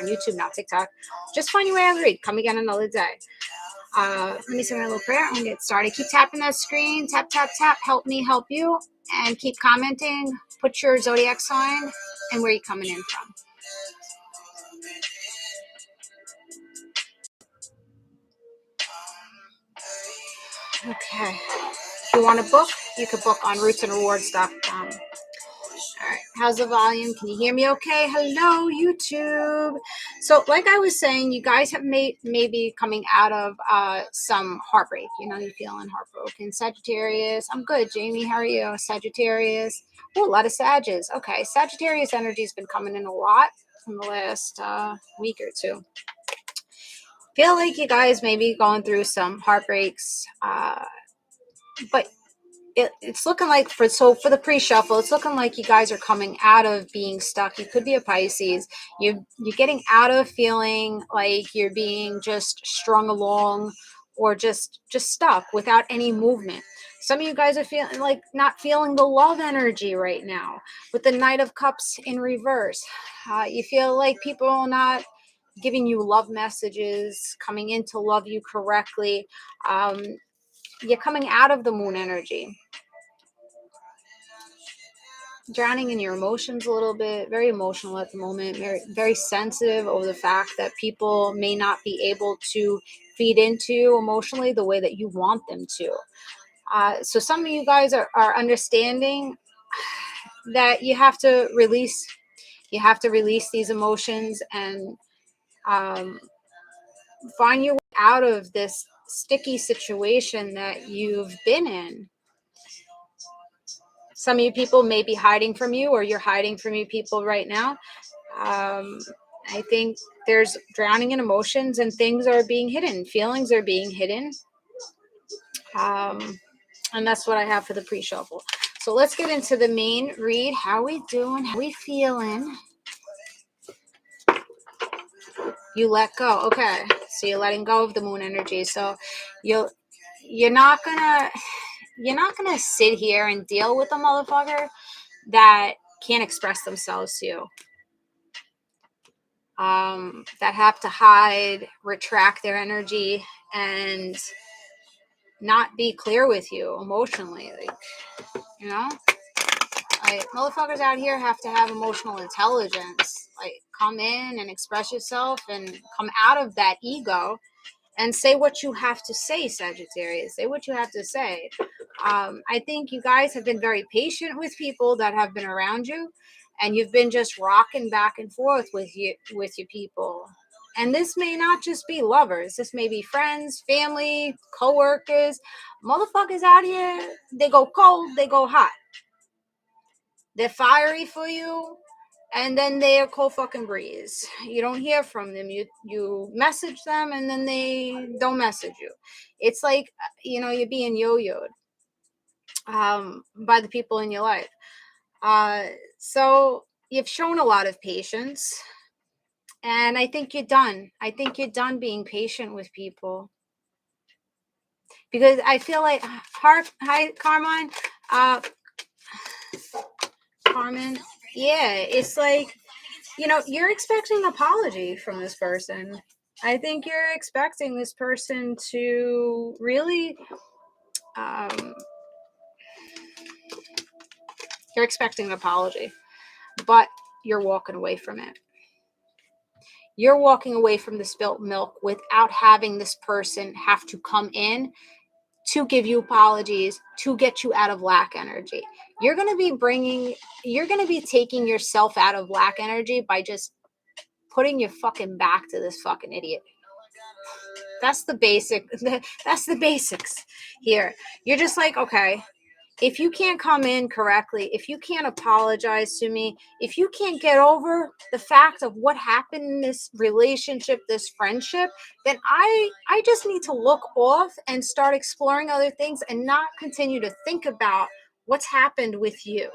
on YouTube, not TikTok. Just find your way out of the read. Come again another day. Let me say my little prayer and get started. Keep tapping that screen. Tap, tap, tap. Help me help you. And keep commenting. Put your zodiac sign and where you're coming in from. Okay. If you want to book, you can book on rootsandrewards.com. All right. How's the volume? Can you hear me okay? Hello, YouTube. So like I was saying, you guys have maybe coming out of some heartbreak. You know, you're feeling heartbroken. Sagittarius. I'm good. Jamie, how are you? Sagittarius. Oh, a lot of Sages. Okay. Sagittarius energy has been coming in a lot in the last week or two. Feel like you guys may be going through some heartbreaks, but it's looking like for the pre-shuffle, it's looking like you guys are coming out of being stuck. You could be a Pisces. You're getting out of feeling like you're being just strung along or just stuck without any movement. Some of you guys are feeling like not feeling the love energy right now with the Knight of Cups in reverse. You feel like people are not giving you love messages, coming in to love you correctly. You're coming out of the moon energy. Drowning in your emotions a little bit, very emotional at the moment, very, very sensitive over the fact that people may not be able to feed into you emotionally the way that you want them to. So some of you guys are understanding that you have to release these emotions and find your way out of this sticky situation that you've been in. Some of you people may be hiding from you, or you're hiding from you people right now. I think there's drowning in emotions and things are being hidden. Feelings are being hidden. And that's what I have for the pre-shuffle. So let's get into the main read. How we doing? How we feeling? You let go. Okay. So you're letting go of the moon energy. So you're not gonna sit here and deal with a motherfucker that can't express themselves to you. That have to hide, retract their energy, and not be clear with you emotionally. Like, you know? Like, motherfuckers out here have to have emotional intelligence. Like, come in and express yourself and come out of that ego and say what you have to say, Sagittarius. Say what you have to say. I think you guys have been very patient with people that have been around you, and you've been just rocking back and forth with your people. And this may not just be lovers. This may be friends, family, co-workers. Motherfuckers out here, they go cold, they go hot. They're fiery for you, and then they're cold fucking breeze. You don't hear from them. You message them, and then they don't message you. It's like, you know, you're being yo-yoed by the people in your life. So you've shown a lot of patience, and I think you're done. I think you're done being patient with people, because I feel like, hi, Carmine. Carmen, yeah, it's like, you know, you're expecting an apology from this person. I think you're expecting this person to really, you're expecting an apology, but you're walking away from it. You're walking away from the spilt milk without having this person have to come in to give you apologies, to get you out of lack energy. You're going to be taking yourself out of lack energy by just putting your fucking back to this fucking idiot. That's the basics here. You're just like, okay, if you can't come in correctly, if you can't apologize to me, if you can't get over the fact of what happened in this relationship, this friendship, then I just need to look off and start exploring other things and not continue to think about what's happened with you.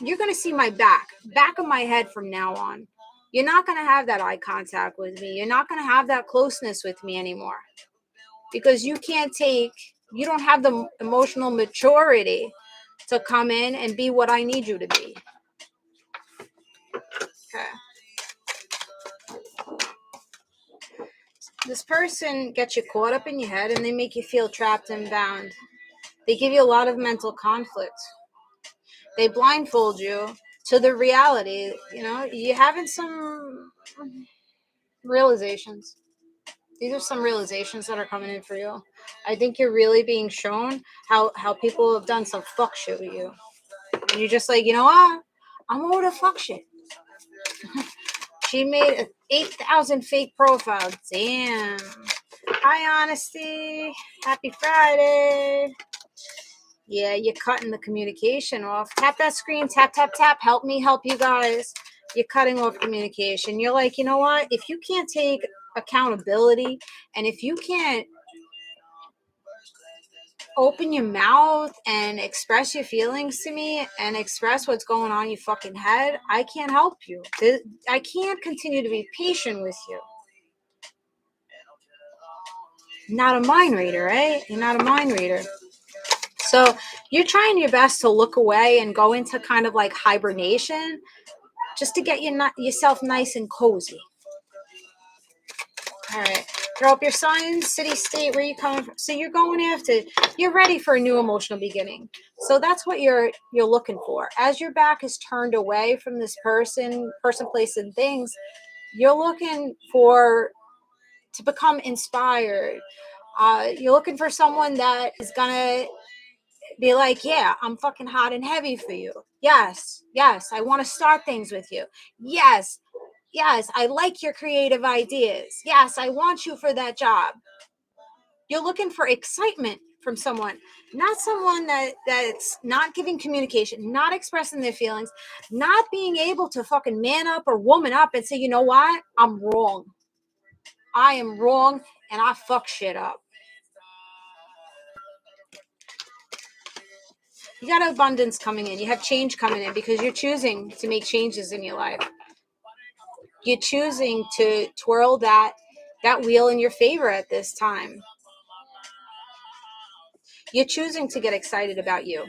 You're going to see my back of my head from now on. You're not going to have that eye contact with me. You're not going to have that closeness with me anymore, because you don't have the emotional maturity to come in and be what I need you to be. Okay. This person gets you caught up in your head and they make you feel trapped and bound. They give you a lot of mental conflict. They blindfold you to the reality. You're having some realizations. These are some realizations that are coming in for you. I think you're really being shown how people have done some fuck shit with you. And you're just like, you know what? I'm over the fuck shit. She made 8,000 fake profiles. Damn. Hi, Honesty. Happy Friday. Yeah, you're cutting the communication off. Tap that screen. Tap, tap, tap. Help me help you guys. You're cutting off communication. You're like, you know what? If you can't take accountability and if you can't open your mouth and express your feelings to me and express what's going on in your fucking head, I can't help you. I can't continue to be patient with you. Not a mind reader, right? You're not a mind reader. So you're trying your best to look away and go into kind of like hibernation just to get yourself nice and cozy. All right. Throw up your sign, city, state, where you coming from. So you're ready for a new emotional beginning. So that's what you're looking for. As your back is turned away from this person, place, and things, you're looking to become inspired. You're looking for someone that is gonna be like, yeah, I'm fucking hot and heavy for you. Yes, I want to start things with you. Yes, I like your creative ideas. Yes, I want you for that job. You're looking for excitement from someone, not someone that's not giving communication, not expressing their feelings, not being able to fucking man up or woman up and say, you know what? I'm wrong. I am wrong and I fuck shit up. You got abundance coming in. You have change coming in because you're choosing to make changes in your life. You're choosing to twirl that wheel in your favor at this time. You're choosing to get excited about you.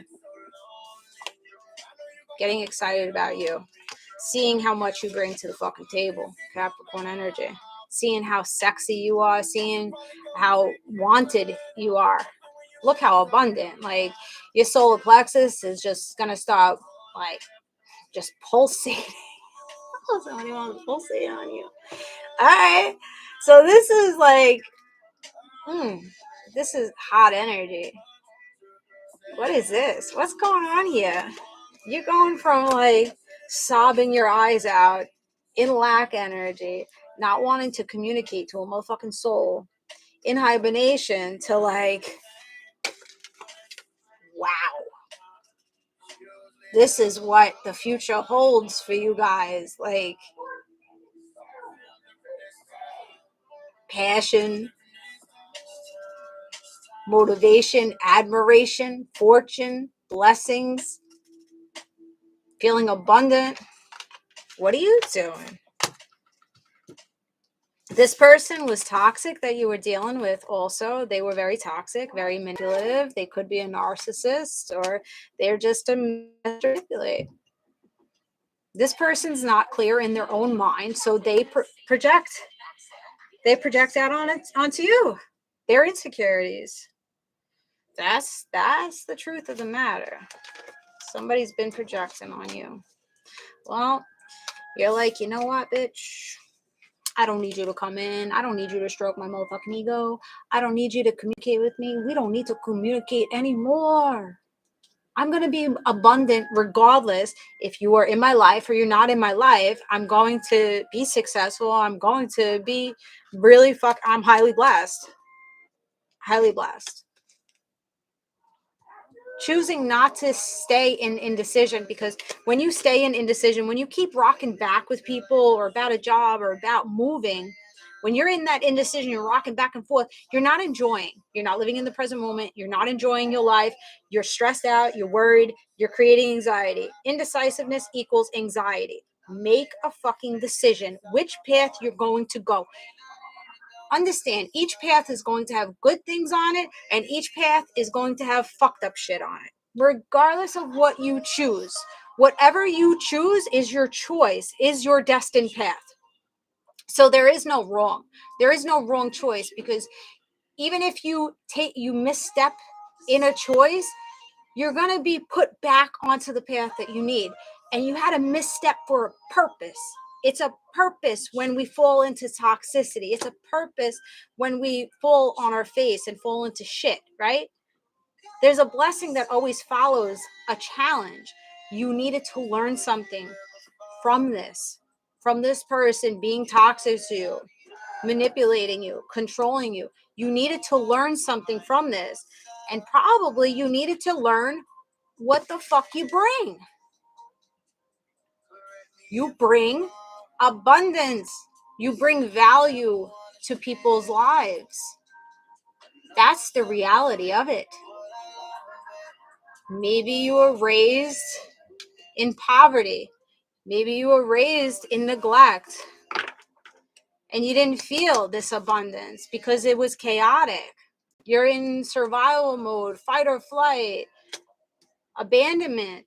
Getting excited about you. Seeing how much you bring to the fucking table. Capricorn energy. Seeing how sexy you are. Seeing how wanted you are. Look how abundant. Like, your solar plexus is just going to stop, like, just pulsating. Somebody wants to pulsate on you. All right. So this is like, this is hot energy. What is this? What's going on here? You're going from like sobbing your eyes out in lack energy, not wanting to communicate to a motherfucking soul, in hibernation, to like, wow. This is what the future holds for you guys. Like, passion, motivation, admiration, fortune, blessings, feeling abundant. What are you doing? This person was toxic that you were dealing with also. They were very toxic, very manipulative. They could be a narcissist or they're just a manipulate. This person's not clear in their own mind, so they project. They project out onto you. Their insecurities. That's the truth of the matter. Somebody's been projecting on you. Well, you're like, you know what, bitch? I don't need you to come in. I don't need you to stroke my motherfucking ego. I don't need you to communicate with me. We don't need to communicate anymore. I'm going to be abundant regardless if you are in my life or you're not in my life. I'm going to be successful. I'm going to be really I'm highly blessed. Highly blessed. Choosing not to stay in indecision, because when you stay in indecision, when you keep rocking back with people or about a job or about moving, when you're in that indecision, you're rocking back and forth, you're not enjoying. You're not living in the present moment. You're not enjoying your life. You're stressed out. You're worried. You're creating anxiety. Indecisiveness equals anxiety. Make a fucking decision which path you're going to go. Understand, each path is going to have good things on it, and each path is going to have fucked up shit on it. Regardless of what you choose, whatever you choose is your choice, is your destined path. So there is no wrong. There is no wrong choice, because even if you misstep in a choice, you're going to be put back onto the path that you need. And you had a misstep for a purpose. It's a purpose when we fall into toxicity. It's a purpose when we fall on our face and fall into shit, right? There's a blessing that always follows a challenge. You needed to learn something from this person being toxic to you, manipulating you, controlling you. You needed to learn something from this. And probably you needed to learn what the fuck you bring. You bring abundance. You bring value to people's lives. That's the reality of it. Maybe you were raised in poverty. Maybe you were raised in neglect. And you didn't feel this abundance because it was chaotic. You're in survival mode, fight or flight, abandonment.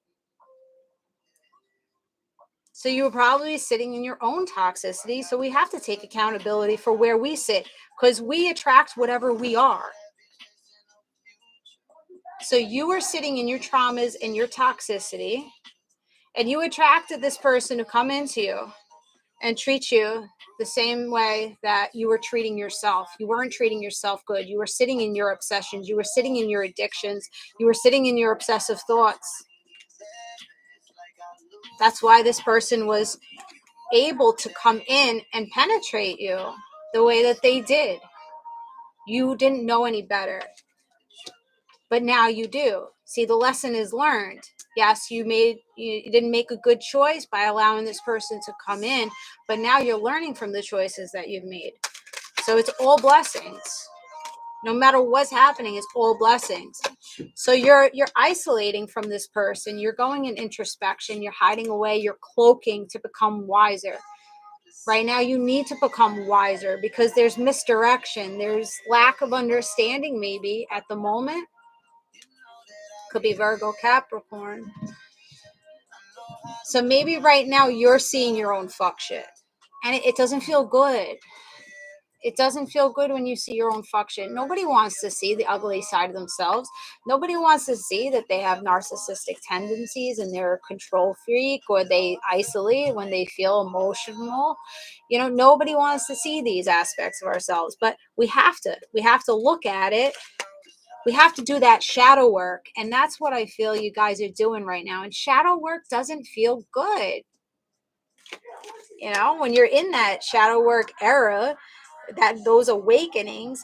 So you were probably sitting in your own toxicity. So we have to take accountability for where we sit, because we attract whatever we are. So you were sitting in your traumas and your toxicity, and you attracted this person to come into you and treat you the same way that you were treating yourself. You weren't treating yourself good. You were sitting in your obsessions. You were sitting in your addictions. You were sitting in your obsessive thoughts. That's why this person was able to come in and penetrate you the way that they did. You didn't know any better, but now you do. See, the lesson is learned. Yes, you didn't make a good choice by allowing this person to come in, but now you're learning from the choices that you've made. So it's all blessings. No matter what's happening, it's all blessings. So you're isolating from this person. You're going in introspection. You're hiding away. You're cloaking to become wiser. Right now, you need to become wiser because there's misdirection. There's lack of understanding maybe at the moment. Could be Virgo, Capricorn. So maybe right now you're seeing your own fuck shit. And it doesn't feel good. It doesn't feel good when you see your own fuck shit. Nobody wants to see the ugly side of themselves. Nobody wants to see that they have narcissistic tendencies and they're a control freak, or they isolate when they feel emotional. You know, nobody wants to see these aspects of ourselves, but we have to look at it. We have to do that shadow work. And that's what I feel you guys are doing right now. And shadow work doesn't feel good. You know, when you're in that shadow work era, those awakenings,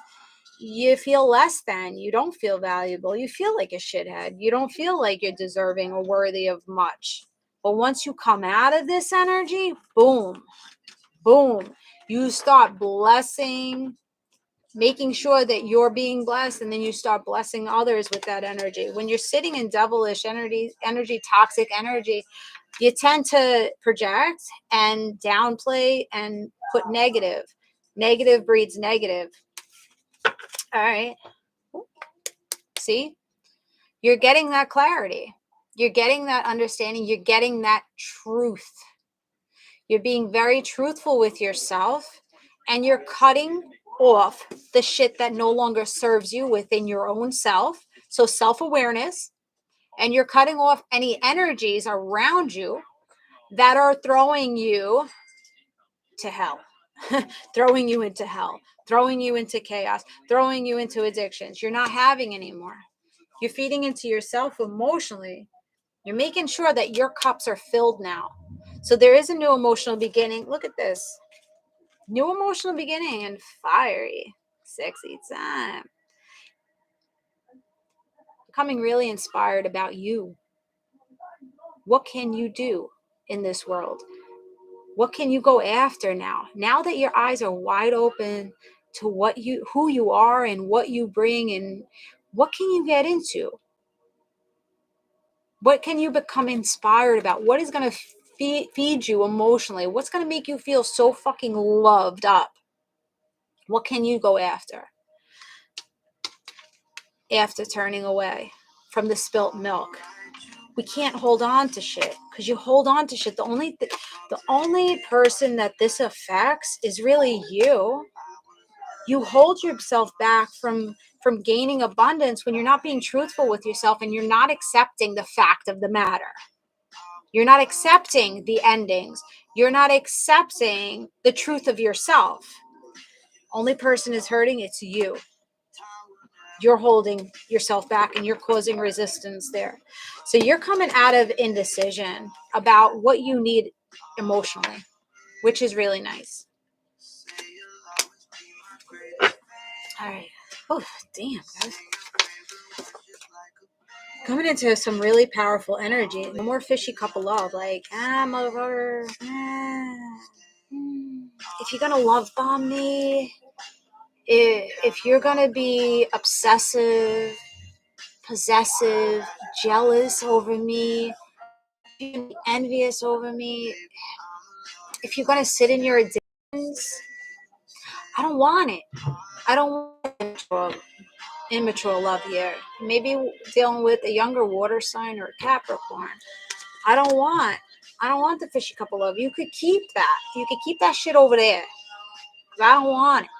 you feel less than. You don't feel valuable. You feel like a shithead. You don't feel like you're deserving or worthy of much. But once you come out of this energy, boom, boom, you start blessing, making sure that you're being blessed, and then you start blessing others with that energy. When you're sitting in devilish energy, toxic energy, you tend to project and downplay and put negative. Negative breeds negative. All right. See, you're getting that clarity. You're getting that understanding. You're getting that truth. You're being very truthful with yourself, and you're cutting off the shit that no longer serves you within your own self. So self-awareness, and you're cutting off any energies around you that are throwing you to hell, throwing you into hell, throwing you into chaos, throwing you into addictions. You're not having anymore. You're feeding into yourself emotionally. You're making sure that your cups are filled now. So there is a new emotional beginning. Look at this. New emotional beginning and fiery, sexy time. Becoming really inspired about you. What can you do in this world? What can you go after now? Now that your eyes are wide open to who you are and what you bring, and what can you get into? What can you become inspired about? What is going to feed you emotionally? What's going to make you feel so fucking loved up? What can you go after turning away from the spilt milk? We can't hold on to shit, because you hold on to shit. The only person that this affects is really you. You hold yourself back from gaining abundance when you're not being truthful with yourself and you're not accepting the fact of the matter. You're not accepting the endings. You're not accepting the truth of yourself. Only person is hurting, it's you. You're holding yourself back and you're causing resistance there. So you're coming out of indecision about what you need emotionally, which is really nice. All right. Oh, damn, guys. Coming into some really powerful energy. No more fishy couple love. Like, motherfucker. If you're going to love bomb me, if you're going to be obsessive, possessive, jealous over me, if you're going to be envious over me, if you're going to sit in your addictions, I don't want it. I don't want immature love here. Maybe dealing with a younger water sign or a Capricorn. I don't want the fishy couple love. You could keep that. You could keep that shit over there. I don't want it.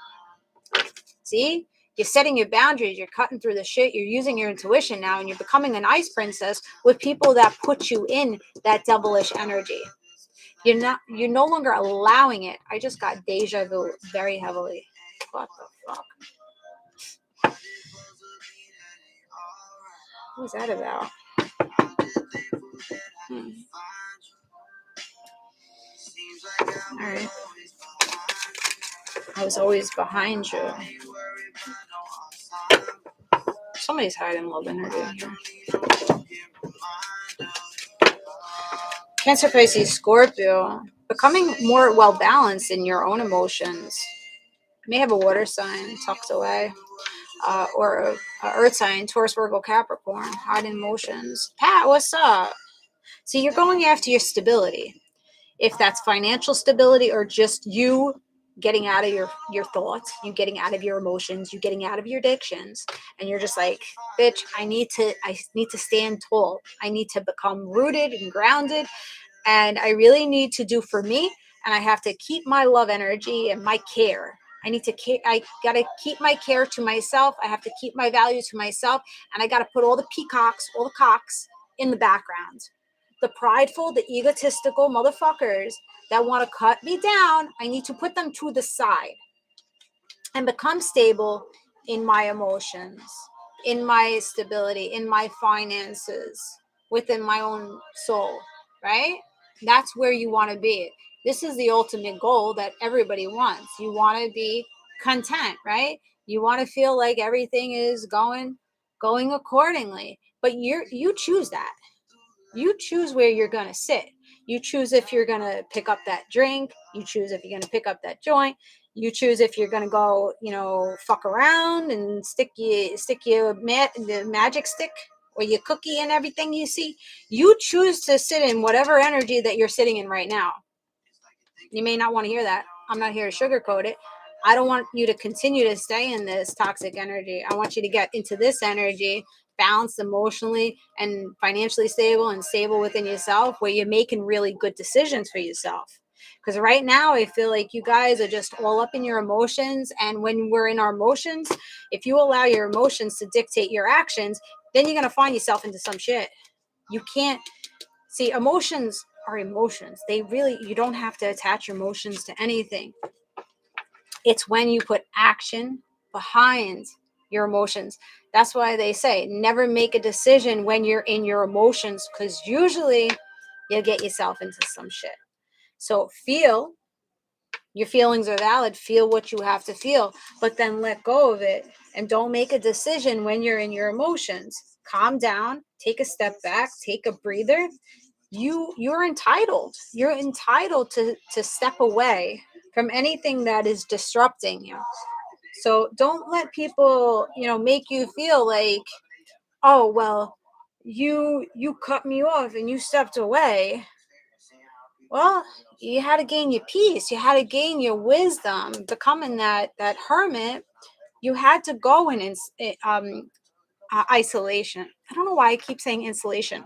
See? You're setting your boundaries. You're cutting through the shit. You're using your intuition now, and you're becoming an ice princess with people that put you in that devilish energy. You're no longer allowing it. I just got deja vu very heavily. What the fuck? What was that about? All right. I was always behind you. Somebody's hiding love energy here. Cancer, Pisces, Scorpio. Becoming more well balanced in your own emotions. You may have a water sign tucked away. Or a earth sign, Taurus, Virgo, Capricorn, hiding emotions. Pat, what's up? See, you're going after your stability. If that's financial stability or just you getting out of your thoughts, you getting out of your emotions, you getting out of your addictions, and you're just like, bitch, I need to stand tall. I need to become rooted and grounded, and I really need to do for me, and I have to keep my love energy and my care. I got to keep my care to myself. I have to keep my value to myself, and I got to put all the peacocks, all the cocks in the background. The prideful, the egotistical motherfuckers that want to cut me down, I need to put them to the side and become stable in my emotions, in my stability, in my finances, within my own soul, right? That's where you want to be. This is the ultimate goal that everybody wants. You want to be content, right? You want to feel like everything is going accordingly, but you choose that. You choose where you're going to sit. You choose if you're going to pick up that drink. You choose if you're going to pick up that joint. You choose if you're going to go, fuck around and stick your the magic stick or your cookie and everything you see. You choose to sit in whatever energy that you're sitting in right now. You may not want to hear that. I'm not here to sugarcoat it. I don't want you to continue to stay in this toxic energy. I want you to get into this energy, balanced emotionally and financially stable and stable within yourself, where you're making really good decisions for yourself. Because right now, I feel like you guys are just all up in your emotions. And when we're in our emotions, if you allow your emotions to dictate your actions, then you're going to find yourself into some shit. You can't see, emotions are emotions. You don't have to attach your emotions to anything. It's when you put action behind your emotions. That's why they say never make a decision when you're in your emotions, because usually you'll get yourself into some shit. So feel, your feelings are valid. Feel what you have to feel, but then let go of it and don't make a decision when you're in your emotions. Calm down, take a step back, take a breather. You're entitled. You're entitled to step away from anything that is disrupting you. So don't let people, make you feel like, oh, well, you cut me off and you stepped away. Well, you had to gain your peace. You had to gain your wisdom. Becoming that hermit, you had to go in isolation. I don't know why I keep saying insulation.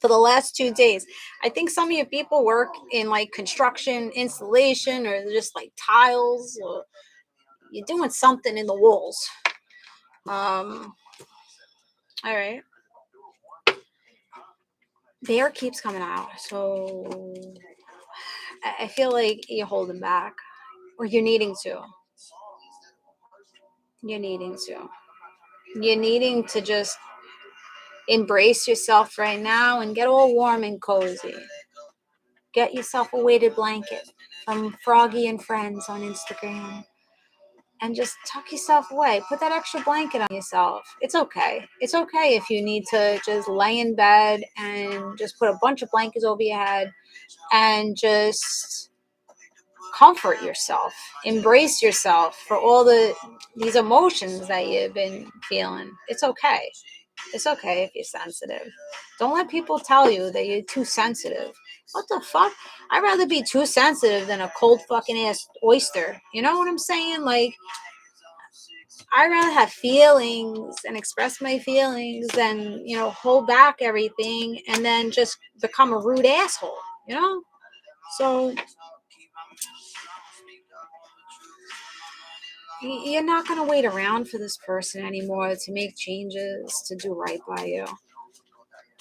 for the last 2 days. I think some of you people work in like construction, installation, or just like tiles, or you're doing something in the walls. All right. Bear keeps coming out. So I feel like you're holding back, or you're needing to. You're needing to. You're needing to just embrace yourself right now and get all warm and cozy. Get yourself a weighted blanket from Froggy and Friends on Instagram and just tuck yourself away. Put that extra blanket on yourself. It's okay. It's okay if you need to just lay in bed and just put a bunch of blankets over your head and just comfort yourself. Embrace yourself for all these emotions that you've been feeling. It's okay. It's okay if you're sensitive. Don't let people tell you that you're too sensitive. What the fuck? I'd rather be too sensitive than a cold fucking ass oyster. You know what I'm saying? Like, I'd rather have feelings and express my feelings than, hold back everything and then just become a rude asshole, So you're not going to wait around for this person anymore to make changes, to do right by you.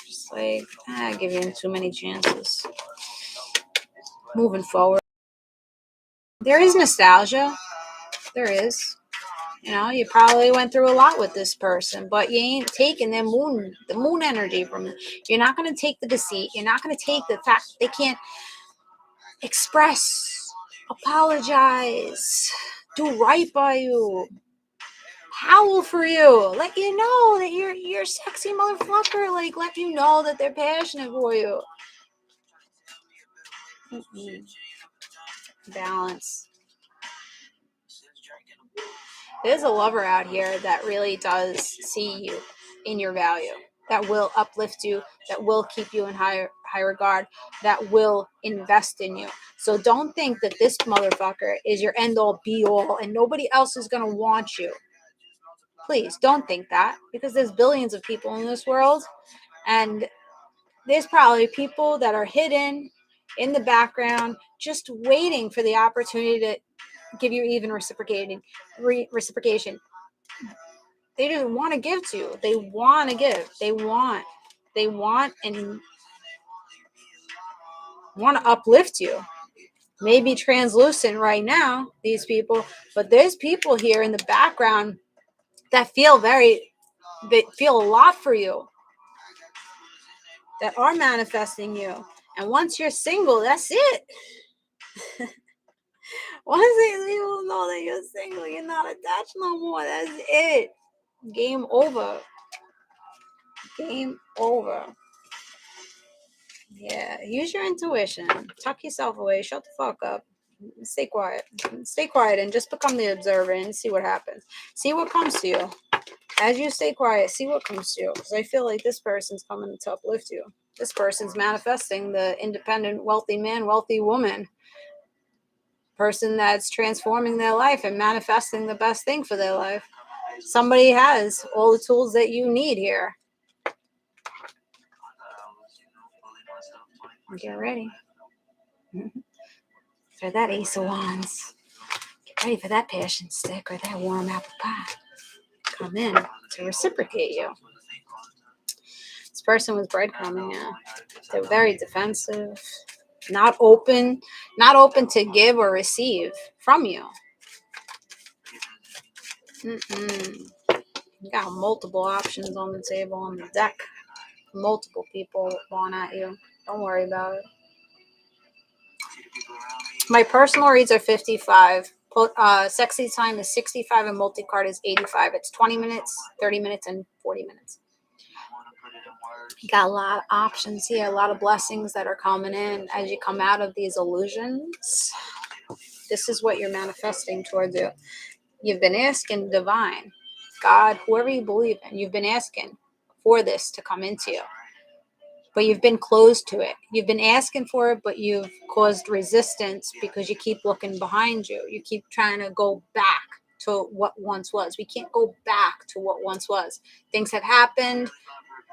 Just like, I give you too many chances. Moving forward. There is nostalgia. There is. You probably went through a lot with this person, but you ain't taking the moon energy from them. You're not going to take the deceit. You're not going to take the fact that they can't express, apologize, do right by you, howl for you, let you know that you're a sexy motherfucker, like let you know that they're passionate for you. Balance. There's a lover out here that really does see you in your value, that will uplift you, that will keep you in high regard, that will invest in you. So don't think that this motherfucker is your end all be all and nobody else is going to want you. Please don't think that, because there's billions of people in this world, and there's probably people that are hidden in the background just waiting for the opportunity to give you even reciprocation. They just want to give to you. They want to give. They want and want to uplift you. Maybe translucent right now, these people, but there's people here in the background that feel a lot for you, that are manifesting you. And once you're single, that's it. Once these people know that you're single, you're not attached no more. That's it. Game over. Game over. Yeah, use your intuition. Tuck yourself away. Shut the fuck up. Stay quiet. Stay quiet and just become the observer and see what happens. See what comes to you. As you stay quiet, see what comes to you. Because I feel like this person's coming to uplift you. This person's manifesting the independent, wealthy man, wealthy woman. Person that's transforming their life and manifesting the best thing for their life. Somebody has all the tools that you need here. Get ready for that Ace of Wands. Get ready for that passion stick or that warm apple pie. Come in to reciprocate you. This person was breadcrumbing you. They're very defensive, not open to give or receive from you. You got multiple options on the table, on the deck. Multiple people going at you. Don't worry about it. My personal reads are 55. Sexy time is 65 and multi-card is 85. It's 20 minutes, 30 minutes, and 40 minutes. You got a lot of options here, a lot of blessings that are coming in as you come out of these illusions. This is what you're manifesting towards you. You've been asking divine, God, whoever you believe in, you've been asking for this to come into you. But you've been closed to it. You've been asking for it, but you've caused resistance because you keep looking behind you. You keep trying to go back to what once was. We can't go back to what once was. Things have happened.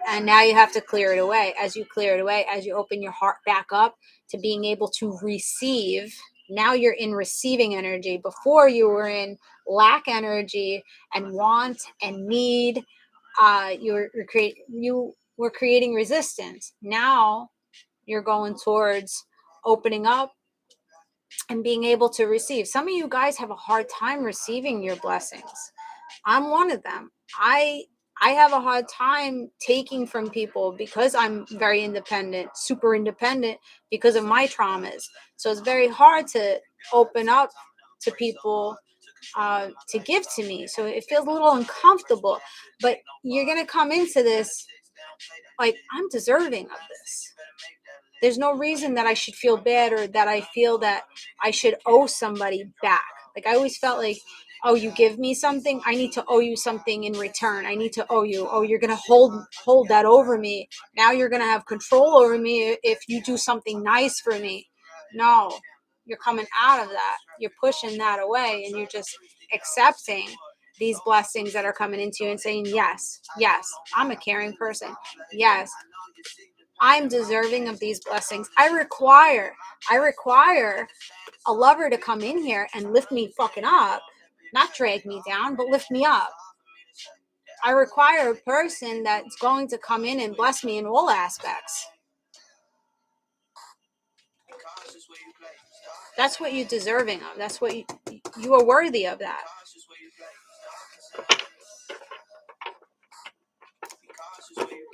And now you have to clear it away. As you clear it away, as you open your heart back up to being able to receive, now you're in receiving energy. Before you were in lack energy and want and need. You were creating resistance. Now you're going towards opening up and being able to receive. Some of you guys have a hard time receiving your blessings. I'm one of them. I have a hard time taking from people because I'm very independent, super independent because of my traumas. So it's very hard to open up to people to give to me. So it feels a little uncomfortable. But you're going to come into this like, I'm deserving of this. There's no reason that I should feel bad or that I feel that I should owe somebody back. Like, I always felt like, oh, you give me something, I need to owe you something in return. I need to owe you. Oh, you're going to hold that over me. Now you're going to have control over me if you do something nice for me. No, you're coming out of that. You're pushing that away and you're just accepting these blessings that are coming into you and saying, yes, I'm a caring person. Yes, I'm deserving of these blessings. I require a lover to come in here and lift me fucking up, not drag me down, but lift me up. I require a person that's going to come in and bless me in all aspects. That's what you're deserving of. That's what you are worthy of that.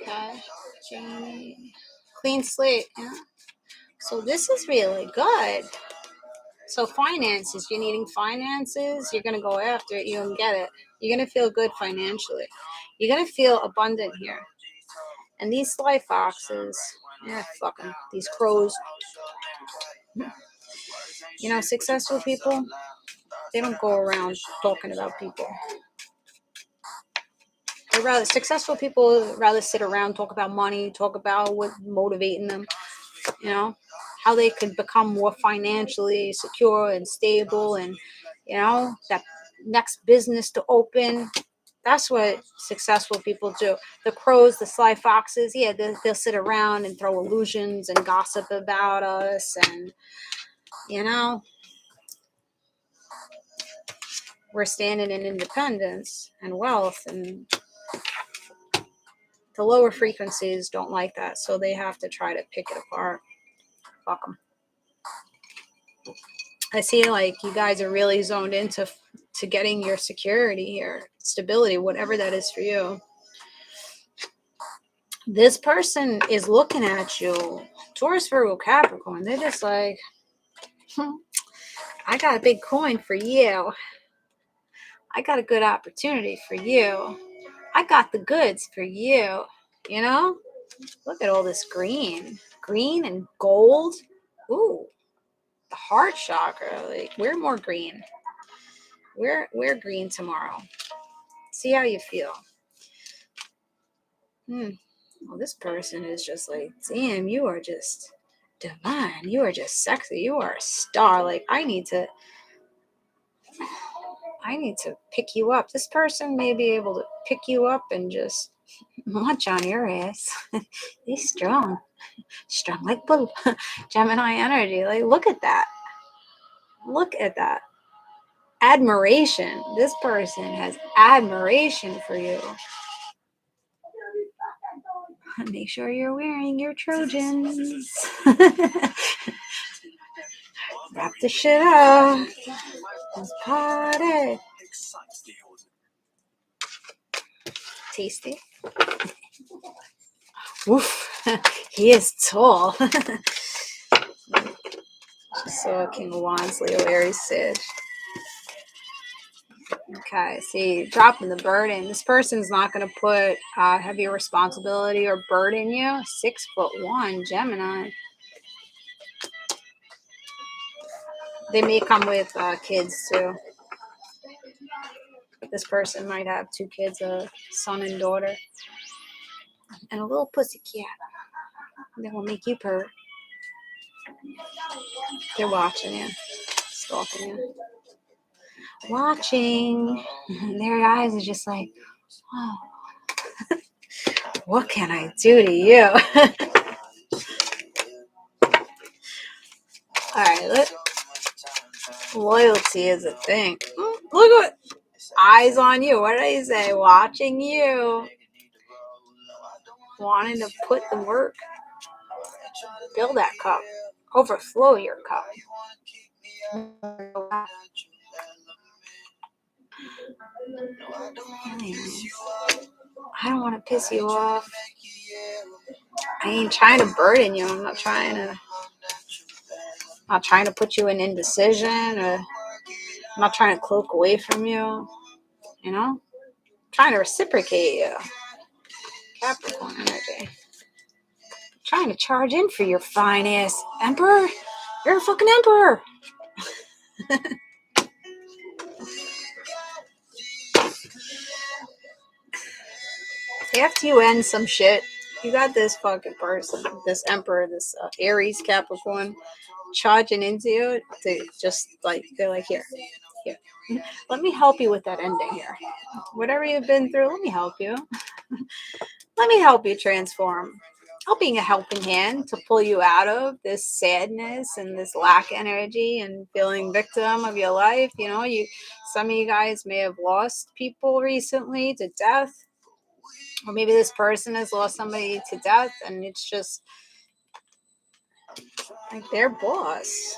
Okay, Jamie. Clean slate. Yeah. So this is really good. So finances, you're needing finances, you're going to go after it, you're going to get it. You're going to feel good financially. You're going to feel abundant here. And these sly foxes, fucking, these crows. You know, successful people, they don't go around talking about people. Successful people rather sit around, talk about money, talk about what motivating them, you know, how they could become more financially secure and stable and, you know, that next business to open. That's what successful people do. The crows, the sly foxes, they'll sit around and throw illusions and gossip about us. And, you know, we're standing in independence and wealth, and the lower frequencies don't like that. So they have to try to pick it apart. Fuck them. I see like you guys are really zoned into getting your security here, stability, whatever that is for you. This person is looking at you, Taurus, Virgo, Capricorn. They're just like, I got a big coin for you. I got a good opportunity for you. I got the goods for you. You know, look at all this green and gold. Ooh, the heart chakra. Like, we're more green. We're green tomorrow. See how you feel. Well, this person is just like, damn, you are just divine. You are just sexy. You are a star. Like, I need to pick you up. This person may be able to pick you up and just munch on your ass. He's strong like bull. Gemini energy. Like, look at that. Admiration. This person has admiration for you. Make sure you're wearing your Trojans. Wrap the shit up. Let's party. Tasty. Woof. He is tall. So King of Wands, Leo, Aries, Sag. Okay, see, dropping the burden. This person's not going to put heavy responsibility or burden you. 6'1", Gemini. They may come with kids too. This person might have 2 kids, a son and daughter, and a little pussy cat. They will make you purr. They're watching you, stalking you. Watching. Their eyes are just like, oh. What can I do to you? All right, loyalty is a thing. Look at eyes on you. What did I say? Watching you. Wanting to put the work. Fill that cup. Overflow your cup. I don't want to piss you off. I ain't trying to burden you. I'm not trying to put you in indecision, or I'm not trying to cloak away from you. You know? I'm trying to reciprocate you. Capricorn energy. I'm trying to charge in for your fine ass emperor. You're a fucking emperor. After you end some shit, you got this fucking person, this emperor, this Aries Capricorn, charging into you to just like, they're like, here, let me help you with that ending here. Whatever you've been through, let me help you. Let me help you transform. I'll be a helping hand to pull you out of this sadness and this lack energy and feeling victim of your life. You know, some of you guys may have lost people recently to death. Or maybe this person has lost somebody to death and it's just like their boss.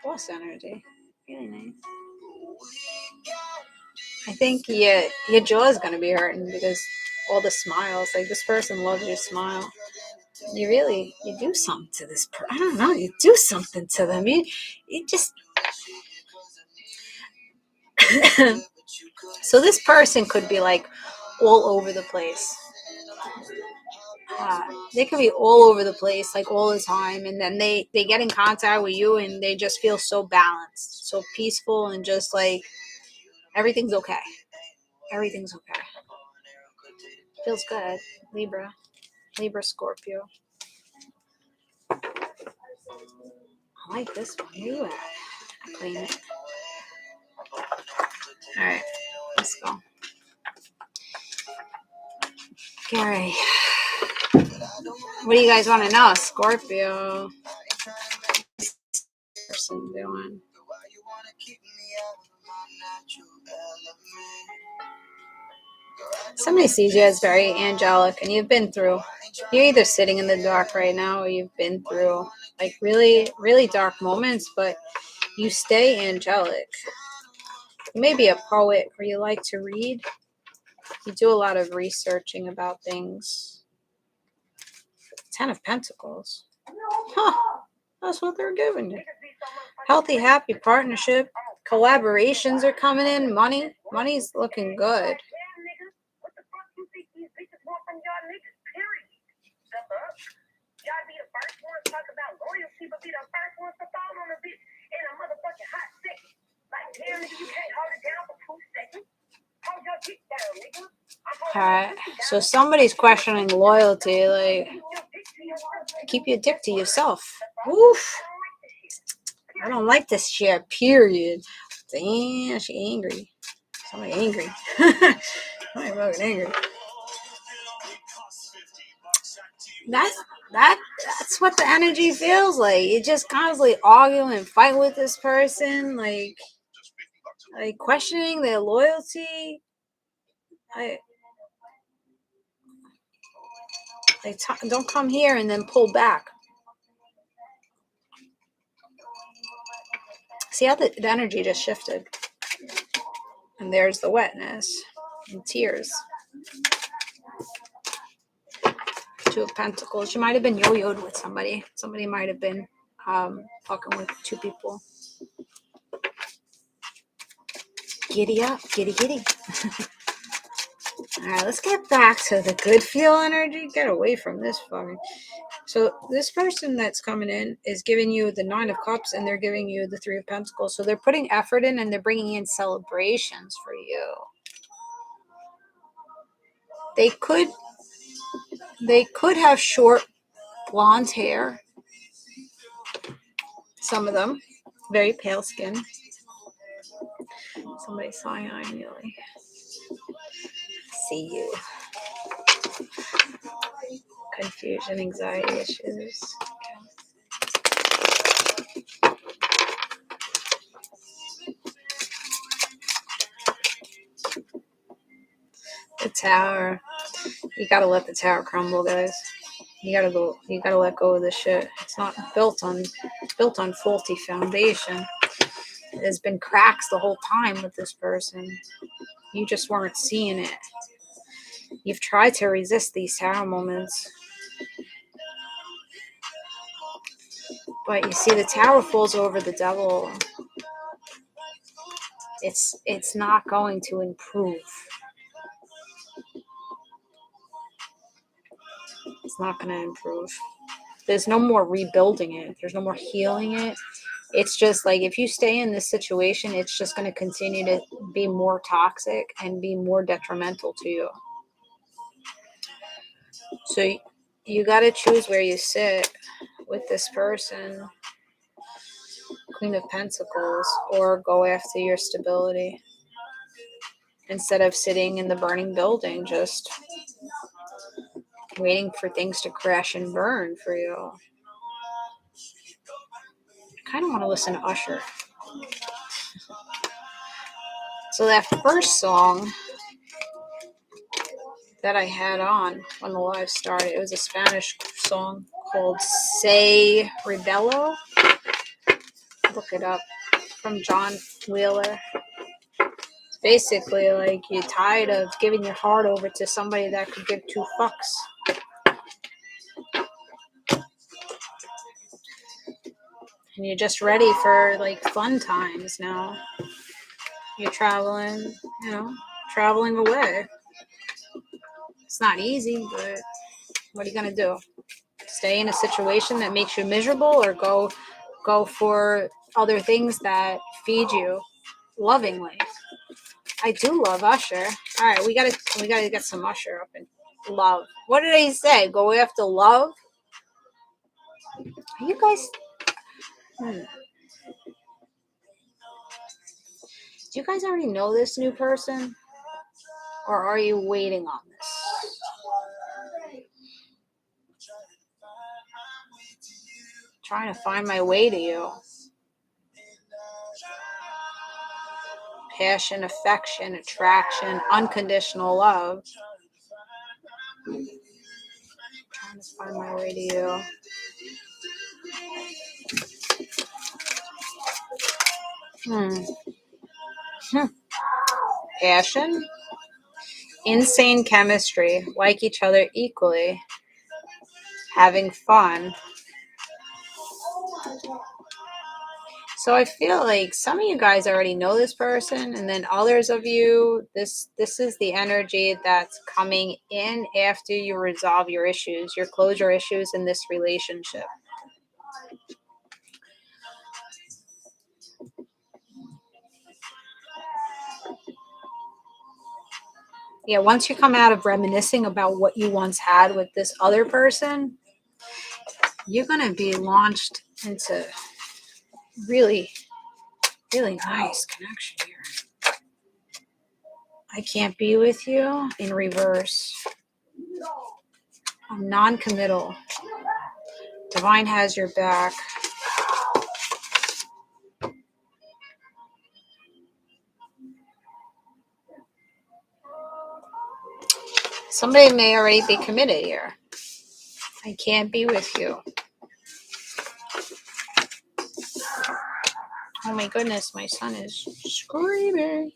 Boss energy. Really nice. I think your jaw is going to be hurting because all the smiles. Like, this person loves your smile. You do something to this person. I don't know. You do something to them. You just... So this person could be like all over the place. They could be all over the place, like all the time, and then they get in contact with you and they just feel so balanced, so peaceful, and just like everything's okay. Everything's okay. Feels good. Libra, Scorpio. I like this one. Where you at? I claim it. All right, let's go. Gary, what do you guys want to know? Scorpio. What's this person doing? Somebody sees you as very angelic, and you've been through. You're either sitting in the dark right now, or you've been through like really, really dark moments, but you stay angelic. You may be a poet, or you like to read. You do a lot of researching about things. 10 of Pentacles. Huh. That's what they're giving you. Healthy, happy partnership. Collaborations are coming in. Money's looking good. Alright, so somebody's questioning loyalty, like, keep your dick to yourself. Oof. I don't like this shit, period. Damn, she angry. Somebody angry. Somebody fucking angry. That's what the energy feels like. You just constantly argue and fight with this person, like questioning their loyalty. Don't come here and then pull back. See how the energy just shifted? And there's the wetness and tears. 2 of Pentacles. You might have been yo-yoed with somebody. Somebody might have been fucking with 2 people. Giddy up. Giddy, giddy. All right, let's get back to the good feel energy. Get away from this fucking... So this person that's coming in is giving you the 9 of Cups, and they're giving you the 3 of Pentacles. So they're putting effort in, and they're bringing in celebrations for you. They could have short blonde hair. Some of them. Very pale skin. Somebody side-eyeing me. Like, see you. confusion, anxiety issues. The Tower. You gotta let the tower crumble, guys. You gotta let go of this shit. It's not built on faulty foundation. There's been cracks the whole time with this person. You just weren't seeing it. You've tried to resist these tower moments. But you see, the tower falls over the devil. It's not going to improve. It's not going to improve. There's no more rebuilding it. There's no more healing it. It's just like, if you stay in this situation, it's just going to continue to be more toxic and be more detrimental to you. So you got to choose where you sit with this person, Queen of Pentacles, or go after your stability instead of sitting in the burning building, just waiting for things to crash and burn for you. I kind of want to listen to Usher. So that first song that I had on when the live started, it was a Spanish song called Se Rebelo. Look it up. From John Wheeler. It's basically like, you're tired of giving your heart over to somebody that could give two fucks. And you're just ready for like fun times now. You're traveling, traveling away. It's not easy, but what are you going to do? Stay in a situation that makes you miserable, or go for other things that feed you lovingly? I do love Usher. All right, we gotta get some Usher up in love. What did he say? Go after love? Are you guys? Do you guys already know this new person, or are you waiting on this? Trying to find my way to you. Passion, affection, attraction, unconditional love. Trying to find my way to you. Passion, insane chemistry, like each other equally, having fun. So I feel like some of you guys already know this person, and then others of you, this is the energy that's coming in after you resolve your issues, your closure issues in this relationship. Yeah, once you come out of reminiscing about what you once had with this other person, you're going to be launched into really, really nice connection here. I can't be with you in reverse. I'm non-committal. Divine has your back. Somebody may already be committed here. I can't be with you. Oh my goodness, my son is screaming.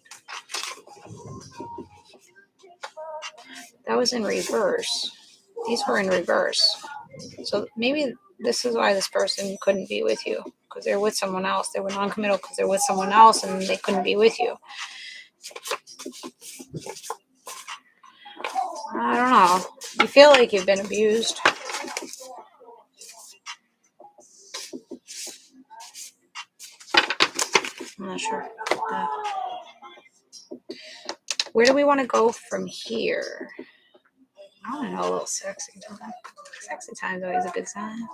That was in reverse. These were in reverse. So maybe this is why this person couldn't be with you, because they're with someone else. They were non-committal because they're with someone else and they couldn't be with you. I don't know. You feel like you've been abused. I'm not sure. Where do we want to go from here? I want to know a little sexy time. Sexy time is always a good sign.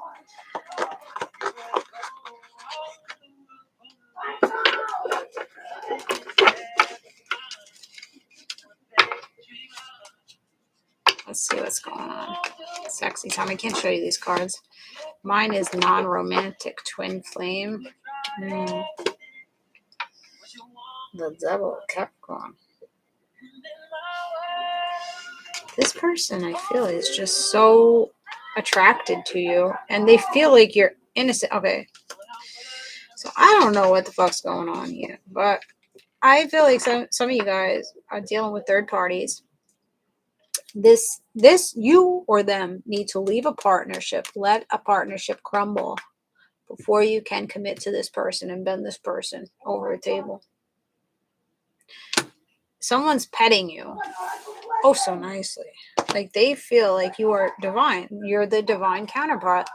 Let's see what's going on. Sexy time. I can't show you these cards. Mine is non-romantic twin flame. The Devil, Capricorn. This person, I feel, is just so attracted to you, and they feel like you're innocent. Okay, so I don't know what the fuck's going on here, but I feel like some of you guys are dealing with third parties. This you or them need to leave a partnership. Let a partnership crumble before you can commit to this person and bend this person over a table. Someone's petting you, oh, so nicely. Like they feel like you are divine. You're the divine counterpart.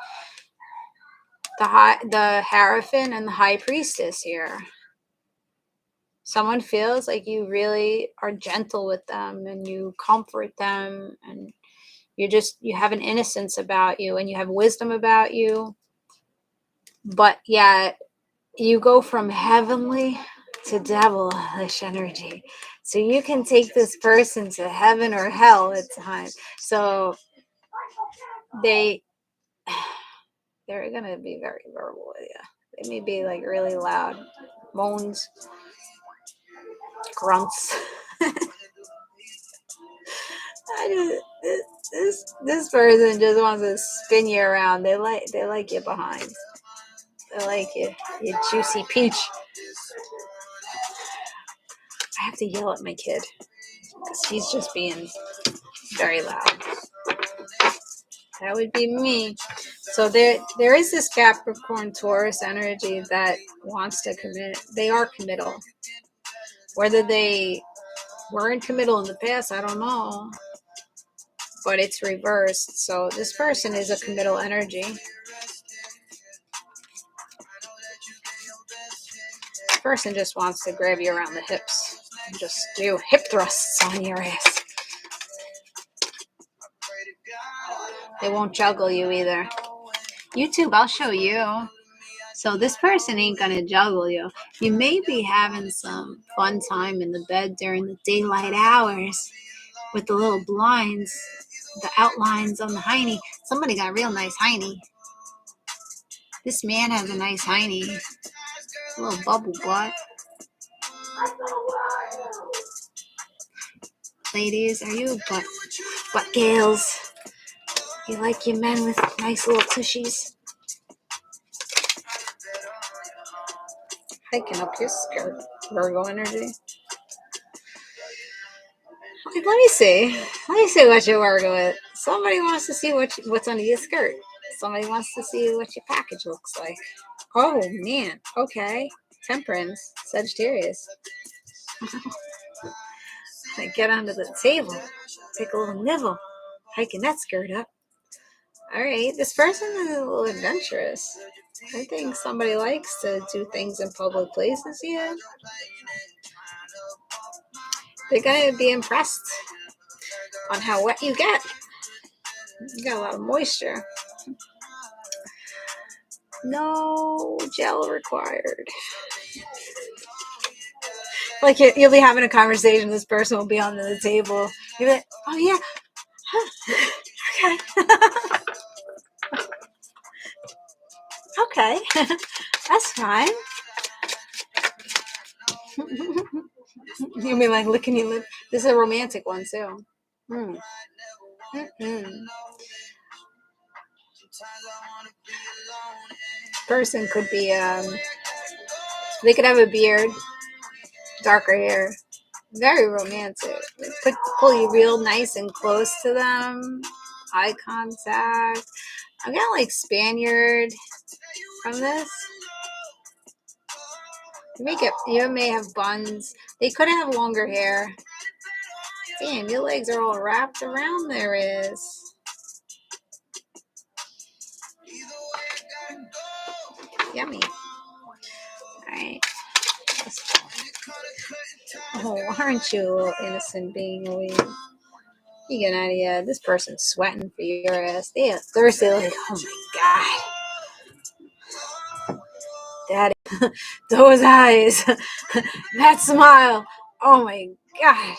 The Hierophant and the High Priestess here. Someone feels like you really are gentle with them and you comfort them, and you have an innocence about you and you have wisdom about you. But yet you go from heavenly to devilish energy. So you can take this person to heaven or hell at times. So they're going to be very verbal with you. They may be like really loud. Moans. Grunts. This person just wants to spin you around. They like you behind. They like you juicy peach. I have to yell at my kid because he's just being very loud. That would be me. So there is this Capricorn Taurus energy that wants to commit. They are committal. Whether they weren't committal in the past, I don't know. But it's reversed. So this person is a committal energy. This person just wants to grab you around the hips and just do hip thrusts on your ass. They won't juggle you either. YouTube, I'll show you. So this person ain't gonna juggle you. You may be having some fun time in the bed during the daylight hours with the little blinds, the outlines on the hiney. Somebody got a real nice hiney. This man has a nice hiney. A little bubble butt. Ladies, are you butt gals? You like your men with nice little tushies? Hiking up your skirt. Virgo energy. Let me see what your Virgo is. Somebody wants to see what's under your skirt. Somebody wants to see what your package looks like. Oh, man. Okay. Temperance. Sagittarius. Like get under the table. Take a little nibble. Hiking that skirt up. All right. This person is a little adventurous. I think somebody likes to do things in public places. Yeah. They're going to be impressed on how wet you get. You got a lot of moisture. No gel required. Like you'll be having a conversation, this person will be on the table. You're like, oh yeah, okay, okay, that's fine. You'll be like licking your lip. This is a romantic one too. Person could be they could have a beard, darker hair, very romantic. They pull you real nice and close to them. Eye contact. I'm getting like Spaniard from this. You may have buns. They could have longer hair. Damn, your legs are all wrapped around their wrists. Yummy. Alright. Oh, aren't you a little innocent being a weed? You get out of here. This person's sweating for your ass. They are thirsty, like, oh my god. Daddy, those eyes, that smile. Oh my god.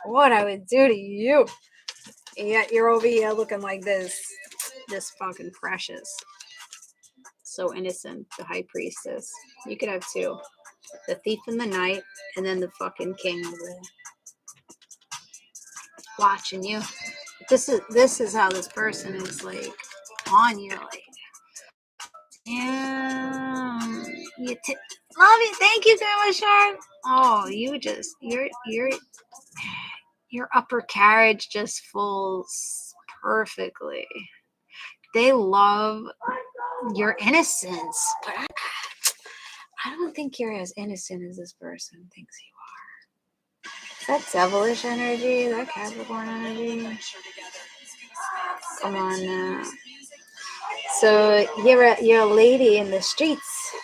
What I would do to you. Yet you're over here looking like this. This fucking precious. So innocent, the high priestess. You could have two. The thief in the night, and then the fucking king over there. Watching you. This is how this person is like on you, like, yeah, love you. Thank you, Grandma Sharp. Oh, your upper carriage just falls perfectly. They love your innocence, but I don't think you're as innocent as this person thinks you are. Is that devilish energy? Is that Capricorn energy? Come on now. So you're a lady in the streets,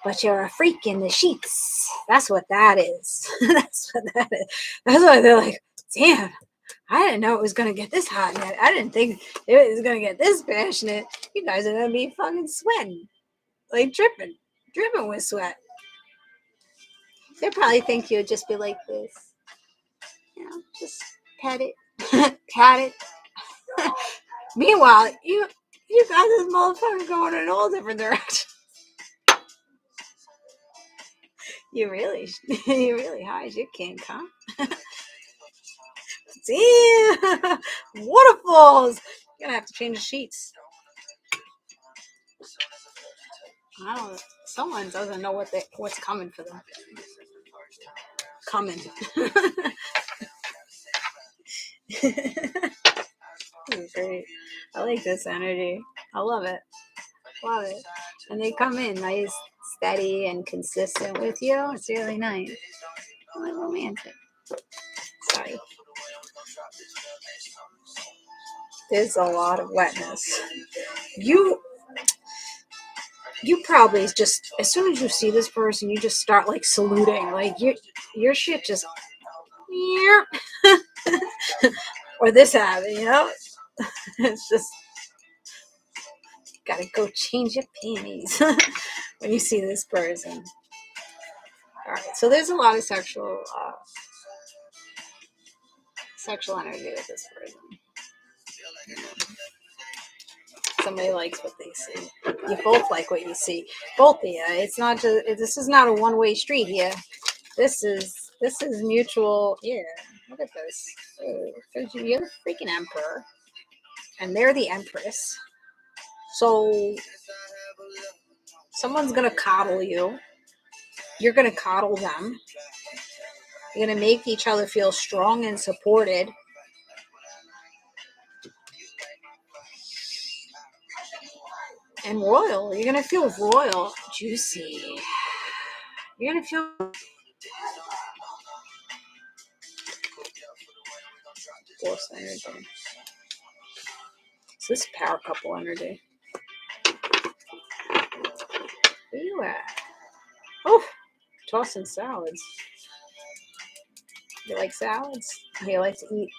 but you're a freak in the sheets. That's what that is. That's what that is. That's why they're like, damn, I didn't know it was going to get this hot yet. I didn't think it was going to get this passionate. You guys are going to be fucking sweating, like dripping with sweat. They probably think you'd just be like this. You know, just pat it, pat it. Meanwhile, you got this motherfucker going in all different directions. You really hide your kink, huh? Damn! Waterfalls! You're gonna have to change the sheets. Someone doesn't know what's coming for them. Coming. Great. I like this energy. I love it. Love it. And they come in nice, steady, and consistent with you. It's really nice. Really romantic. Sorry. There's a lot of wetness. You probably just, as soon as you see this person, you just start like saluting. Like your shit just or this happened, you know? It's just, you gotta go change your panties when you see this person. All right, so there's a lot of sexual energy with this person. Somebody likes what they see. You both like what you see. Both of you. It's not just. This is not a one-way street here. This is mutual. Yeah. Look at this. You're the freaking emperor, and they're the empress. So someone's gonna coddle you. You're gonna coddle them. You're gonna make each other feel strong and supported. And royal. You're gonna feel royal, juicy. You're gonna feel force energy. So this is power couple energy. Where you at? Oh, tossing salads. You like salads? You like to eat?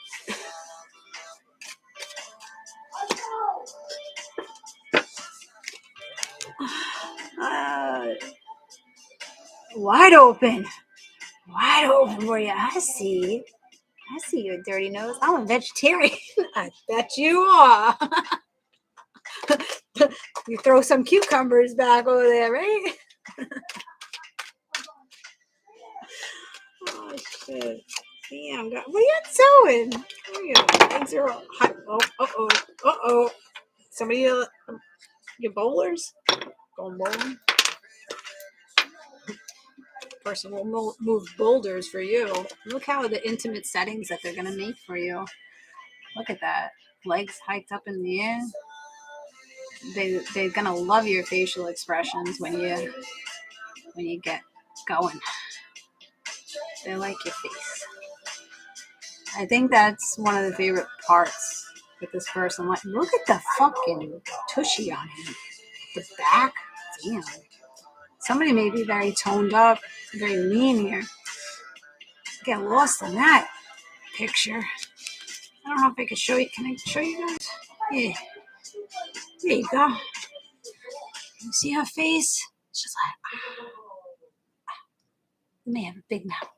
Wide open for you. I see you, dirty nose. I'm a vegetarian. I bet you are. You throw some cucumbers back over there, right? Oh shit! Damn, God. What are you doing? Your legs are all hot. Oh. Somebody, your bowlers going bowling. Person will move boulders for you. Look how the intimate settings that they're gonna make for you. Look at that. Legs hiked up in the air. They're gonna love your facial expressions when you get going. They like your face. I think that's one of the favorite parts with this person. Like, look at the fucking tushy on him. The back, damn. Somebody may be very toned up, very lean here. Get lost in that picture. I don't know if I can show you. Can I show you guys? Yeah. There you go. You see her face? It's just like, man, big mouth.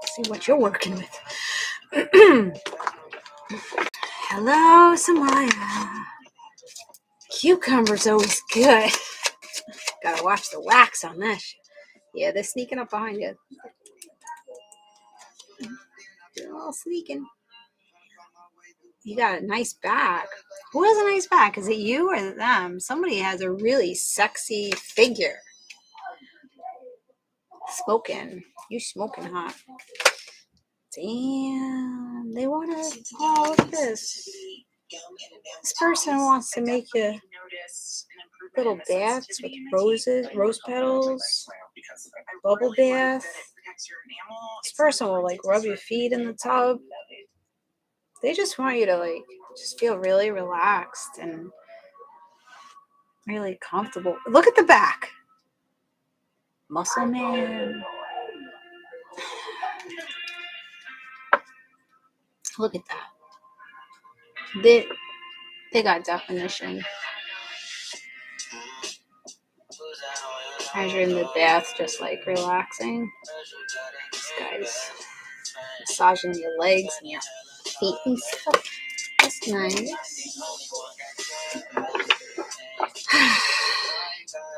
See what you're working with. Hello, Samaya. Cucumber's always good. Gotta watch the wax on this. Yeah, they're sneaking up behind you. They're all sneaking. You got a nice back. Who has a nice back? Is it you or them? Somebody has a really sexy figure. Smoking. You smoking hot. Damn. They want to. Oh, look at this. This person wants to make you little baths with rose petals, bubble bath. This person will like rub your feet in the tub. They just want you to like just feel really relaxed and really comfortable. Look at the back. Muscle man. Look at that. They got definition. As you're in the bath, just like relaxing. This guy's massaging your legs and your feet and stuff. That's nice.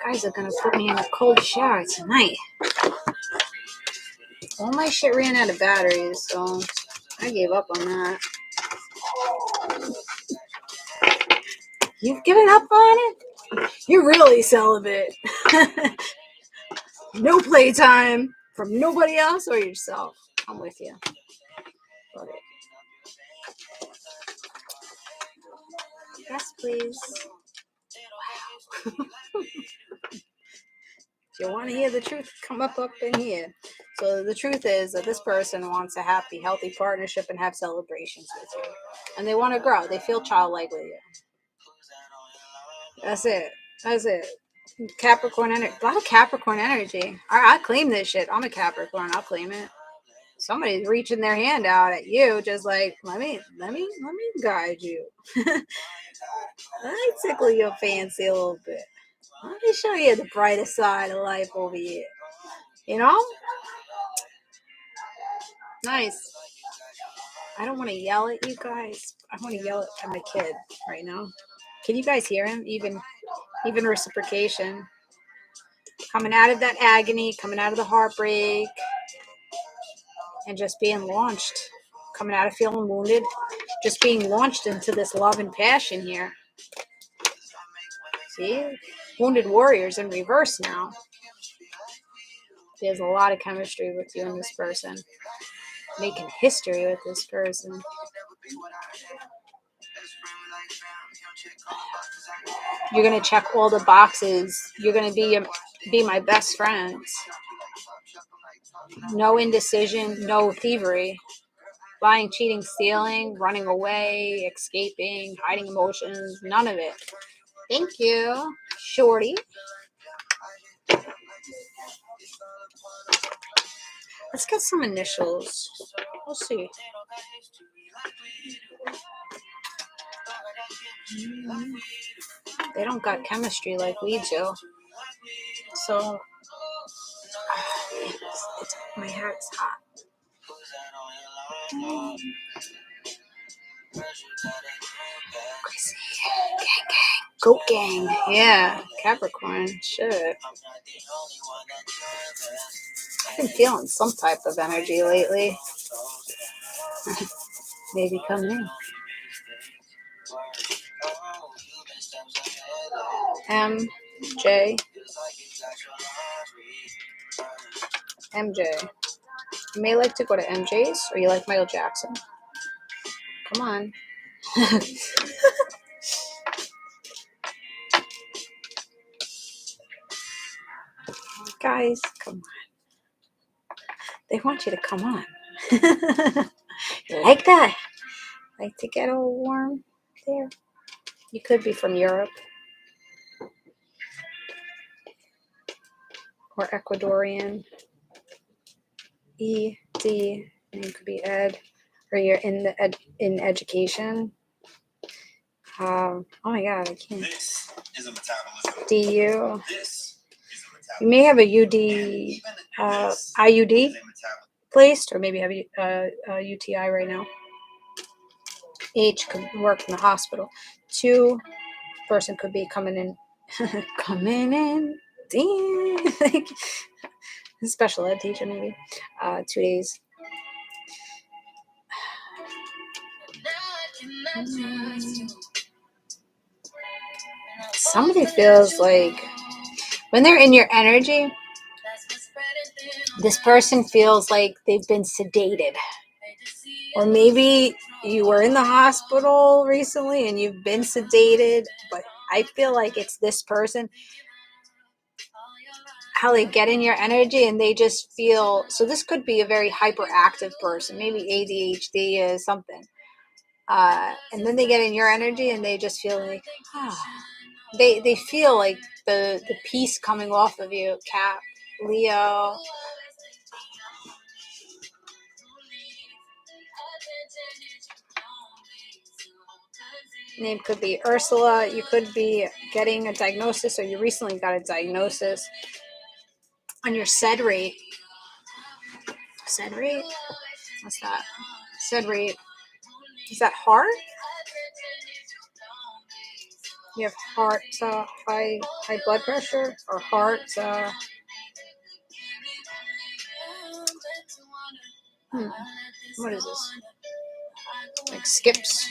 Guys are gonna put me in a cold shower tonight. All my shit ran out of batteries, so I gave up on that. You've given up on it? You're really celibate. No playtime from nobody else or yourself. I'm with you. Love it. Yes, please. Wow. If you want to hear the truth, come up in here. So the truth is that this person wants a happy, healthy partnership and have celebrations with you. And they want to grow. They feel childlike with you. That's it. Capricorn energy. A lot of Capricorn energy. I claim this shit. I'm a Capricorn. I'll claim it. Somebody's reaching their hand out at you, just like, let me guide you. Let me tickle your fancy a little bit. Let me show you the brighter side of life over here. You know? Nice. I don't want to yell at you guys. I want to yell at my kid right now. Can you guys hear him? Even reciprocation. Coming out of that agony, coming out of the heartbreak, and just being launched. Coming out of feeling wounded, just being launched into this love and passion here. See? Wounded warriors in reverse now. There's a lot of chemistry with you and this person. Making history with this person. You're going to check all the boxes. You're going to be my best friends. No indecision, no thievery. Lying, cheating, stealing, running away, escaping, hiding emotions, none of it. Thank you, shorty. Let's get some initials. We'll see. They don't got chemistry like we do. So, my heart's hot. Crazy. Gang. Goat gang. Yeah. Capricorn. Shit. I've been feeling some type of energy lately. Maybe come in. MJ. You may like to go to MJ's, or you like Michael Jackson. Come on. Guys, come on. They want you to come on. You like that? Like to get all warm there? You could be from Europe. Or Ecuadorian. ED. And you could be Ed. Or you're in education. Oh my God, I can't. This is a metabolism. DU. This is a You may have a IUD placed, or maybe have a UTI right now. H could work in the hospital. 2, person could be coming in, damn, like special ed teacher maybe. 2 days. Somebody feels like when they're in your energy, this person feels like they've been sedated. Or maybe you were in the hospital recently and you've been sedated, but I feel like it's this person, how they get in your energy and they just feel, so this could be a very hyperactive person, maybe ADHD is something. And then they get in your energy and they just feel like, they feel like the peace coming off of you. Cap, Leo. Name could be Ursula. You could be getting a diagnosis, or you recently got a diagnosis on your SED rate. SED rate? What's that? SED rate. Is that heart? You have heart high blood pressure, or heart what is this? Like skips.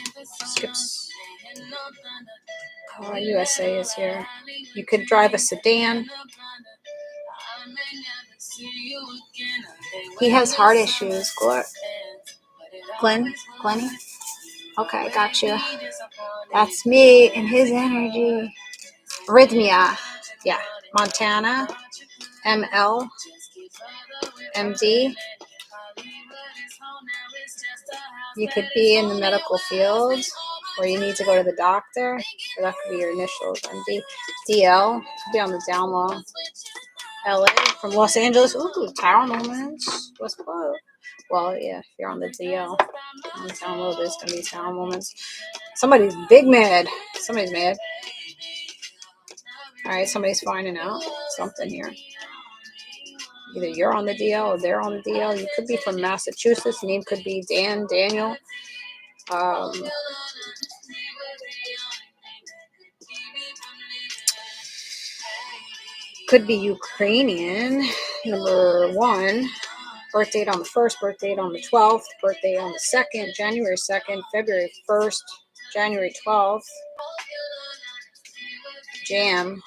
USA is here. You could drive a sedan. He has heart issues. Glenny? Okay, got you. That's me and his energy. Arrhythmia. Yeah. Montana. ML. MD. You could be in the medical field, or you need to go to the doctor. So that could be your initials. MD. DL. Could be on the down low. LA from Los Angeles. Ooh, tower moments. What's up? Well, yeah, if you're on the DL, on the down low, there's gonna be tower moments. Somebody's mad. Somebody's mad. All right, somebody's finding out something here. Either you're on the DL or they're on the DL. You could be from Massachusetts. Name could be Daniel. Could be Ukrainian. Number 1. Birth date on the 1st, birth date on the 12th, birthday on the 2nd, January 2nd, February 1st, January 12th. Jam.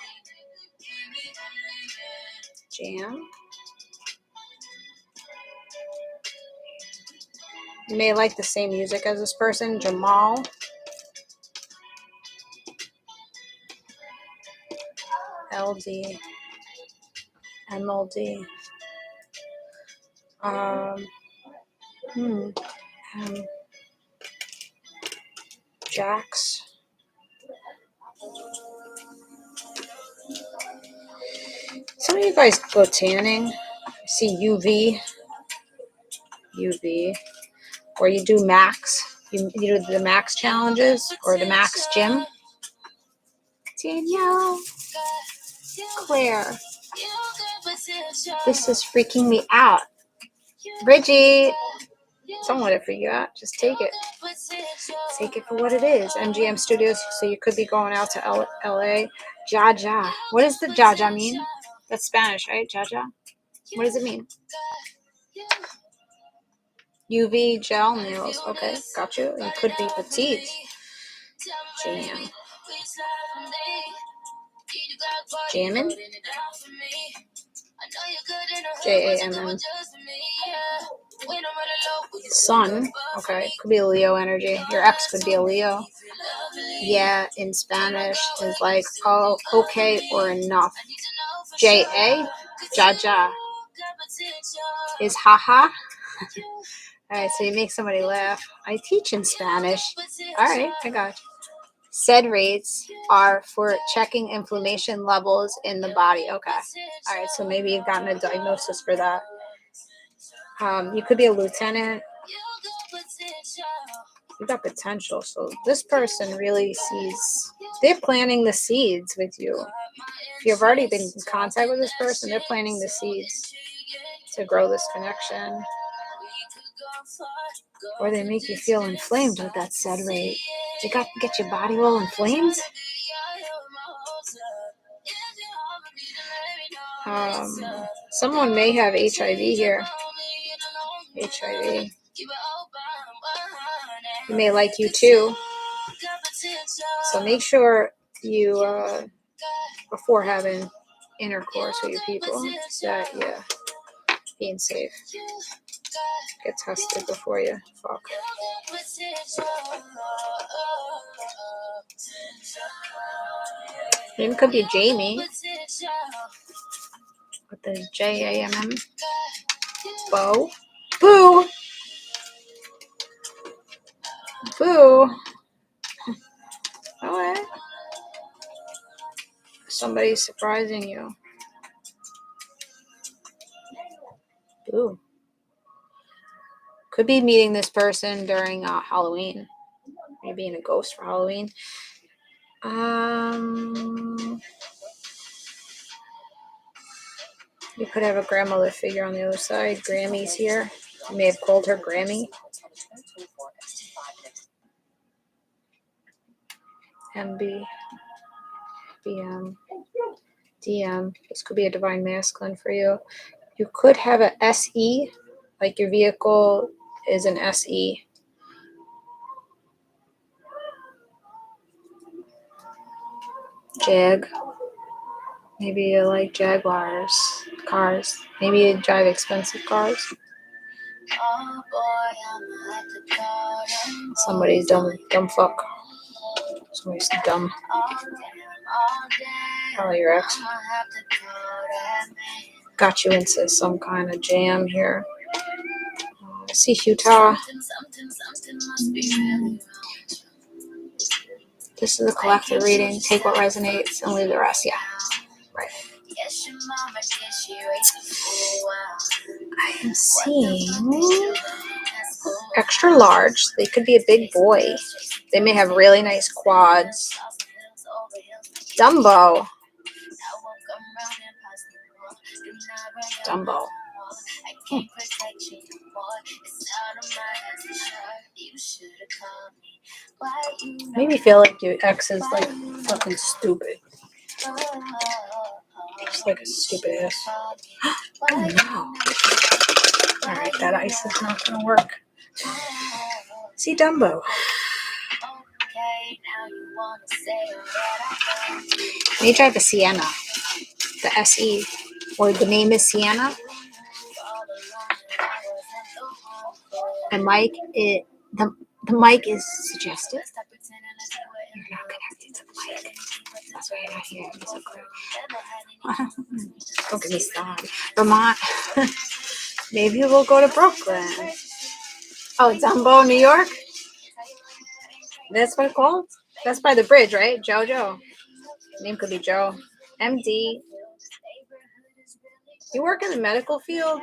You may like the same music as this person. Jamal. LD. MLD. Jax. Some of you guys go tanning. I see UV, or you do max. You do the max challenges or the max gym. Danielle, Claire, this is freaking me out. Bridgie, someone would freak you out. Just take it. Take it for what it is. MGM Studios. So you could be going out to LA. Jaja. What does the Jaja mean? That's Spanish, right? Jaja. What does it mean? UV gel nails. Okay, got you. You could be petite. Jam. Jammin'? JAMN. Sun. Okay, could be a Leo energy. Your ex could be a Leo. Yeah, in Spanish is like, oh, okay, or enough. JA, Jaja, is haha. All right, so you make somebody laugh. I teach in Spanish. All right, I got you. SED rates are for checking inflammation levels in the body. Okay. All right, so maybe you've gotten a diagnosis for that. You could be a lieutenant. You got potential. So this person really sees, they're planting the seeds with you. If you've already been in contact with this person, they're planting the seeds to grow this connection. Or they make you feel inflamed with that said rate. You got to get your body all inflamed. Someone may have HIV here. HIV. He may like you too. So make sure you, before having intercourse with your people, that being safe. Get tested before you fuck. Name could be Jamie with the Jamm. Bo. Boo. Boo. Alright. Somebody's surprising you. Boo. Could be meeting this person during Halloween. Maybe being a ghost for Halloween. You could have a grandmother figure on the other side. Grammy's here. You may have called her Grammy. MB. BM. DM. This could be a divine masculine for you. You could have a SE. Like your vehicle is an SE. Jag. Maybe you like Jaguars, cars. Maybe you drive expensive cars. Somebody's dumb fuck. Somebody's dumb. Probably your ex. Got you into some kind of jam here. I see Utah. This is a collective reading. Take what resonates and leave the rest. Yeah. Right. I am seeing extra large. They could be a big boy. They may have really nice quads. Dumbo. Dumbo. Made me feel like your ex is like fucking stupid. Just like a stupid ass. Oh no. Alright, that ice is not gonna work. See Dumbo. May drive a Sienna. The SE. Or the name is Sienna. And Mike, the mic is suggested. You're not connected to the mic. That's why you're not hearing me so clear. Don't get me started. Vermont. Maybe we'll go to Brooklyn. Oh, Dumbo, New York? That's what it's called? That's by the bridge, right? Jojo. Name could be Joe. MD. You work in the medical field?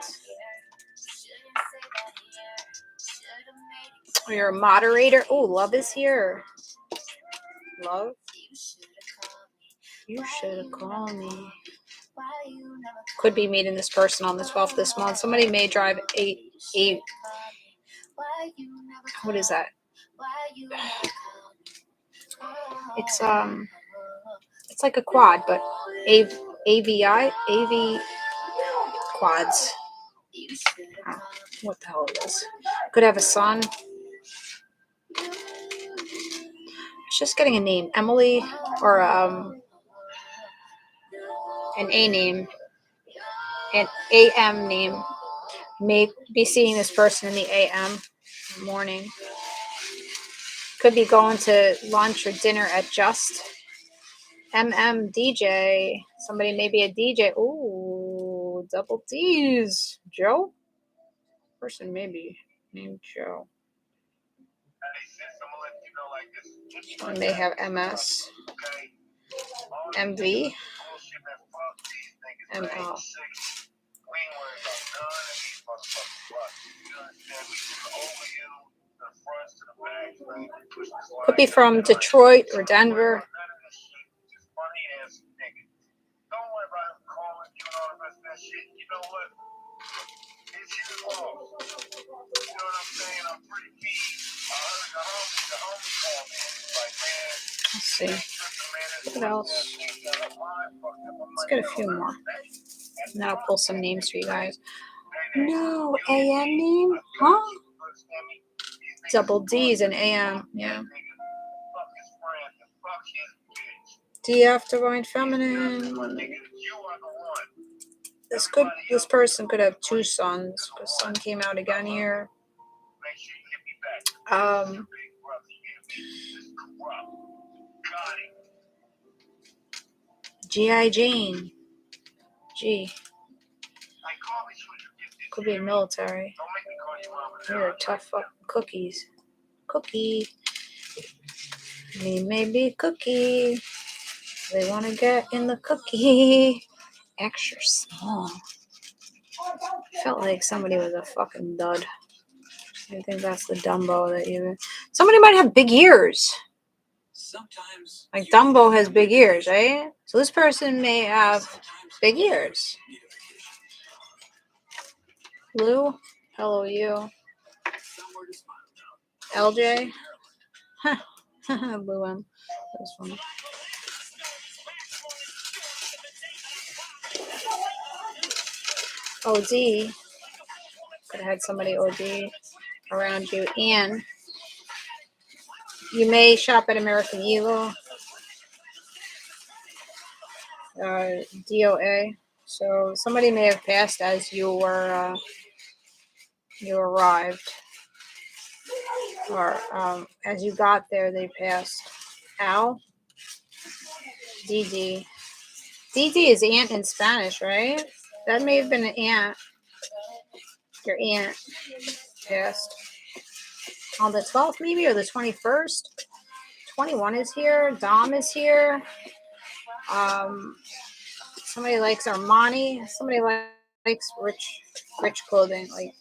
Or you're a moderator? Oh, love is here. Love? You should have called me. Could be meeting this person on the 12th this month. Somebody may drive a what is that? It's like a quad, but AV quads. Oh, what the hell it is? Could have a son. It's just getting a name, Emily, or an A name, an AM name. May be seeing this person in the AM morning. Could be going to lunch or dinner at Just. DJ. Somebody may be a DJ. Ooh, double D's. Joe? Person may be named Joe. One may have MS. MV. ML. Could be from Detroit or Denver. Let's see. What else? Let's get a few more. And then I'll pull some names for you guys. No, AM name? Huh? Double D's and AM. Yeah. DF, Divine Feminine. This person could have two sons, because sun came out again here. G.I. Jane. G. Could be military. You're tough fucking cookies. Cookie. Me maybe cookie. They want to get in the cookie. Extra small. Felt like somebody was a fucking dud. I think that's the Dumbo that you. Somebody might have big ears. Sometimes. Like Dumbo has big ears, right? So this person may have big ears. Lou, hello you. LJ, Lou M. That's funny. OD. Could have had somebody OD around you. And you may shop at American Eagle. DOA. So somebody may have passed as you were you arrived, or as you got there, they passed. Al, DD. DD is aunt in Spanish, right? That may have been an aunt. Your aunt passed on the 12th, maybe, or the 21st. 21 is here. Dom is here. Somebody likes Armani. Somebody likes rich clothing. Like,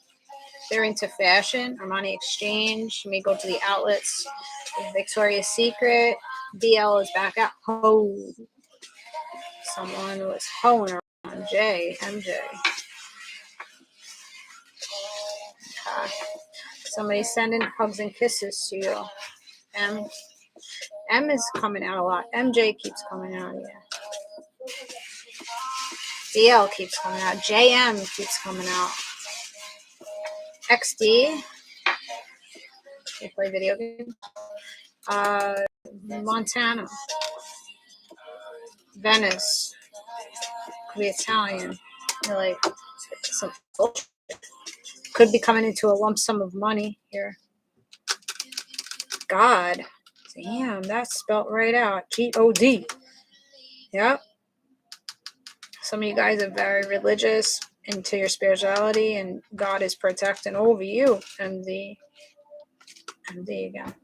they're into fashion. Armani Exchange. You may go to the outlets. Victoria's Secret. DL is back out. Ho. Someone was hoeing around. MJ. Okay. Somebody's sending hugs and kisses to you. M is coming out a lot. MJ keeps coming out, yeah. DL keeps coming out. JM keeps coming out. XD. They play video games. Montana. Venice. Could be Italian. You're like some bullshit. Could be coming into a lump sum of money here. God. Damn, that's spelled right out. G-O-D. Yep. Some of you guys are very religious, into your spirituality, and God is protecting over you. MD again.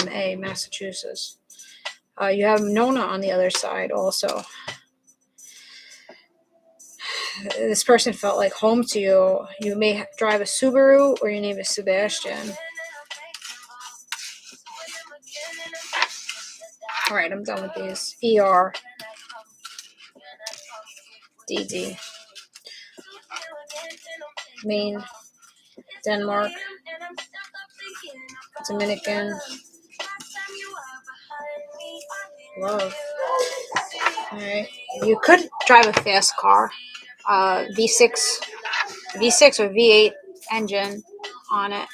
MA, Massachusetts. You have Nona on the other side also. This person felt like home to you. You may drive a Subaru, or your name is Sebastian. All right, I'm done with these. ER. DD. Maine. Denmark. Dominican. Love. All right. You could drive a fast car. V6 or V8 engine on it.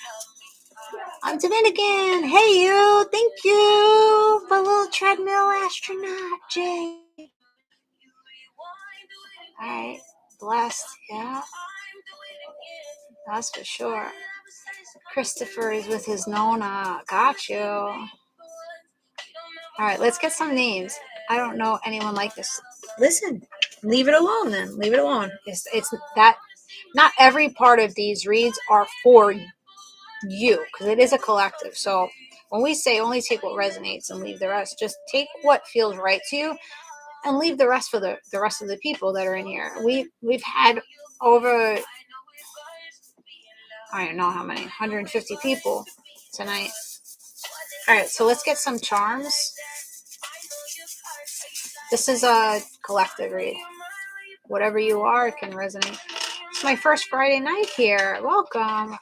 I'm Dominican. Hey, you. Thank you for a little treadmill astronaut, Jay. All right. Blessed. Yeah. That's for sure. Christopher is with his Nona. Got you. All right. Let's get some names. I don't know anyone like this. Listen. Leave it alone then. Leave it alone. It's that. Not every part of these reads are for you, because it is a collective. So when we say only take what resonates and leave the rest, just take what feels right to you and leave the rest for the rest of the people that are in here. We've had over, I don't know how many, 150 people tonight. All right, so let's get some charms. This is a collective read. Whatever you are, it can resonate. It's my first Friday night here. Welcome.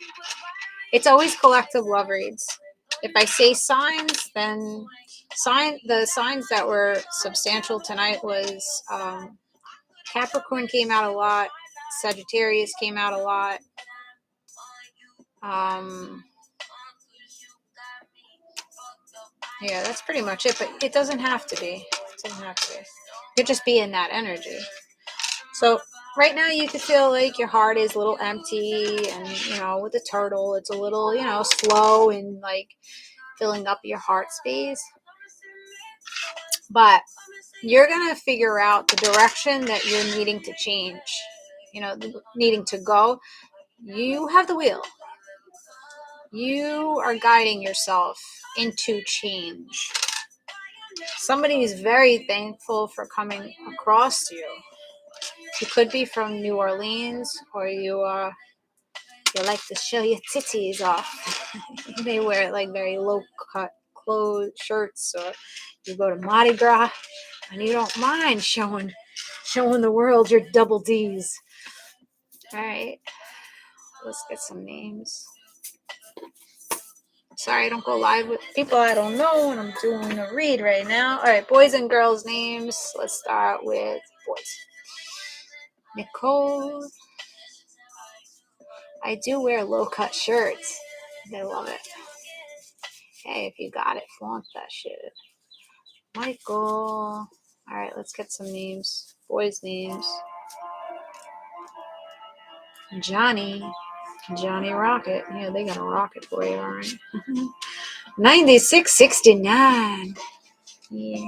It's always collective love reads. If I say signs, then the signs that were substantial tonight was Capricorn came out a lot. Sagittarius came out a lot. Yeah, that's pretty much it, but it doesn't have to be. It doesn't have to be. You could just be in that energy. So right now you could feel like your heart is a little empty, and, with the turtle, it's a little, slow in, like, filling up your heart space. But you're going to figure out the direction that you're needing to change, needing to go. You have the wheel. You are guiding yourself into change. Somebody is very thankful for coming across you. You could be from New Orleans, or you like to show your titties off. You may wear like very low cut clothes, shirts, or you go to Mardi Gras and you don't mind showing the world your double D's. All right, let's get some names. Sorry, I don't go live with people I don't know, and I'm doing a read right now. All right, boys and girls names. Let's start with boys. Nicole. I do wear low-cut shirts. I love it. Hey, if you got it, flaunt that shit. Michael. All right, let's get some names. Boys' names. Johnny Rocket. Yeah, they got a rocket for you, all right. 9669. Yeah.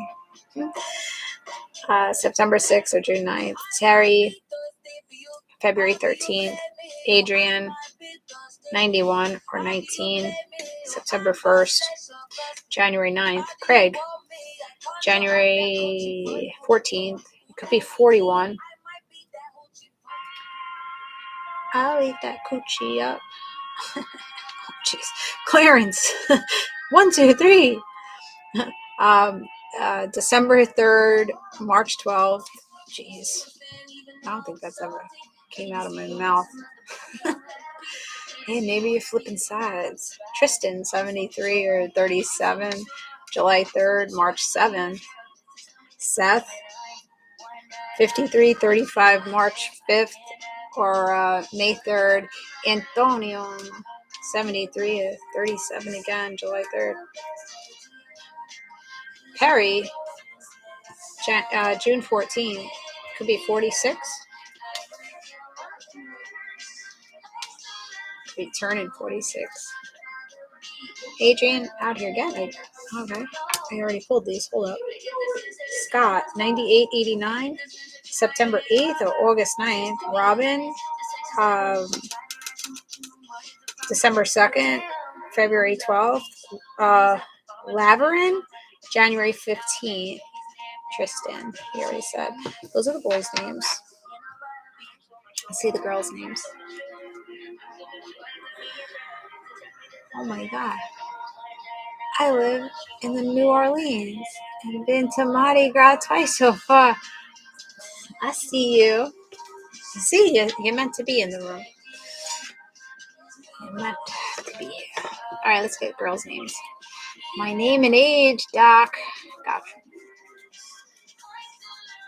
September 6th or June 9th. Terry, February 13th. Adrian, 91 or 19. September 1st. January 9th. Craig, January 14th. It could be 41. I'll eat that coochie up. Oh, jeez. Clarence. 1, 2, 3. December 3rd, March 12th. Jeez. I don't think that's ever came out of my mouth. Hey, maybe you're flipping sides. Tristan, 73 or 37. July 3rd, March 7th. Seth, 53, 35, March 5th. Or May 3rd. Antonio, 73 or 37 again, July 3rd. Perry, June 14th. Could be 46. Could be turning 46. Adrian, out here again. Okay. I already pulled these. Hold up. Scott, 98, 89. September 8th or August 9th. Robin, December 2nd, February 12th. Laverin, January 15th. Tristan, he already said. Those are the boys' names. Let's see the girls' names. Oh my God. I live in the New Orleans and been to Mardi Gras twice so far. I see you. I see you. You're meant to be in the room. You're meant to be here. All right, let's get girls' names. My name and age, Doc. Gotcha.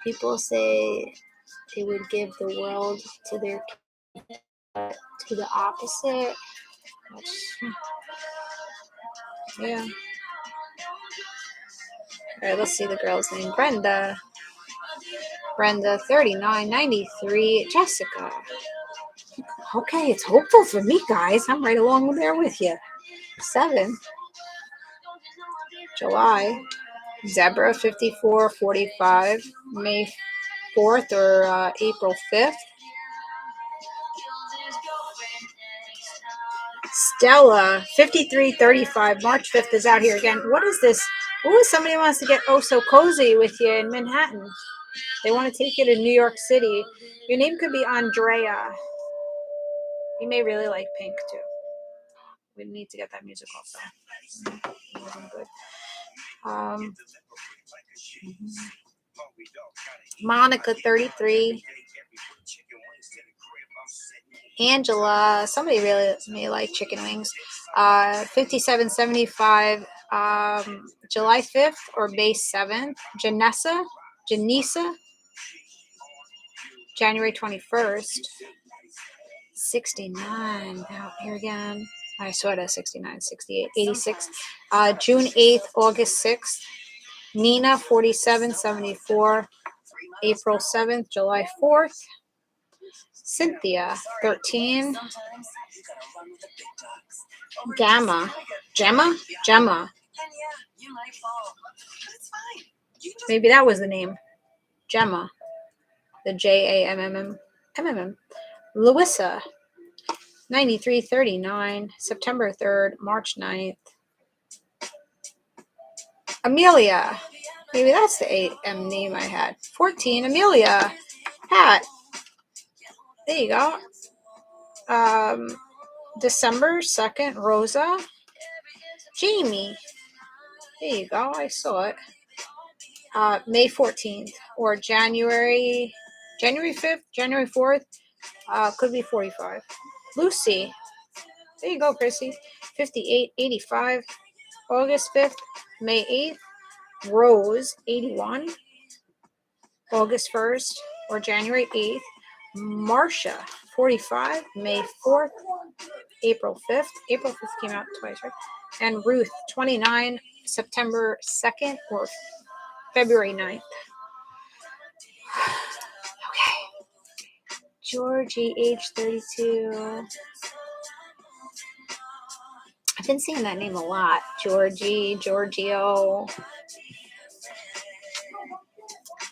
People say they would give the world to their kids, to the opposite. Yeah. All right, let's see the girl's name. Brenda, 39, 93. Jessica. Okay, it's hopeful for me, guys. I'm right along there with you. 7. July. Zebra, 54, 45. May 4th or April 5th. Stella, 53, 35. March 5th is out here again. What is this? Ooh, somebody wants to get so cozy with you in Manhattan. They want to take you to New York City. Your name could be Andrea. You may really like pink, too. We need to get that music off though. It wasn't good. Mhm. Monica 33. Angela, somebody really may like chicken wings. 5775, July 5th or May 7th. Janessa, January 21st. 69, out here again. I saw it as 69, 68, 86. June 8th, August 6th. Nina, 4774. April 7th, July 4th. Cynthia, 13. Gemma. Maybe that was the name. Gemma. The Jammmm. Louisa, 9339. September 3rd, March 9th. Amelia. Maybe that's the AM name I had. 14. Amelia. Pat. There you go. December 2nd, Rosa. Jamie. There you go. I saw it. May 14th or January 5th, January 4th. Could be 45. Lucy. There you go, Chrissy. 5885. August 5th, May 8th. Rose, 81. August 1st or January 8th. Marcia, 45. May 4th. April 5th. April 5th came out twice, right? And Ruth, 29. September 2nd or February 9th. Okay. Georgie, age 32. I've been seeing that name a lot. Georgie, Giorgio.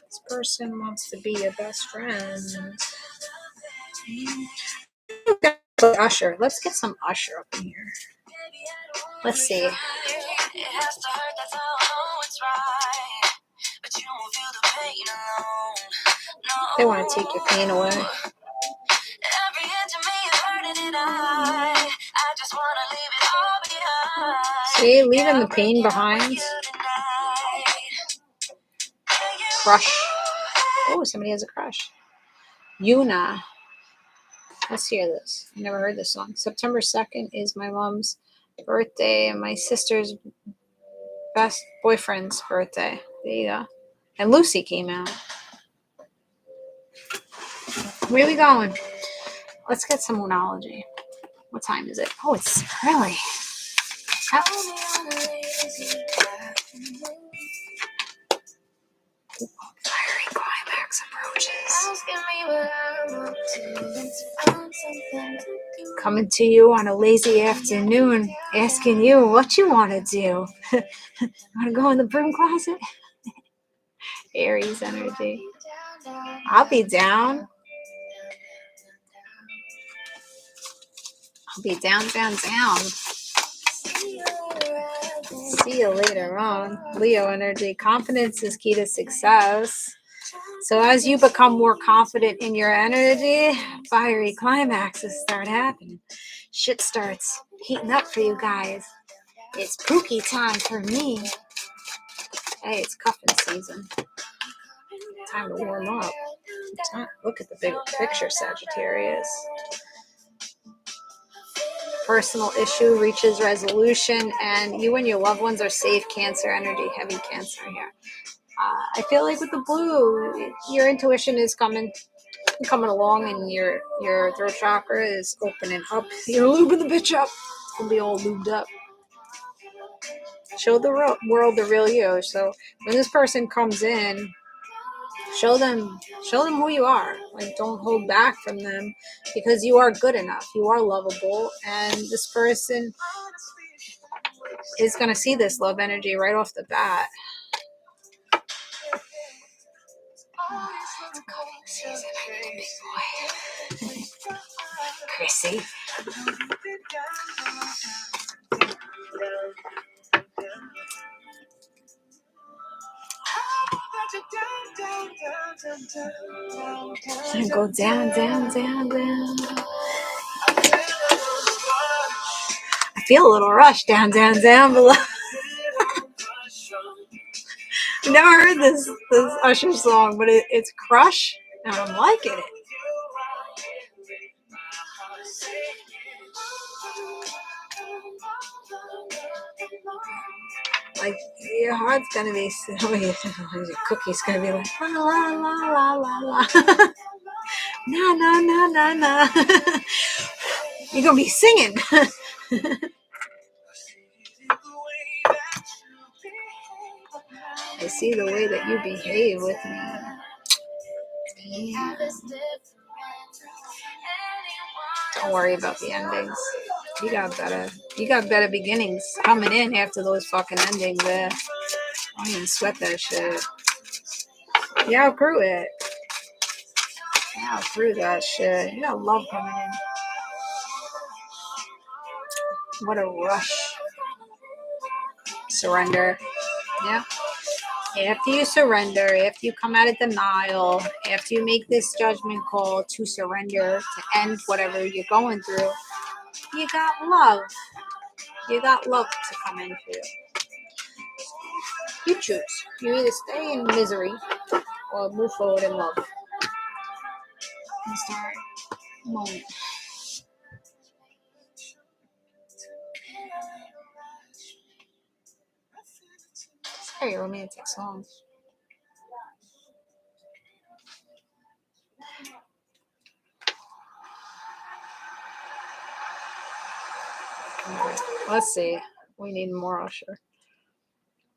This person wants to be your best friend. Usher. Let's get some Usher up in here. Let's see. They want to take your pain away. See, leaving the pain behind. Crush. Oh, somebody has a crush. Yuna. Let's hear this. I never heard this song. September 2nd is my mom's birthday and my sister's best boyfriend's birthday. There you go. And Lucy came out. Where are we going? Let's get some Moonology. What time is it? Oh, it's early. Fiery climax approaches. Coming to you on a lazy afternoon, asking you what you want to do. Want to go in the broom closet? Aries energy. I'll be down. I'll be down. See you later on. Leo energy. Confidence is key to success. So as you become more confident in your energy, fiery climaxes start happening. Shit starts heating up for you guys. It's pookie time for me. Hey, it's cuffing season. Time to warm up. Look at the big picture, Sagittarius. Personal issue reaches resolution, and you and your loved ones are safe. Cancer energy, heavy Cancer here. I feel like with the blue, your intuition is coming along, and your throat chakra is opening up. You're lubing the bitch up. It's gonna be all lubed up. Show the world the real you. So when this person comes in, show them who you are. Like, don't hold back from them, because you are good enough. You are lovable, and this person is gonna see this love energy right off the bat. It's cuffing season, big boy. Chrissy. And go down. I feel a little rush down below. I've never heard this Usher song, but it's Crush, and I'm liking it. Like, your heart's gonna be, your cookie's gonna be like, la la la la la la. Na na na na na. You're gonna be singing. I see the way that you behave with me. Yeah. Don't worry about the endings. You got better beginnings coming in after those fucking endings there. I don't even sweat that shit. You outgrew it. You outgrew that shit. You got love coming in. What a rush. Surrender. Yeah. After you surrender, after you come out of denial, after you make this judgment call to surrender, to end whatever you're going through, you got love. You got love to come in for you. You choose. You either stay in misery or move forward in love. Start moment. It's a very romantic song. Right. Let's see. We need more Usher.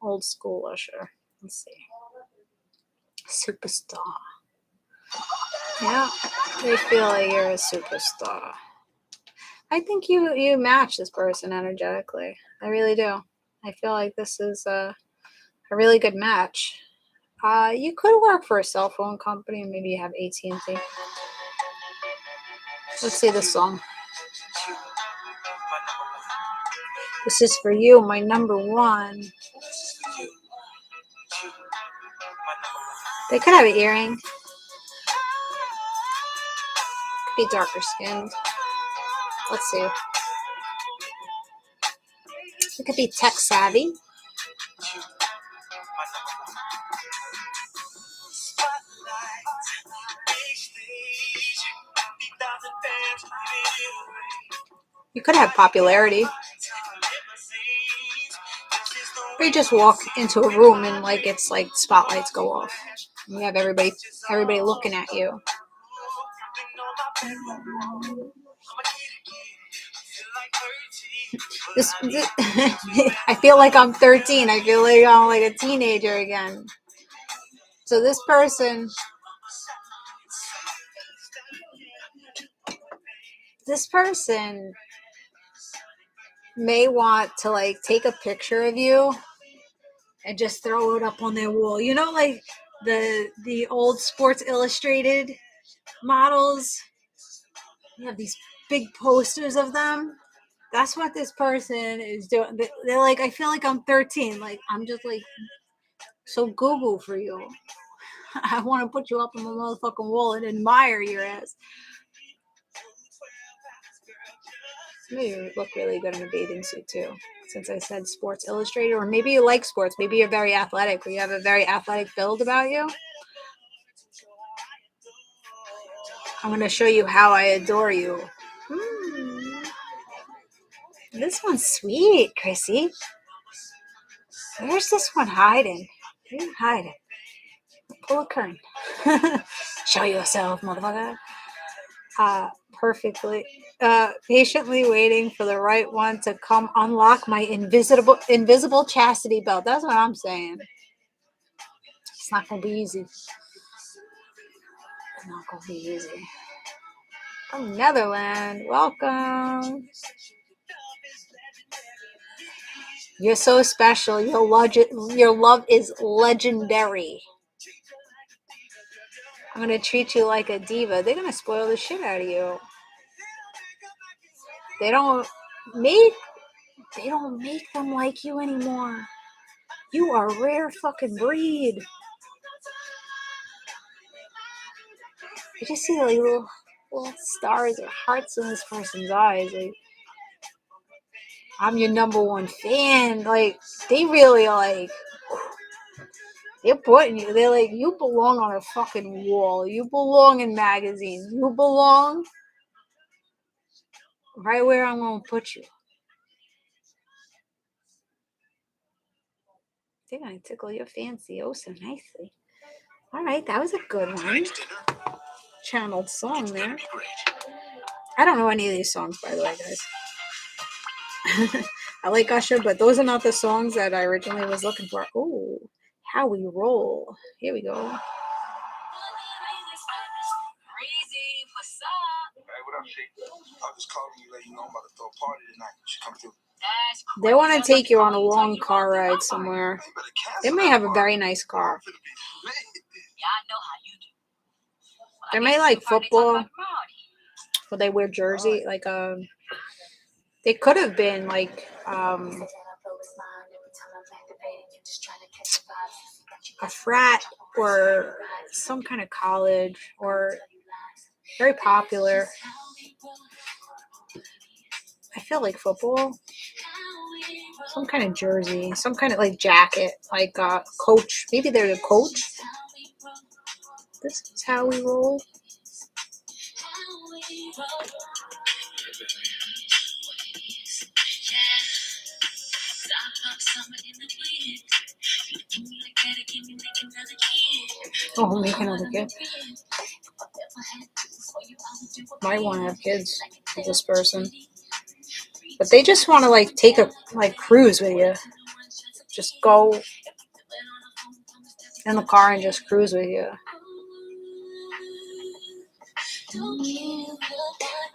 Old school Usher. Let's see. Superstar. Yeah, they feel like you're a superstar. I think you match this person energetically. I really do. I feel like this is a really good match. You could work for a cell phone company. Maybe you have AT&T. Let's see this song. This is for you, my number one. They could have an earring. Could be darker skinned. Let's see. It could be tech savvy. You could have popularity. Or you just walk into a room and like it's like spotlights go off. And you have everybody looking at you. This I feel like I'm 13. I feel like I'm like a teenager again. So this person may want to like take a picture of you and just throw it up on their wall. You know, like the old Sports Illustrated models. You have these big posters of them. That's what this person is doing. They're like, I feel like I'm 13. Like, I'm just like so Google for you. I want to put you up on my motherfucking wall and admire your ass. Maybe you look really good in a bathing suit too, since I said Sports Illustrated. Or maybe you like sports. Maybe you're very athletic, or you have a very athletic build about you. I'm going to show you how I adore you. This one's sweet, Chrissy. Where's this one hiding? Where are you hiding? Pull a curtain. Show yourself, motherfucker. Perfectly. Patiently waiting for the right one to come unlock my invisible chastity belt. That's what I'm saying. It's not going to be easy. It's not going to be easy. From Netherlands. Welcome. You're so special. Your love is legendary. I'm going to treat you like a diva. They're going to spoil the shit out of you. They don't make them like you anymore. You are a rare fucking breed. I just see like little stars or hearts in this person's eyes. Like, I'm your number one fan. Like, they really like, they're putting you, they're like, you belong on a fucking wall. You belong in magazines. You belong right where I'm going to put you. They're going to tickle your fancy oh so nicely. All right, that was a good one. Channeled song there. I don't know any of these songs, by the way, guys. I like Usher, but those are not the songs that I originally was looking for. Oh, how we roll. Here we go. Hey, what up, Shake? I was just calling you, let you know I'm about to throw a party tonight. You should come through. They want to take you on a long car ride somewhere. They may have a very nice car. They may like football. Or they wear jersey, like they could have been like a frat or some kind of college or very popular. I feel like football. Some kind of jersey, some kind of like jacket, like coach. Maybe they're the coach. This is how we roll. Oh, make another kid. Might want to have kids with this person. But they just want to like take a like cruise with you. Just go in the car and just cruise with you.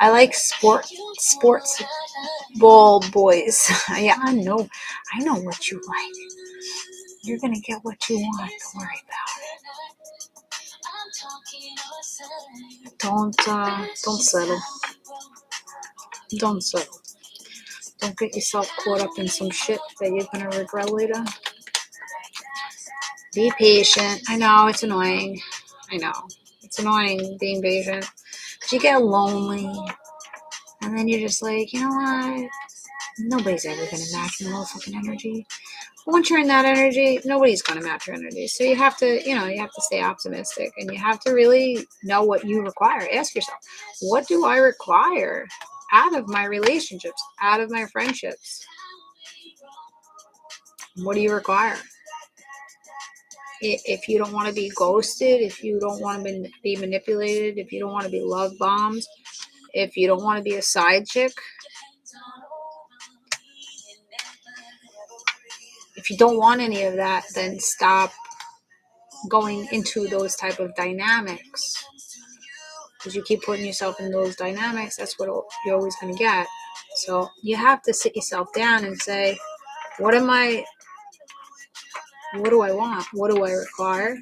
I like sports ball boys. Yeah, I know what you like. You're gonna get what you want. Don't worry about it. Don't settle. Don't settle. Don't get yourself caught up in some shit that you're gonna regret later. Be patient. I know it's annoying. It's annoying being patient. But you get lonely, and then you're just like, you know what? Nobody's ever gonna match your motherfucking energy. Once you're in that energy, nobody's gonna match your energy. So you have to stay optimistic, and you have to really know what you require. Ask yourself, what do I require out of my relationships, out of my friendships? What do you require? If you don't want to be ghosted, if you don't want to be manipulated, if you don't want to be love bombed, if you don't want to be a side chick, if you don't want any of that, then stop going into those type of dynamics. Because you keep putting yourself in those dynamics, that's what you're always going to get. So you have to sit yourself down and say, what do I want? What do I require?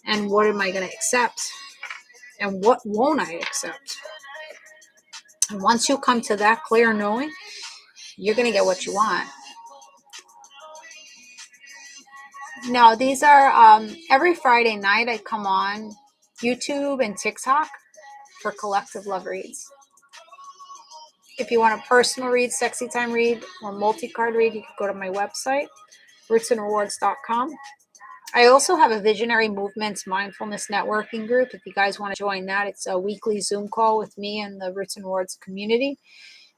And what am I going to accept? And what won't I accept? And once you come to that clear knowing, you're going to get what you want. No, these are every Friday night I come on YouTube and TikTok for collective love reads. If you want a personal read, sexy time read, or multi-card read, you can go to my website, rootsandrewards.com. I also have a Visionary Movements Mindfulness Networking group. If you guys want to join that, it's a weekly Zoom call with me and the Roots and Rewards community.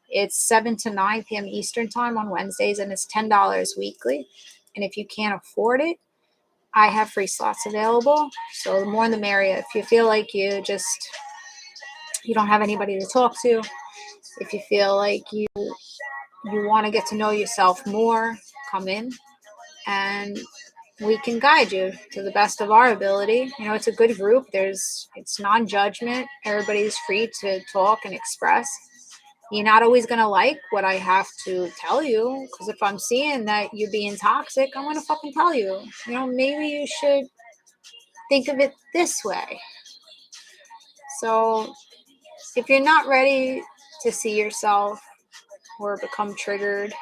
It's 7 to 9 p.m. Eastern time on Wednesdays, and it's $10 weekly. And if you can't afford it, I have free slots available. So the more the merrier. If you feel like you don't have anybody to talk to, if you feel like you want to get to know yourself more, come in and we can guide you to the best of our ability. It's a good group. It's non-judgment. Everybody's free to talk and express. You're not always going to like what I have to tell you, because if I'm seeing that you're being toxic, I'm going to fucking tell you. Maybe you should think of it this way. So if you're not ready to see yourself or become triggered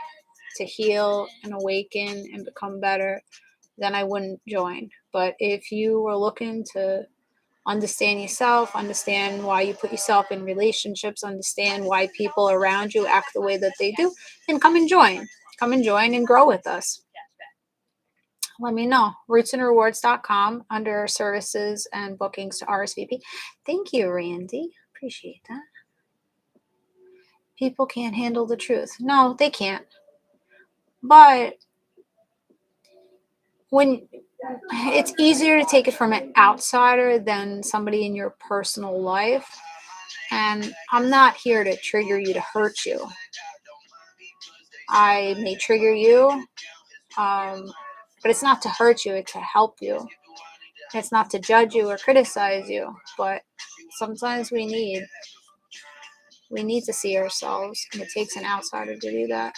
to heal and awaken and become better, then I wouldn't join. But if you are looking to understand yourself, understand why you put yourself in relationships, understand why people around you act the way that they do, then come and join. Come and join and grow with us. Let me know. rootsandrewards.com under services and bookings to RSVP. Thank you, Randy. Appreciate that. People can't handle the truth. No, they can't. But when it's easier to take it from an outsider than somebody in your personal life. And I'm not here to trigger you to hurt you. I may trigger you, but it's not to hurt you, it's to help you. It's not to judge you or criticize you, but sometimes we need to see ourselves, and it takes an outsider to do that.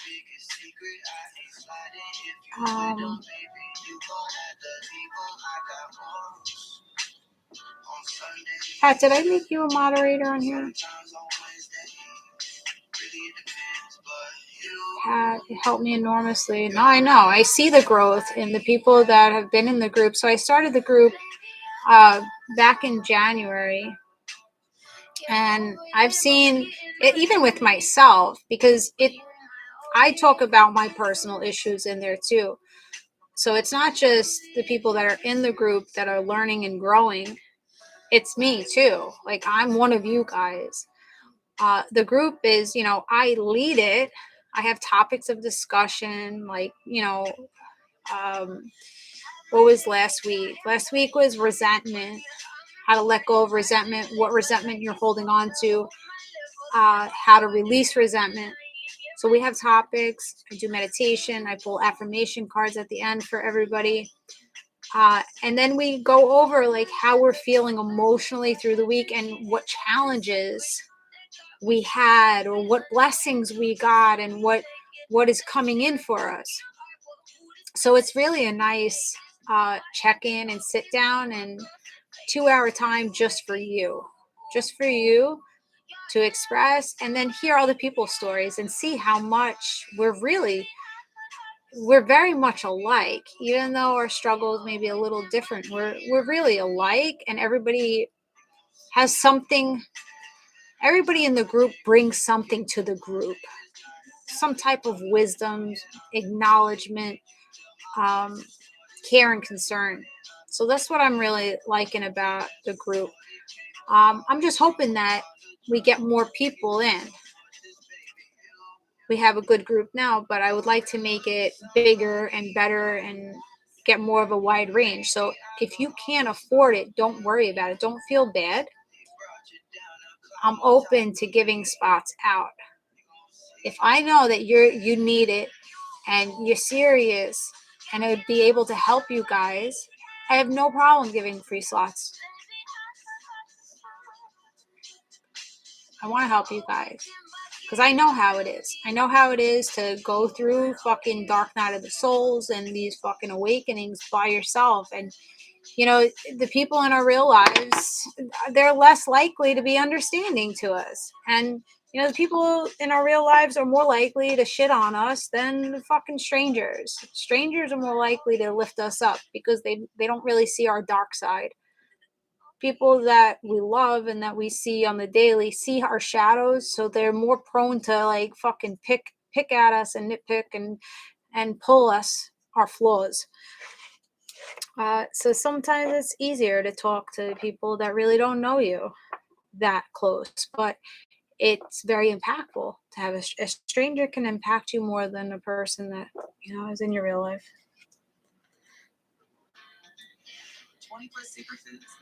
Pat, did I make you a moderator on here? Pat, it helped me enormously. No, I know. I see the growth in the people that have been in the group. So I started the group back in January. And I've seen it even with myself, because I talk about my personal issues in there too. So it's not just the people that are in the group that are learning and growing. It's me too. Like, I'm one of you guys. The group is, I lead it. I have topics of discussion, like, what was last week? Last week was resentment, how to let go of resentment, what resentment you're holding on to, how to release resentment. So we have topics. I do meditation. I pull affirmation cards at the end for everybody. And then we go over like how we're feeling emotionally through the week and what challenges we had or what blessings we got and what is coming in for us. So it's really a nice check-in and sit down and 2-hour time just for you to express, and then hear other people's stories and see how much we're very much alike. Even though our struggles may be a little different, we're really alike, and everybody has something. Everybody in the group brings something to the group, some type of wisdom, acknowledgement, care and concern. So that's what I'm really liking about the group. I'm just hoping that we get more people in. We have a good group now, but I would like to make it bigger and better and get more of a wide range. So if you can't afford it, don't worry about it. Don't feel bad. I'm open to giving spots out. If I know that you need it and you're serious and I would be able to help you guys, I have no problem giving free slots. I want to help you guys because I know how it is. I know how it is to go through fucking dark night of the souls and these fucking awakenings by yourself. And, the people in our real lives, they're less likely to be understanding to us. And, the people in our real lives are more likely to shit on us than the fucking strangers. Strangers are more likely to lift us up because they don't really see our dark side. People that we love and that we see on the daily see our shadows, so they're more prone to like fucking pick at us and nitpick and pull us our flaws. So sometimes it's easier to talk to people that really don't know you that close, but it's very impactful to have a stranger can impact you more than a person that is in your real life.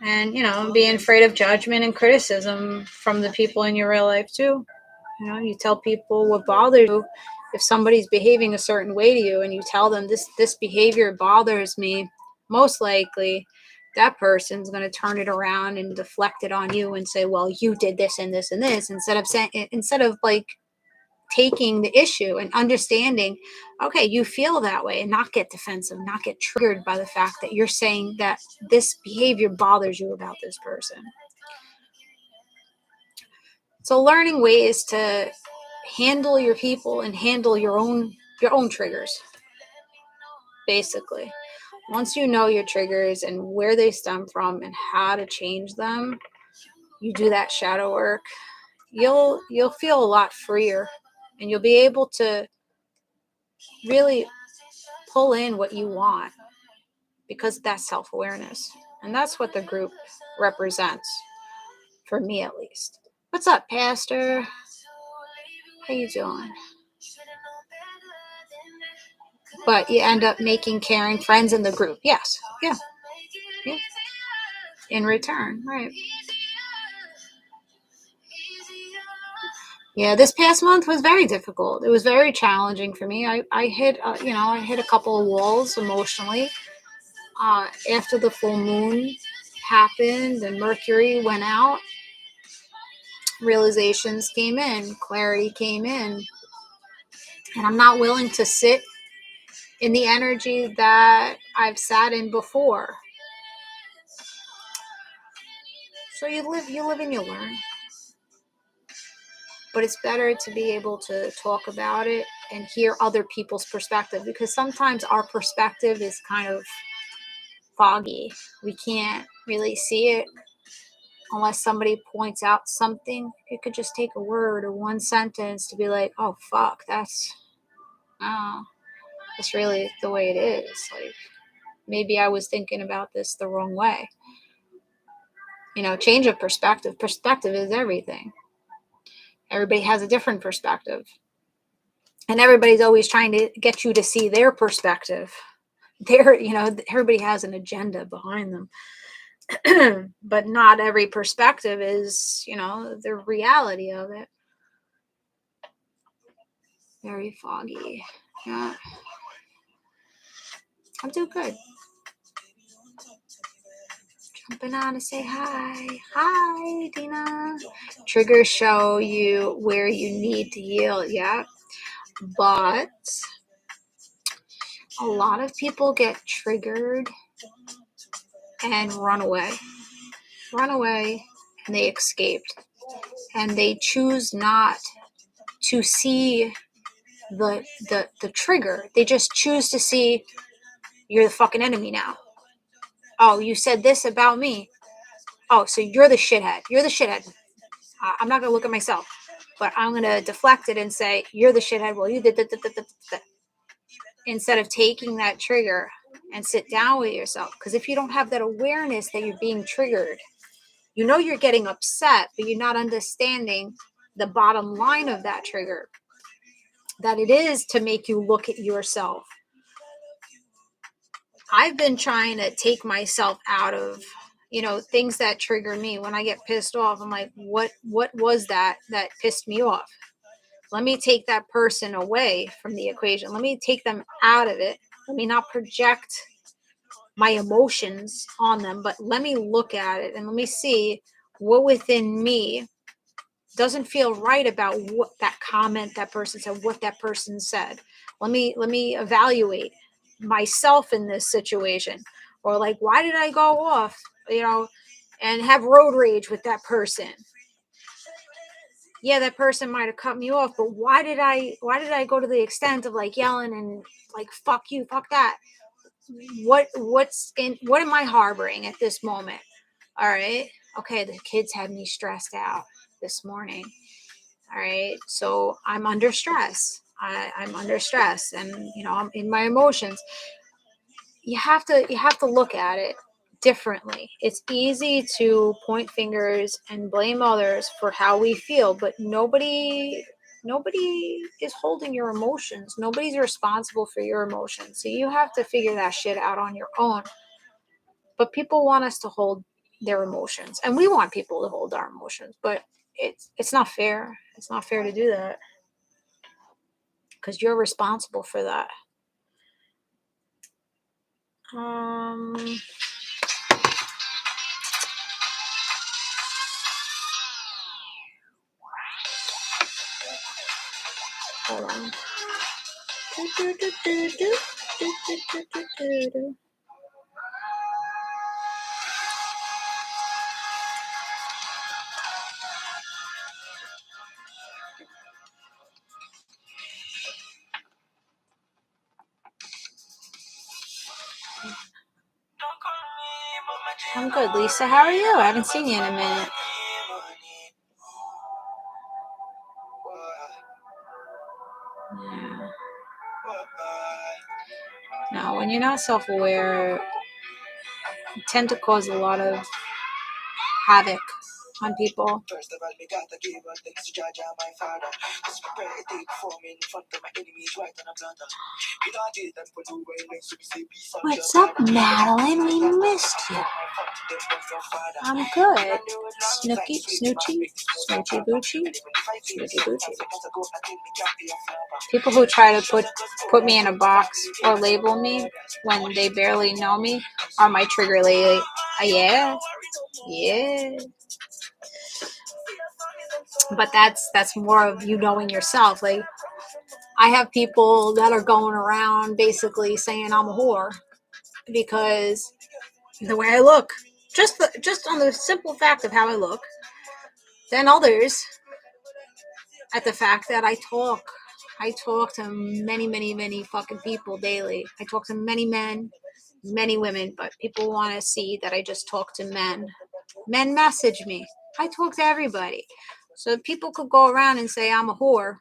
And being afraid of judgment and criticism from the people in your real life too. You tell people what bothers you. If somebody's behaving a certain way to you and you tell them this behavior bothers me, most likely that person's going to turn it around and deflect it on you and say, well, you did this and this and this, instead of like taking the issue and understanding, okay, you feel that way, and not get defensive, not get triggered by the fact that you're saying that this behavior bothers you about this person. So learning ways to handle your people and handle your own triggers, basically. Once you know your triggers and where they stem from and how to change them, you do that shadow work, you'll feel a lot freer, and you'll be able to really pull in what you want because that's self-awareness. And that's what the group represents, for me at least. What's up, Pastor? How you doing? But you end up making caring friends in the group. Yes. Yeah. In return, right. Yeah, this past month was very difficult. It was very challenging for me. I hit a couple of walls emotionally. After the full moon happened and Mercury went out, realizations came in, clarity came in, and I'm not willing to sit in the energy that I've sat in before. So you live and you learn. But it's better to be able to talk about it and hear other people's perspective, because sometimes our perspective is kind of foggy. We can't really see it unless somebody points out something. It could just take a word or one sentence to be like, oh, fuck, that's really the way it is. Like, maybe I was thinking about this the wrong way. Change of perspective. Perspective is everything. Everybody has a different perspective. And everybody's always trying to get you to see their perspective. Everybody has an agenda behind them. But not every perspective is, the reality of it. Very foggy. Yeah. I'm doing good. Jumping on to say hi. Hi, Dina. Triggers show you where you need to heal. Yeah. But a lot of people get triggered and run away. And they escaped. And they choose not to see the trigger. They just choose to see, you're the fucking enemy now. Oh, you said this about me. Oh, so you're the shithead. You're the shithead. I'm not going to look at myself, but I'm going to deflect it and say, you're the shithead. Well, you did that. Instead of taking that trigger and sit down with yourself. Because if you don't have that awareness that you're being triggered, you're getting upset, but you're not understanding the bottom line of that trigger. That it is to make you look at yourself. I've been trying to take myself out of, things that trigger me. When I get pissed off, I'm like, what was that pissed me off? Let me take that person away from the equation. Let me take them out of it. Let me not project my emotions on them, but let me look at it and let me see what within me doesn't feel right about what that comment that person said, what that person said. Let me evaluate myself in this situation. Or like, why did I go off, and have road rage with that person? Yeah, that person might have cut me off, but why did I go to the extent of like yelling and like, fuck you, fuck that? What am I harboring at this moment? All right. Okay, the kids had me stressed out this morning. All right. So I'm under stress. I'm under stress, and I'm in my emotions. You have to look at it differently. It's easy to point fingers and blame others for how we feel, but nobody is holding your emotions. Nobody's responsible for your emotions. So you have to figure that shit out on your own. But people want us to hold their emotions, and we want people to hold our emotions, but it's not fair. It's not fair to do that, because you're responsible for that. Hold on. I'm good, Lisa. How are you? I haven't seen you in a minute. Yeah. Now, when you're not self-aware, you tend to cause a lot of havoc on people. First of all, me gotta give all thanks to Jaja, my father. Cause prepare to take for me in front of my enemies right on a platter. We don't do that for two way next to say peace. What's up, Madeline? We missed you. I'm good. Snooky, Snoochie, Snoochie Boochie, Snoochie Boochie. People who try to put me in a box or label me when they barely know me are my trigger lady. Yeah. But that's more of you knowing yourself. Like, I have people that are going around basically saying I'm a whore because the way I look, just on the simple fact of how I look. Then others at the fact that I talk to many fucking people daily. I talk to many men, many women, but people want to see that I just talk to men. Men message me. I talk to everybody. So people could go around and say I'm a whore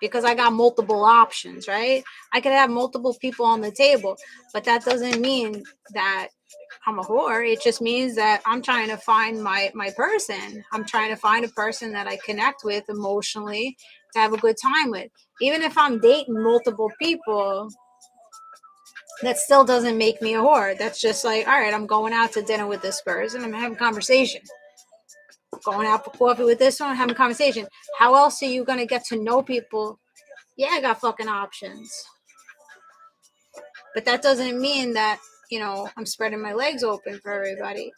because I got multiple options, right? I could have multiple people on the table, but that doesn't mean that I'm a whore. It just means that I'm trying to find my person. I'm trying to find a person that I connect with emotionally to have a good time with. Even if I'm dating multiple people, that still doesn't make me a whore. That's just like, all right, I'm going out to dinner with this person. I'm having a conversation. Going out for coffee with this one, having a conversation. How else are you going to get to know people? Yeah, I got fucking options. But that doesn't mean that, I'm spreading my legs open for everybody.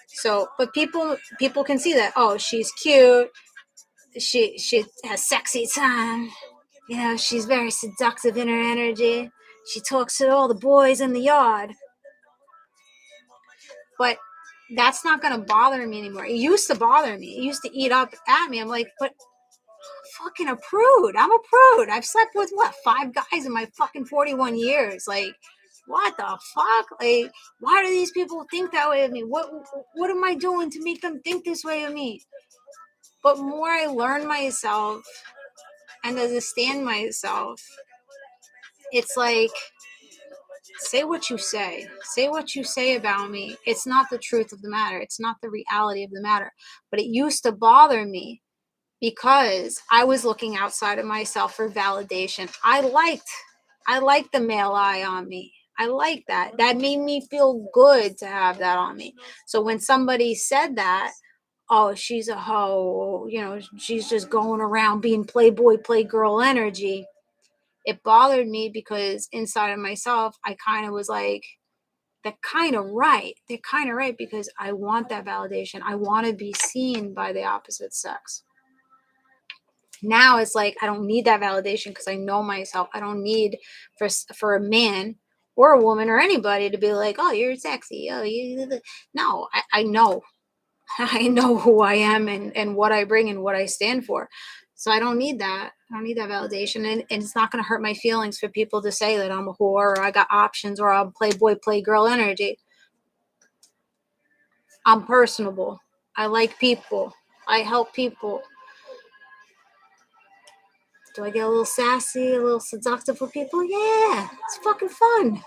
So, but people can see that. Oh, she's cute. She has sexy time. She's very seductive in her energy. She talks to all the boys in the yard. But that's not going to bother me anymore. It used to bother me. It used to eat up at me. I'm like, but fucking a prude. I'm a prude. I've slept with 5 guys in my fucking 41 years. Like, what the fuck? Like, why do these people think that way of me? What am I doing to make them think this way of me? But more I learn myself and understand myself, it's like, say what you say. Say what you say about me. It's not the truth of the matter. It's not the reality of the matter. But it used to bother me because I was looking outside of myself for validation. I liked the male eye on me. I like that. That made me feel good to have that on me. So when somebody said that, oh, she's a hoe, she's just going around being playboy, playgirl energy, it bothered me because inside of myself, I kind of was like, they're kind of right. They're kind of right because I want that validation. I want to be seen by the opposite sex. Now it's like I don't need that validation because I know myself. I don't need for a man or a woman or anybody to be like, oh, you're sexy. Oh, no, I know. I know who I am and what I bring and what I stand for. So I don't need that. I don't need that validation. And it's not going to hurt my feelings for people to say that I'm a whore or I got options or I'm playboy, playgirl energy. I'm personable. I like people. I help people. Do I get a little sassy, a little seductive with people? Yeah, it's fucking fun.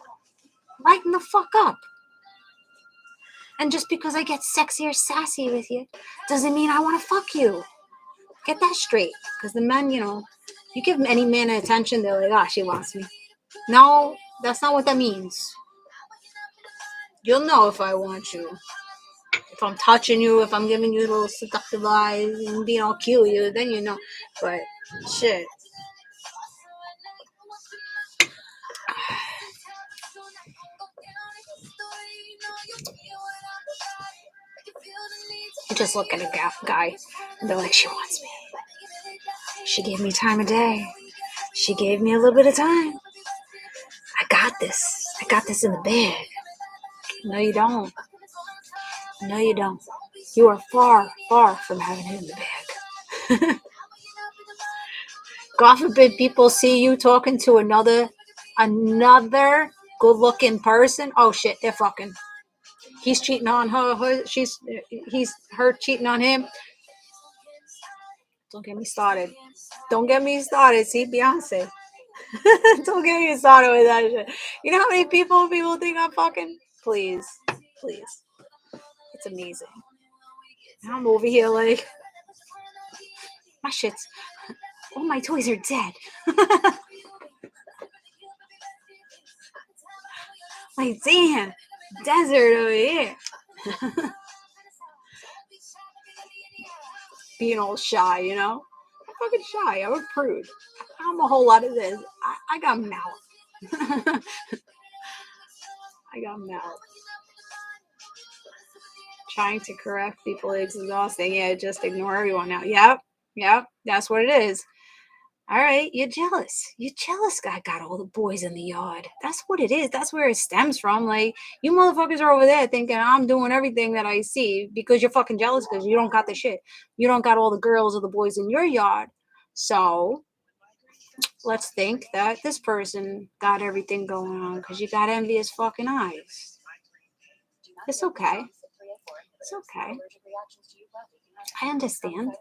Lighten the fuck up. And just because I get sexy or sassy with you doesn't mean I want to fuck you. Get that straight. Because the men, you give any man attention, they're like, she wants me. No, that's not what that means. You'll know if I want you. If I'm touching you, if I'm giving you little seductive eyes and being all cute with you, then you know. But shit. I just look at a guy and they're like, she wants me. She gave me time of day. She gave me a little bit of time. I got this. I got this in the bag. No, you don't. No, you don't. You are far, far from having it in the bag. God forbid people see you talking to another good-looking person. Oh, shit, they're fucking. He's cheating on her. He's her cheating on him. Don't get me started. Don't get me started. See, Beyonce. Don't get me started with that shit. You know how many people think I'm fucking? Please. It's amazing. I'm over here like, my shit's, all my toys are dead. Like, damn, desert over here. Being all shy, you know? I'm fucking shy. I'm a prude. I'm a whole lot of this. I got mouth. I got mouth. Trying to correct people is exhausting. Yeah, just ignore everyone now. Yep, that's what it is. All right, you're jealous. You're jealous. I got all the boys in the yard. That's what it is. That's where it stems from. Like, you motherfuckers are over there thinking I'm doing everything that I see because you're fucking jealous because you don't got the shit. You don't got all the girls or the boys in your yard. So let's think that this person got everything going on because you got envious fucking eyes. It's okay. It's okay. I understand.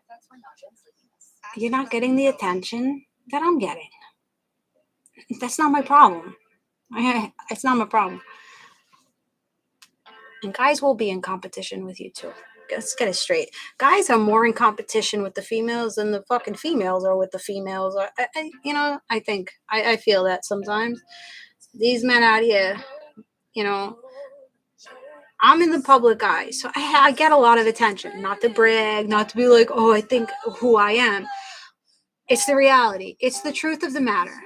You're not getting the attention that I'm getting. That's not my problem. It's not my problem. And guys will be in competition with you too. Let's get it straight. Guys are more in competition with the females than the fucking females are with the females. I feel that sometimes. These men out here, I'm in the public eye, so I get a lot of attention. Not to brag, not to be like, oh, I think who I am. It's the reality. It's the truth of the matter.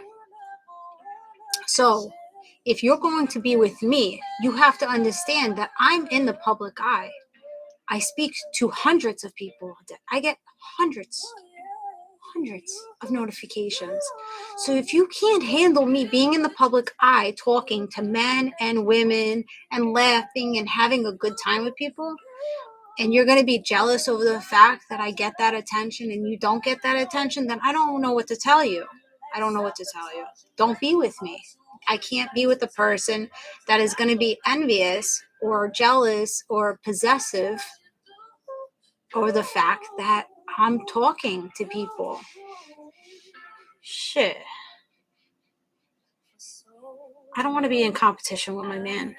So if you're going to be with me, you have to understand that I'm in the public eye. I speak to hundreds of people. I get hundreds of notifications. So if you can't handle me being in the public eye, talking to men and women and laughing and having a good time with people, and you're going to be jealous over the fact that I get that attention and you don't get that attention, then I don't know what to tell you. Don't be with me. I can't be with a person that is going to be envious or jealous or possessive over the fact that I'm talking to people. Shit. I don't want to be in competition with my man.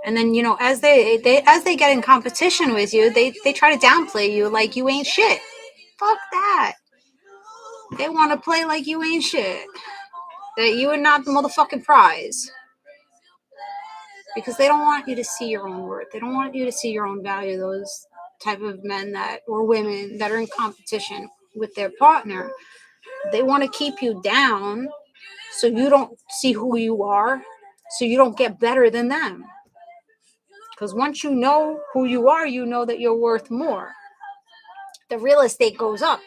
And then, as they get in competition with you, they try to downplay you like you ain't shit. Fuck that. They want to play like you ain't shit. That you are not the motherfucking prize. Because they don't want you to see your own worth. They don't want you to see your own value. Those type of men or women that are in competition with their partner, they want to keep you down so you don't see who you are, so you don't get better than them. Because once you know who you are, you know that you're worth more. The real estate goes up.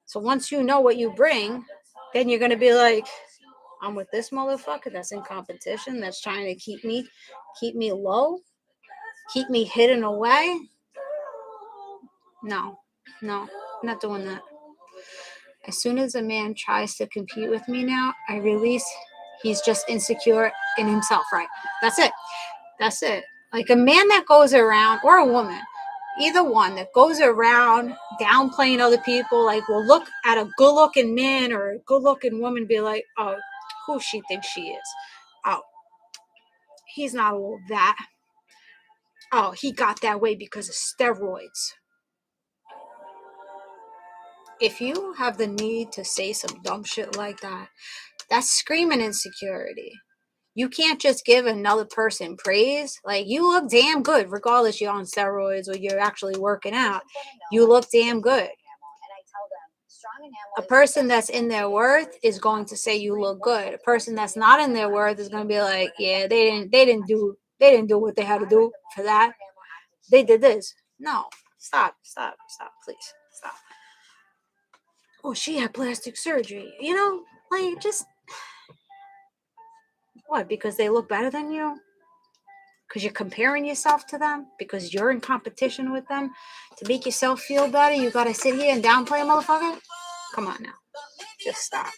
So once you know what you bring, then you're going to be like, I'm with this motherfucker that's in competition, that's trying to keep me low, keep me hidden away. No, I'm not doing that. As soon as a man tries to compete with me now, I release. He's just insecure in himself, right? That's it. Like a man that goes around, or a woman, either one that goes around downplaying other people, like will look at a good-looking man or a good-looking woman, be like, oh, who she thinks she is. Oh, he's not all that. Oh, he got that way because of steroids. If you have the need to say some dumb shit like that, that's screaming insecurity. You can't just give another person praise. Like, you look damn good, regardless you're on steroids or you're actually working out. You look damn good. A person that's in their worth is going to say you look good. A person that's not in their worth is going to be like, yeah, they didn't do what they had to do for that. They did this. No, stop, please, stop. Oh, she had plastic surgery. Like, just what? Because they look better than you? Because you're comparing yourself to them? Because you're in competition with them? To make yourself feel better, you got to sit here and downplay a motherfucker? Come on now. Just stop.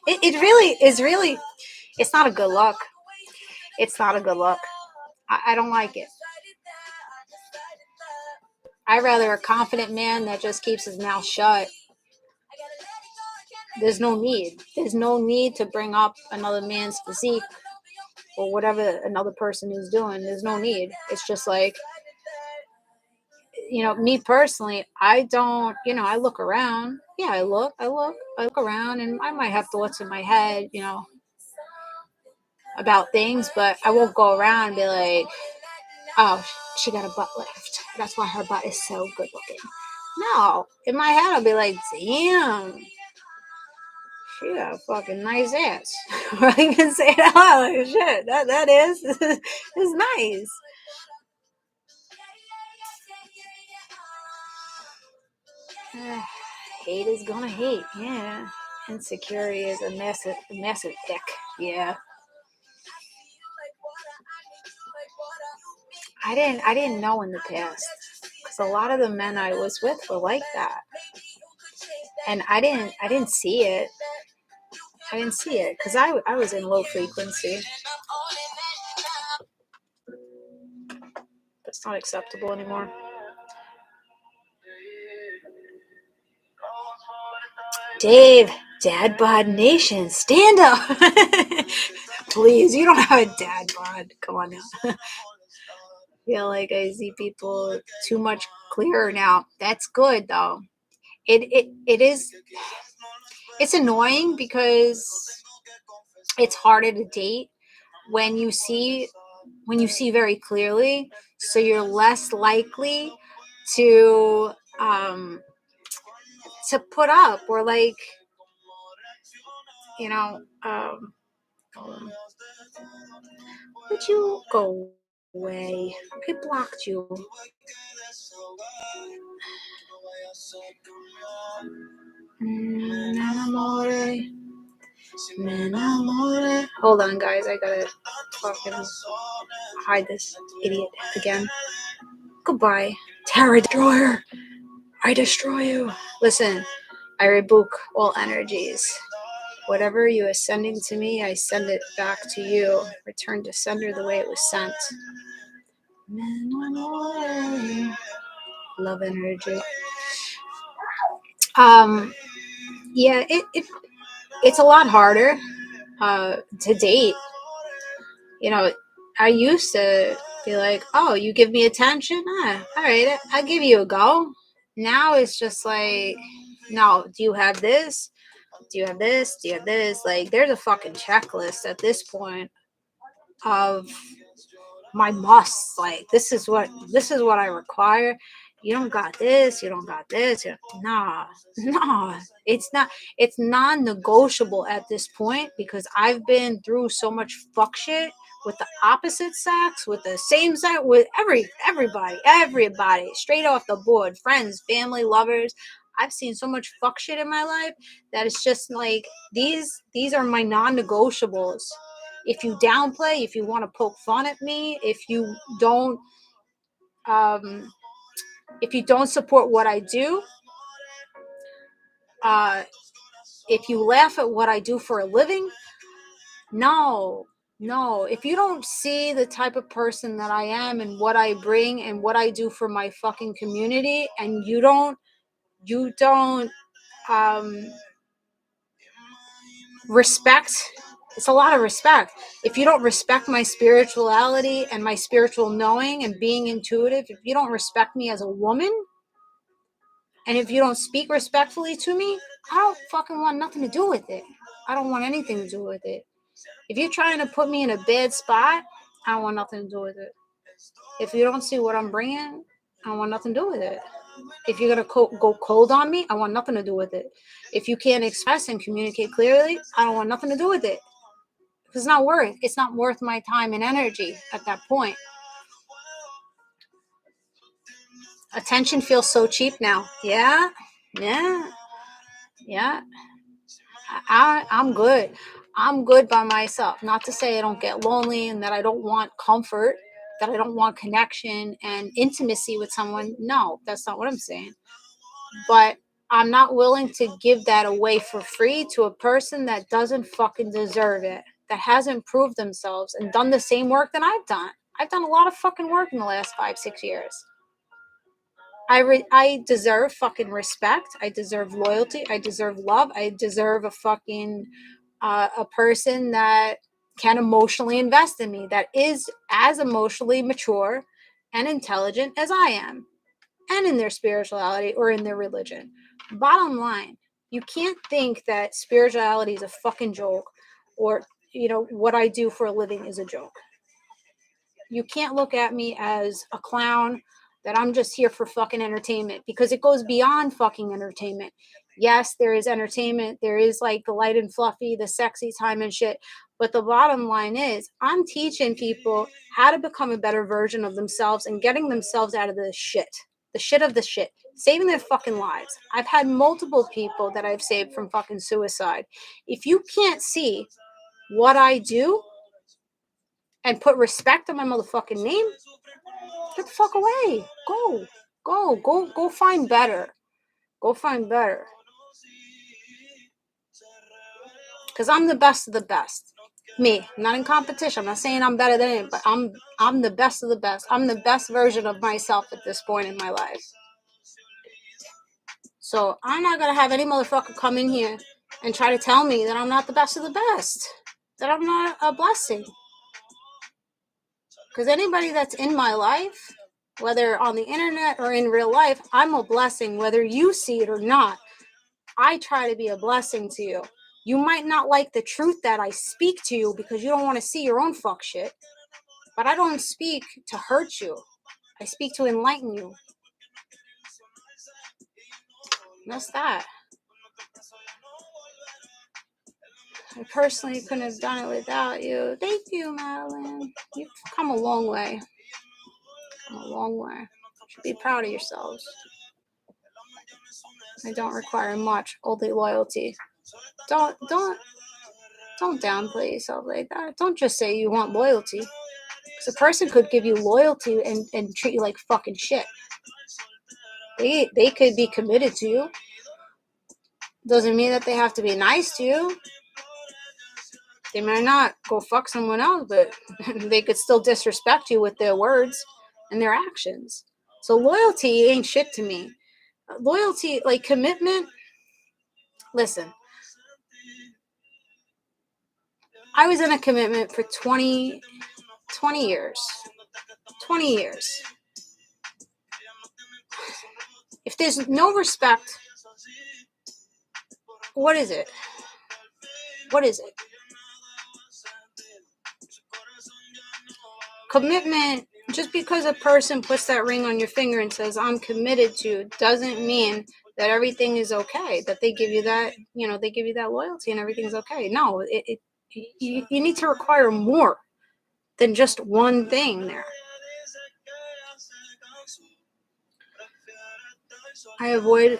It really is it's not a good look. It's not a good look. I don't like it. I'd rather a confident man that just keeps his mouth shut. There's no need. There's no need to bring up another man's physique or whatever another person is doing. There's no need. It's just like, me personally, I don't, I look around. Yeah, I look around, and I might have thoughts in my head, about things, but I won't go around and be like, oh, she got a butt lift. That's why her butt is so good looking. No, in my head, I'll be like, damn, she got a fucking nice ass. I can say that like, shit, that is nice. Hate is gonna hate, yeah. Insecurity is a massive ick, yeah. I didn't know in the past, because a lot of the men I was with were like that, and I didn't see it. I didn't see it because I was in low frequency. That's not acceptable anymore. Dave, Dad Bod Nation, stand up. Please, you don't have a dad bod. Come on now. Feel like I see people too much clearer now. That's good though. It is. It's annoying because it's harder to date when you see very clearly, so you're less likely to put up, or like, would you go away? I blocked you. Hold on, guys. I gotta fucking hide this idiot again. Goodbye, Terror Destroyer. I destroy you. Listen, I rebuke all energies. Whatever you are sending to me, I send it back to you. Return to sender the way it was sent. Love energy. Yeah, it's a lot harder to date. I used to be like, oh, you give me attention? All right, I'll give you a go. Now it's just like, no, do you have this? Do you have this? Do you have this? Like, there's a fucking checklist at this point of my musts. Like, this is what I require. You don't got this. You don't got this. Nah. It's not. It's non-negotiable at this point, because I've been through so much fuck shit with the opposite sex, with the same sex, with everybody, straight off the board, friends, family, lovers. I've seen so much fuck shit in my life that it's just like, these are my non-negotiables. If you downplay, if you want to poke fun at me, if you don't support what I do, if you laugh at what I do for a living, no. If you don't see the type of person that I am and what I bring and what I do for my fucking community, and you don't respect, it's a lot of respect. If you don't respect my spirituality and my spiritual knowing and being intuitive, if you don't respect me as a woman, and if you don't speak respectfully to me, I don't fucking want nothing to do with it. I don't want anything to do with it. If you're trying to put me in a bad spot, I don't want nothing to do with it. If you don't see what I'm bringing, I don't want nothing to do with it. If you're going to go cold on me, I want nothing to do with it. If you can't express and communicate clearly, I don't want nothing to do with it. It's not worth my time and energy at that point. Attention feels so cheap now. Yeah. I'm good. I'm good by myself. Not to say I don't get lonely and that I don't want comfort, that I don't want connection and intimacy with someone. No, that's not what I'm saying. But I'm not willing to give that away for free to a person that doesn't fucking deserve it, that hasn't proved themselves and done the same work that I've done. I've done a lot of fucking work in the last 5-6 years. I deserve fucking respect. I deserve loyalty. I deserve love. I deserve a fucking a person that can emotionally invest in me, that is as emotionally mature and intelligent as I am, and in their spirituality or in their religion. Bottom line, you can't think that spirituality is a fucking joke, or what I do for a living is a joke. You can't look at me as a clown, that I'm just here for fucking entertainment, because it goes beyond fucking entertainment. Yes, there is entertainment. There is like the light and fluffy, the sexy time and shit. But the bottom line is, I'm teaching people how to become a better version of themselves and getting themselves out of the shit of the shit, saving their fucking lives. I've had multiple people that I've saved from fucking suicide. If you can't see what I do and put respect on my motherfucking name, get the fuck away. Go find better. Go find better. Because I'm the best of the best. Me. I'm not in competition. I'm not saying I'm better than it, but I'm the best of the best. I'm the best version of myself at this point in my life. So I'm not going to have any motherfucker come in here and try to tell me that I'm not the best of the best. That I'm not a blessing. Because anybody that's in my life, whether on the internet or in real life, I'm a blessing, whether you see it or not. I try to be a blessing to you. You might not like the truth that I speak to you because you don't want to see your own fuck shit. But I don't speak to hurt you. I speak to enlighten you. And that's that. I personally couldn't have done it without you. Thank you, Madeline. You've come a long way. Come a long way. You should be proud of yourselves. I don't require much, only loyalty. Don't downplay yourself like that. Don't just say you want loyalty. Because a person could give you loyalty and treat you like fucking shit. They could be committed to you. Doesn't mean that they have to be nice to you. They might not go fuck someone else, but they could still disrespect you with their words and their actions. So loyalty ain't shit to me. Loyalty, like commitment. Listen, I was in a commitment for 20 years. 20 years. If there's no respect, what is it? What is it? Commitment, just because a person puts that ring on your finger and says, I'm committed to, doesn't mean that everything is okay, that they give you that, they give you that loyalty and everything's okay. No, you need to require more than just one thing there. I avoid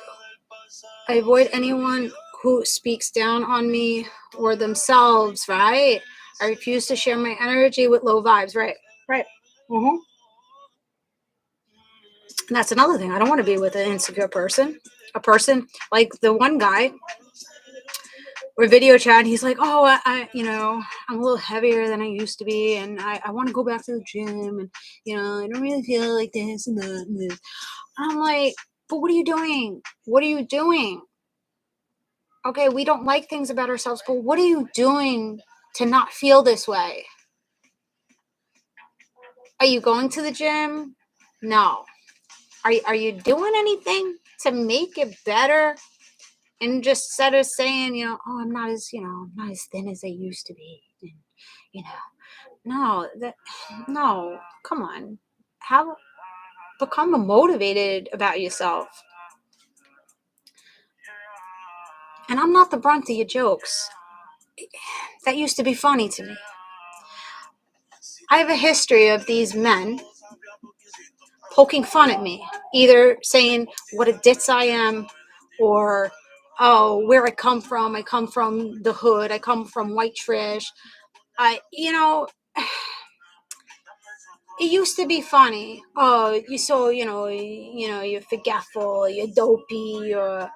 anyone who speaks down on me or themselves, right? I refuse to share my energy with low vibes, right? Mm-hmm. And that's another thing. I don't want to be with an insecure person. A person like the one guy, we're video chat, and he's like, oh, I'm a little heavier than I used to be, and I want to go back to the gym, and, I don't really feel like this and that and this. And I'm like, but what are you doing? What are you doing? Okay, we don't like things about ourselves, but what are you doing to not feel this way? Are you going to the gym? No. Are you doing anything to make it better? And just instead of saying, oh, I'm not as thin as I used to be. And, no, come on. Become motivated about yourself. And I'm not the brunt of your jokes. That used to be funny to me. I have a history of these men poking fun at me, either saying what a ditz I am, or, oh, where I come from the hood, I come from white trash. It used to be funny. Oh, you're forgetful, you're dopey, or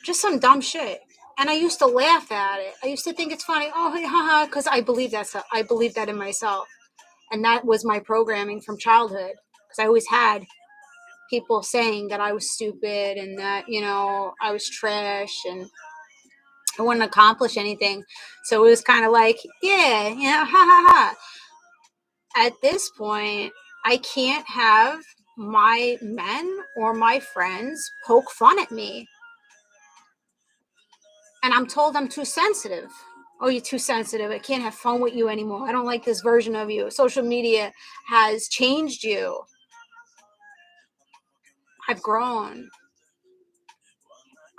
just some dumb shit. And I used to laugh at it. I used to think it's funny. Oh, hey, haha, because I believe that in myself. And that was my programming from childhood. Because I always had people saying that I was stupid and that, I was trash and I wouldn't accomplish anything. So it was kind of like, yeah, ha ha ha. At this point, I can't have my men or my friends poke fun at me. And I'm told I'm too sensitive. Oh, you're too sensitive. I can't have fun with you anymore. I don't like this version of you. Social media has changed you. I've grown.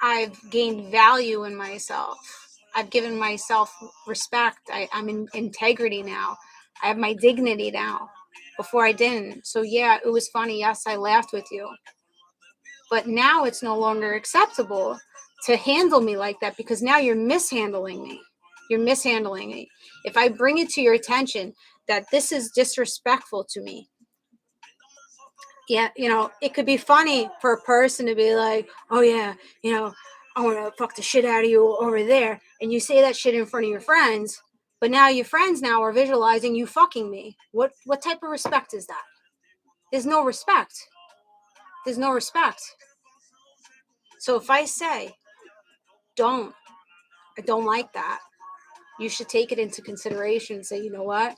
I've gained value in myself. I've given myself respect. I'm in integrity now. I have my dignity now. Before I didn't. So yeah, it was funny. Yes, I laughed with you. But now it's no longer acceptable to handle me like that because now you're mishandling me. You're mishandling me. If I bring it to your attention that this is disrespectful to me, yeah, it could be funny for a person to be like, oh yeah, I want to fuck the shit out of you over there. And you say that shit in front of your friends, but now your friends now are visualizing you fucking me. What type of respect is that? There's no respect. There's no respect. So if I say, I don't like that, you should take it into consideration and say, you know what?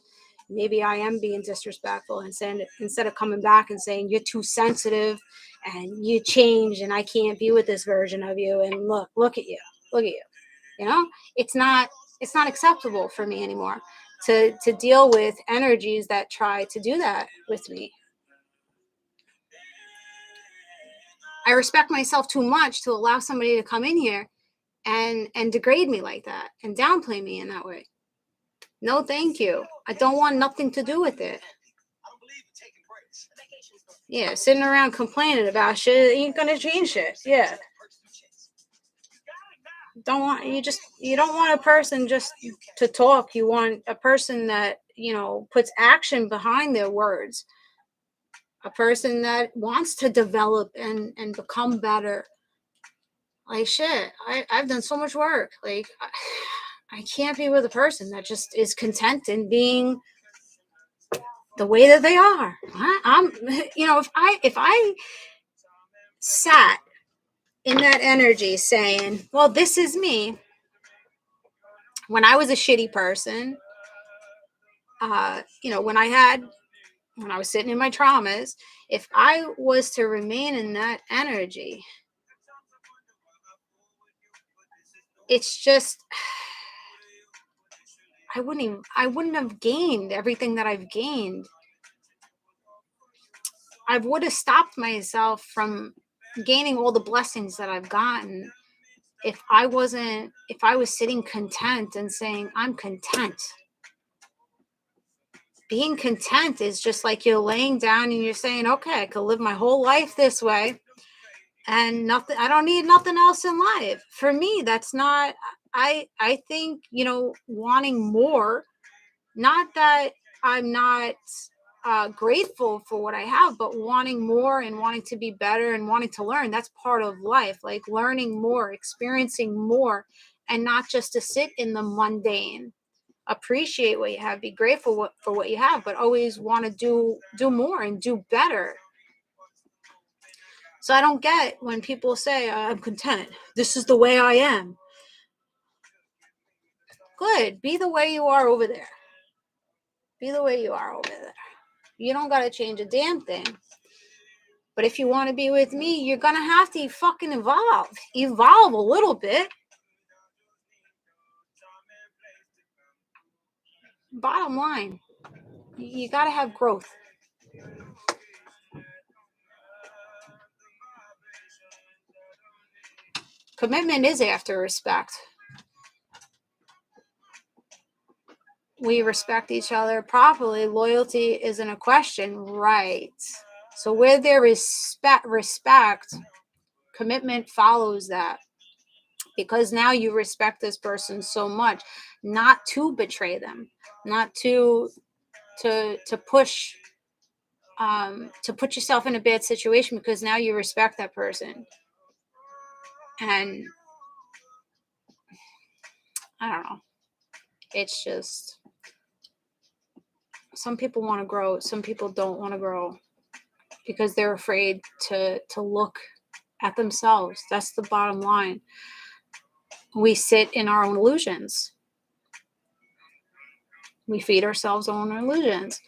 Maybe I am being disrespectful, and instead of coming back and saying you're too sensitive and you changed and I can't be with this version of you, and look at you. It's not acceptable for me anymore to deal with energies that try to do that with me. I respect myself too much to allow somebody to come in here and degrade me like that and downplay me in that way. No, thank you. I don't want nothing to do with it. Yeah, sitting around complaining about shit ain't gonna change shit. Yeah. You don't want a person just to talk. You want a person that, puts action behind their words. A person that wants to develop and become better. Like shit, I've done so much work. Like I can't be with a person that just is content in being the way that they are. I'm if I sat in that energy saying, well, this is me. When I was a shitty person, when I was sitting in my traumas, if I was to remain in that energy, it's just I wouldn't have gained everything that I've gained. I would have stopped myself from gaining all the blessings that I've gotten if I was sitting content and saying, I'm content. Being content is just like you're laying down and you're saying, okay, I could live my whole life this way and I don't need nothing else in life. For me, that's not, I think, wanting more, not that I'm not grateful for what I have, but wanting more and wanting to be better and wanting to learn, that's part of life. Like learning more, experiencing more, and not just to sit in the mundane. Appreciate what you have, be grateful for what you have, but always want to do more and do better. So I don't get when people say, I'm content. This is the way I am. Good. Be the way you are over there. Be the way you are over there. You don't got to change a damn thing. But if you want to be with me, you're going to have to fucking evolve. Evolve a little bit. Bottom line, you got to have growth. Commitment is after respect. We respect each other properly. Loyalty isn't a question, right? So where there is respect, commitment follows that. Because now you respect this person so much, not to betray them, not to push to put yourself in a bad situation, because now you respect that person. And I don't know. It's just, some people want to grow, some people don't want to grow because they're afraid to look at themselves. That's the bottom line. We sit in our own illusions. We feed ourselves our own illusions.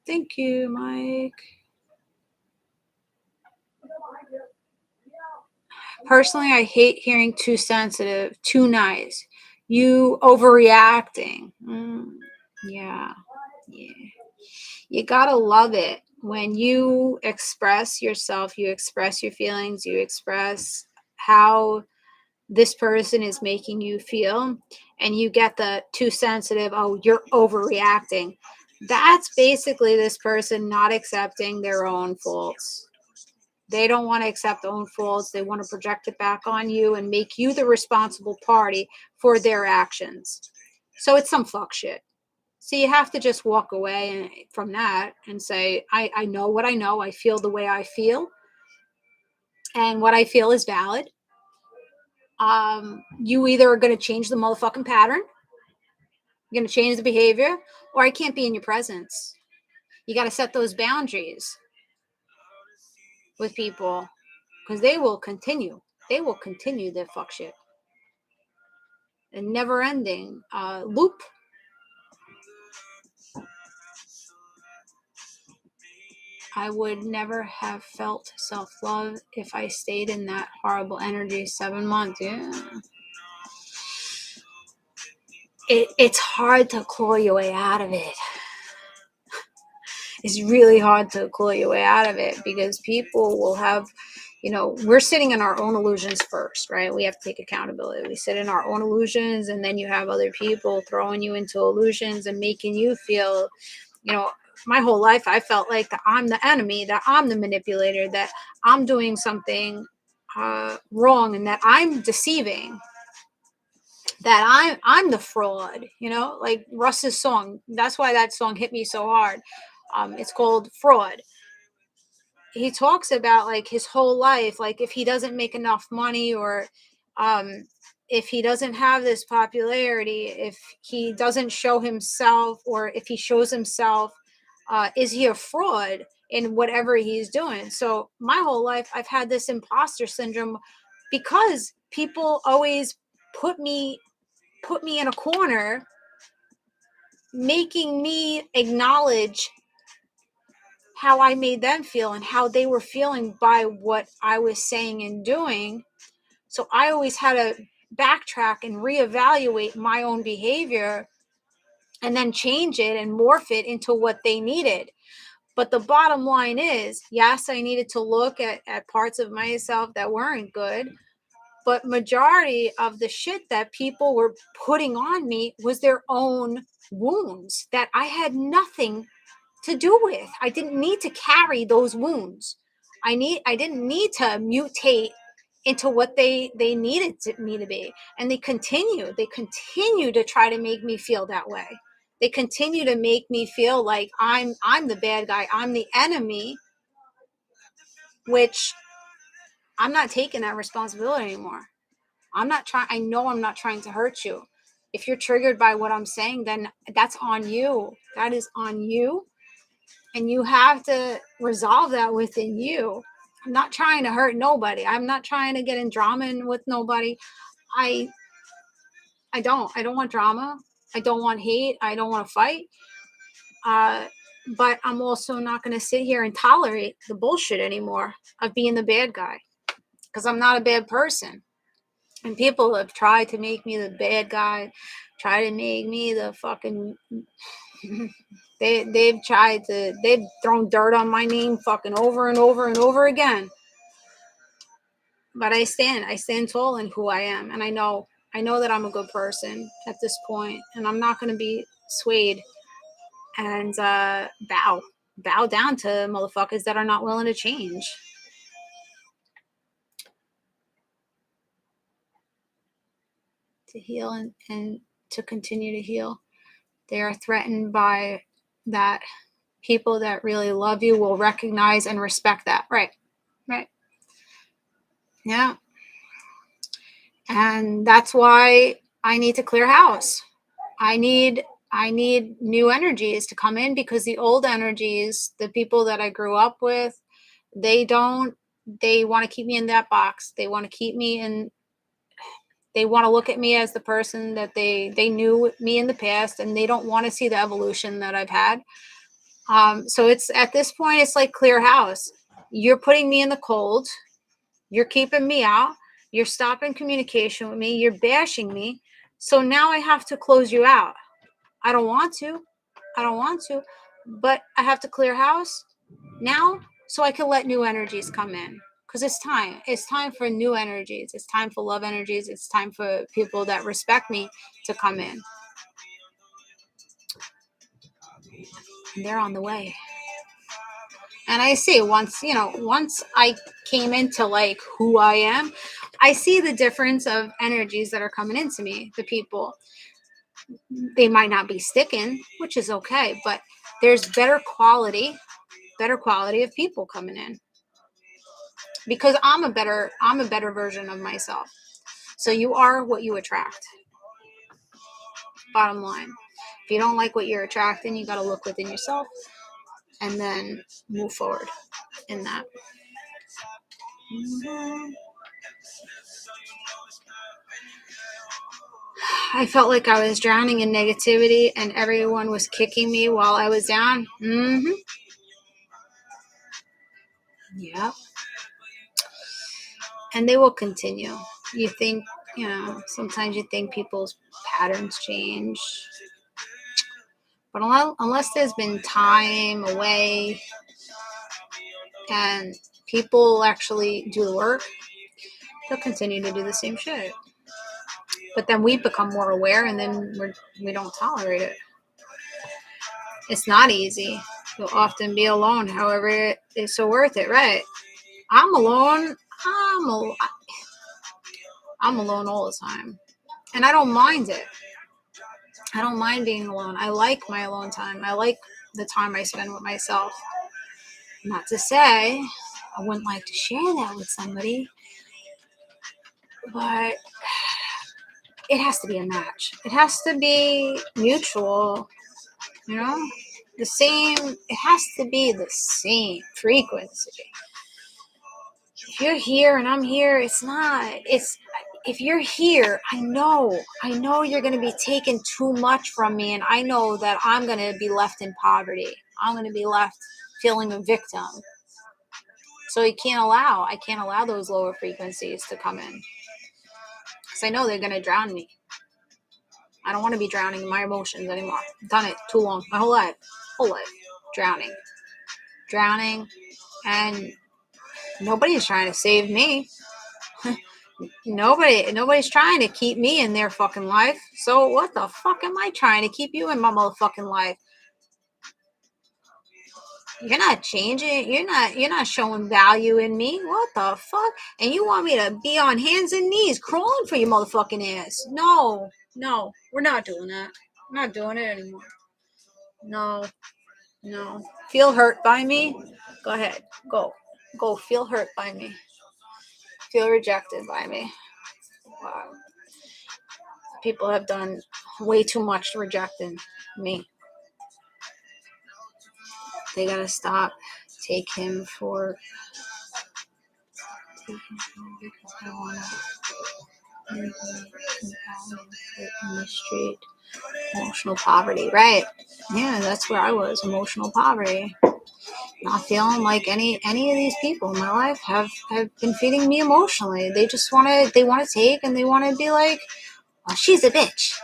Thank you, Mike. Personally, I hate hearing too sensitive, too nice, you overreacting. Yeah. You gotta love it when you express yourself, you express your feelings, you express how this person is making you feel, and you get the too sensitive, oh, you're overreacting. That's basically this person not accepting their own faults. They don't want to accept their own faults. They want to project it back on you and make you the responsible party for their actions. So it's some fuck shit. So you have to just walk away from that and say, I know what I know. I feel the way I feel. And what I feel is valid. You either are going to change the motherfucking pattern, you're going to change the behavior, or I can't be in your presence. You got to set those boundaries with people because they will continue. They will continue their fuck shit. A never ending loop. I would never have felt self-love if I stayed in that horrible energy 7 months. Yeah. It's hard to claw your way out of it. It's really hard to claw your way out of it because people will have, we're sitting in our own illusions first, right? We have to take accountability. We sit in our own illusions, and then you have other people throwing you into illusions and making you feel, my whole life I felt like that I'm the enemy, that I'm the manipulator, that I'm doing something wrong, and that I'm deceiving, that I'm the fraud, like Russ's song. That's why that song hit me so hard. It's called Fraud. He talks about like his whole life, like if he doesn't make enough money, or if he doesn't have this popularity, if he doesn't show himself, or if he shows himself, is he a fraud in whatever he's doing? So my whole life I've had this imposter syndrome because people always put me in a corner, making me acknowledge how I made them feel and how they were feeling by what I was saying and doing. So I always had to backtrack and reevaluate my own behavior and then change it and morph it into what they needed. But the bottom line is, yes, I needed to look at parts of myself that weren't good. But majority of the shit that people were putting on me was their own wounds that I had nothing to do with. I didn't need to carry those wounds. I didn't need to mutate into what they needed me to be. And they continue to try to make me feel that way. They continue to make me feel like I'm the bad guy, I'm the enemy, which I'm not taking that responsibility anymore. I know I'm not trying to hurt you. If you're triggered by what I'm saying, then that's on you. That is on you. And you have to resolve that within you. I'm not trying to hurt nobody. I'm not trying to get in drama with nobody. I don't want drama. I don't want hate. I don't want to fight. But I'm also not going to sit here and tolerate the bullshit anymore of being the bad guy, because I'm not a bad person. And people have tried to make me the bad guy, try to make me the fucking they've thrown dirt on my name fucking over and over and over again. But I stand tall in who I am, and I know that I'm a good person at this point, and I'm not going to be swayed and bow down to motherfuckers that are not willing to change. To heal and to continue to heal. They are threatened by that. People that really love you will recognize and respect that. Right. Yeah. And that's why I need to clear house. I need new energies to come in, because the old energies, the people that I grew up with, they want to keep me in that box. They want to keep me in, they want to look at me as the person that they knew me in the past, and they don't want to see the evolution that I've had. So it's at this point, it's like clear house. You're putting me in the cold. You're keeping me out. You're stopping communication with me. You're bashing me. So now I have to close you out. I don't want to, but I have to clear house now so I can let new energies come in. Because it's time for new energies. It's time for love energies. It's time for people that respect me to come in. And they're on the way. And I see once I came into like who I am, I see the difference of energies that are coming into me. The people, they might not be sticking, which is okay, but there's better quality of people coming in, because I'm a better version of myself. So you are what you attract. Bottom line. If you don't like what you're attracting, you got to look within yourself and then move forward in that. I felt like I was drowning in negativity and everyone was kicking me while I was down. Yep. And they will continue. You think, sometimes you think people's patterns change. But unless there's been time away and people actually do the work, they'll continue to do the same shit. But then we become more aware, and then we don't tolerate it. It's not easy. You'll often be alone. However, it's so worth it, right? I'm alone. I'm alone all the time. And I don't mind it. I don't mind being alone. I like my alone time. I like the time I spend with myself. Not to say I wouldn't like to share that with somebody, but it has to be a match. It has to be mutual, the same. It has to be the same frequency. If you're here and I'm here, it's not. If you're here, I know you're going to be taking too much from me, and I know that I'm going to be left in poverty. I'm going to be left feeling a victim. So I can't allow those lower frequencies to come in, because I know they're going to drown me. I don't want to be drowning in my emotions anymore. I've done it too long, my whole life, drowning, and nobody's trying to save me. Nobody's trying to keep me in their fucking life. So what the fuck am I trying to keep you in my motherfucking life? You're not changing. You're not showing value in me. What the fuck? And you want me to be on hands and knees crawling for your motherfucking ass? No, we're not doing that. I'm not doing it anymore. No. Feel hurt by me? Go ahead. Go feel hurt by me. Feel rejected by me. Wow. People have done way too much rejecting me. They gotta stop. Take him for I wanna in the street. Emotional poverty, right? Yeah, that's where I was. Emotional poverty. Not feeling like any of these people in my life have been feeding me emotionally. They just want to take, and they want to be like, oh, she's a bitch.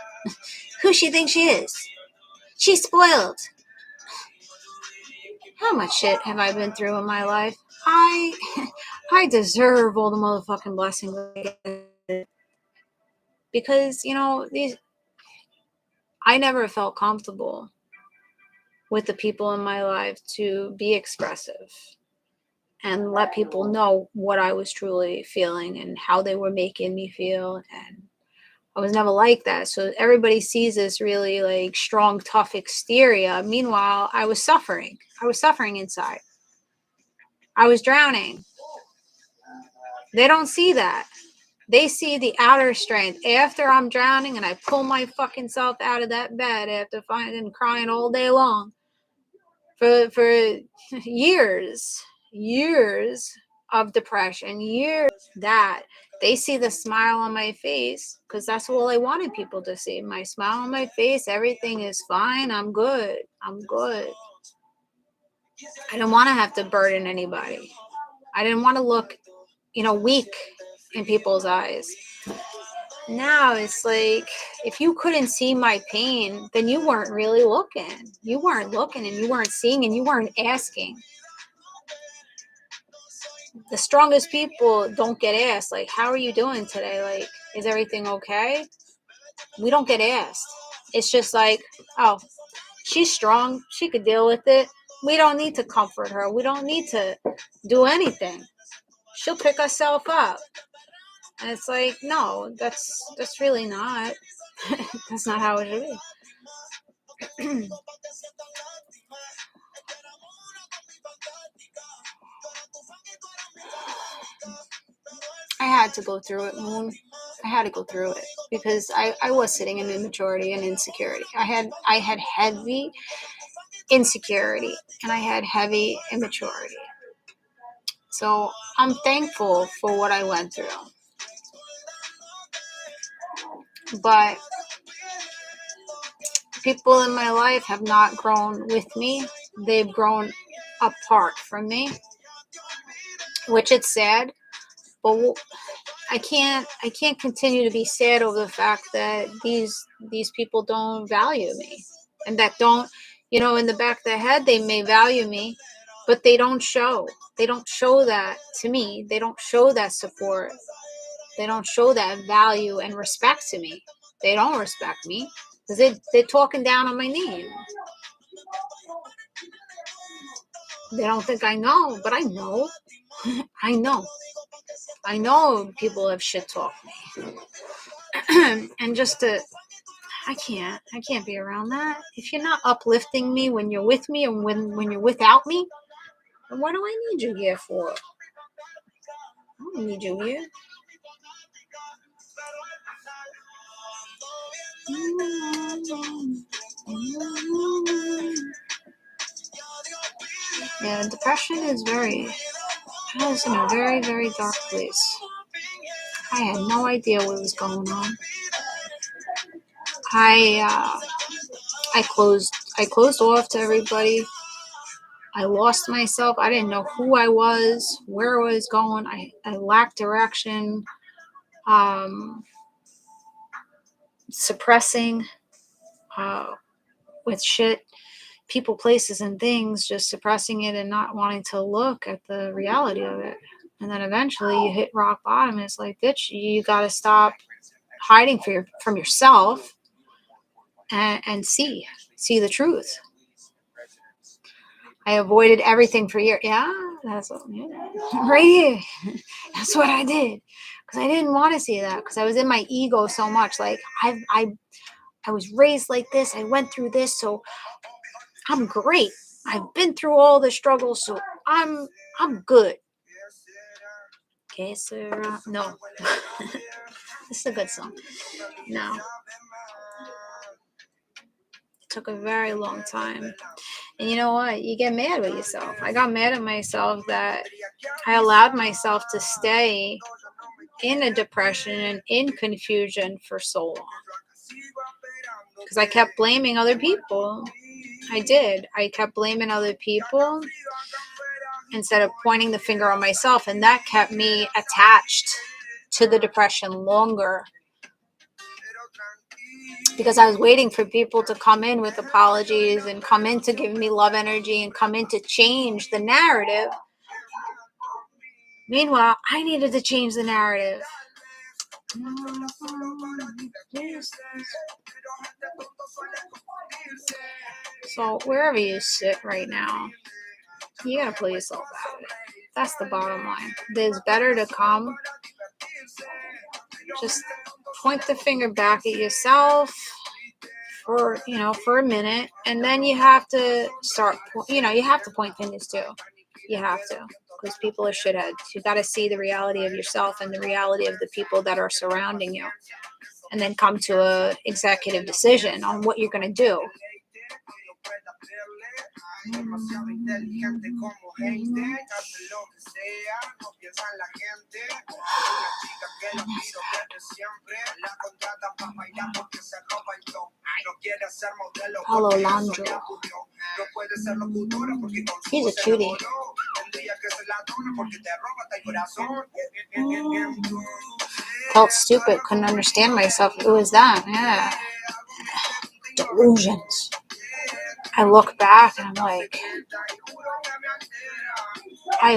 Who she thinks she is? She's spoiled. How much shit have I been through in my life? I deserve all the motherfucking blessings I get. Because, I never felt comfortable with the people in my life to be expressive and let people know what I was truly feeling and how they were making me feel. And I was never like that. So everybody sees this really like strong, tough exterior. Meanwhile, I was suffering. I was suffering inside. I was drowning. They don't see that. They see the outer strength. After I'm drowning and I pull my fucking self out of that bed after finding crying all day long for years of depression, years that they see the smile on my face, because that's all I wanted people to see. My smile on my face. Everything is fine. I'm good. I'm good. I didn't want to have to burden anybody. I didn't want to look, weak in people's eyes. Now it's like, if you couldn't see my pain, then you weren't really looking. You weren't looking and you weren't seeing and you weren't asking. The strongest people don't get asked, like, how are you doing today? Like, is everything okay? We don't get asked. It's just like, oh, she's strong. She could deal with it. We don't need to comfort her. We don't need to do anything. She'll pick herself up. And it's like, no, that's really not. That's not how it should be. I had to go through it, Moon. I had to go through it because I was sitting in immaturity and insecurity. I had heavy insecurity and I had heavy immaturity. So I'm thankful for what I went through. But people in my life have not grown with me. They've grown apart from me, which it's sad. But I can't continue to be sad over the fact that these people don't value me, and that don't, in the back of their head they may value me, but they don't show that to me. They don't show that support. They don't show that value and respect to me. They don't respect me because they're talking down on my name. They don't think I know, but I know. I know people have shit talked me. And just I can't be around that. If you're not uplifting me when you're with me and when you're without me, then what do I need you here for? I don't need you here. Yeah, depression is I was in a very, very dark place. I had no idea what was going on. I closed off to everybody. I lost myself. I didn't know who I was, where I was going. I lacked direction. Suppressing with shit, people, places, and things, just suppressing it and not wanting to look at the reality of it. And then eventually you hit rock bottom. And it's like, bitch, you got to stop hiding from yourself and see the truth. I avoided everything for years. Yeah, right here. That's what I did, because I didn't want to see that, because I was in my ego so much. Like I was raised like this. I went through this, so I'm great. I've been through all the struggles, so I'm good. Okay, Sarah. No, this is a good song. No, it took a very long time. And you know what? You get mad with yourself. I got mad at myself that I allowed myself to stay in a depression and in confusion for so long. Because I kept blaming other people. I did. I kept blaming other people instead of pointing the finger on myself. And that kept me attached to the depression longer. Because I was waiting for people to come in with apologies and come in to give me love energy and come in to change the narrative. Meanwhile, I needed to change the narrative. So wherever you sit right now, you gotta pull yourself out of it. That's the bottom line. There's better to come. Just point the finger back at yourself for a minute, and then you have to start, you have to point fingers too. You have to, because people are shitheads. You got to see the reality of yourself and the reality of the people that are surrounding you, and then come to a executive decision on what you're going to do. Paulo Landro. He's a cutie. Felt stupid, couldn't understand myself. Who was that? Yeah. Delusions. I look back and I'm like, I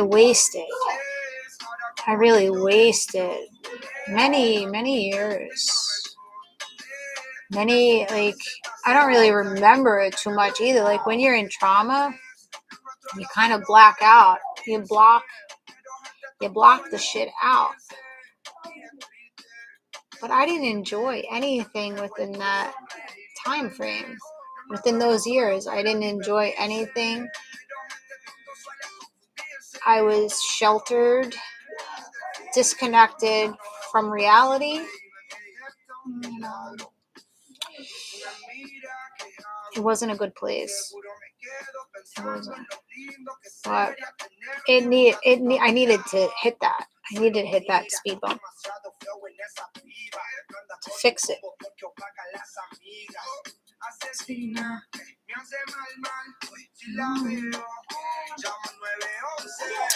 really wasted many years. I don't really remember it too much either. Like when you're in trauma, you kind of black out. You block the shit out. But I didn't enjoy anything within that time frame. Within those years, I didn't enjoy anything. I was sheltered, disconnected from reality. It wasn't a good place. It wasn't. But I needed to hit that. I needed to hit that speed bump to fix it.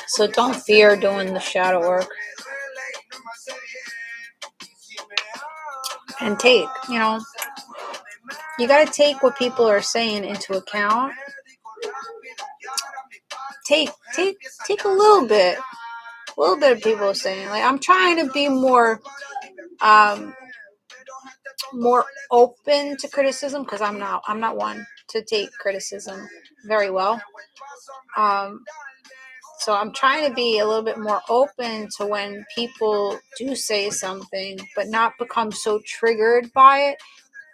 So don't fear doing the shadow work. And take, you got to take what people are saying into account. Take a little bit of people saying. Like, I'm trying to be more open to criticism, because I'm not one to take criticism very well. So I'm trying to be a little bit more open to when people do say something, but not become so triggered by it,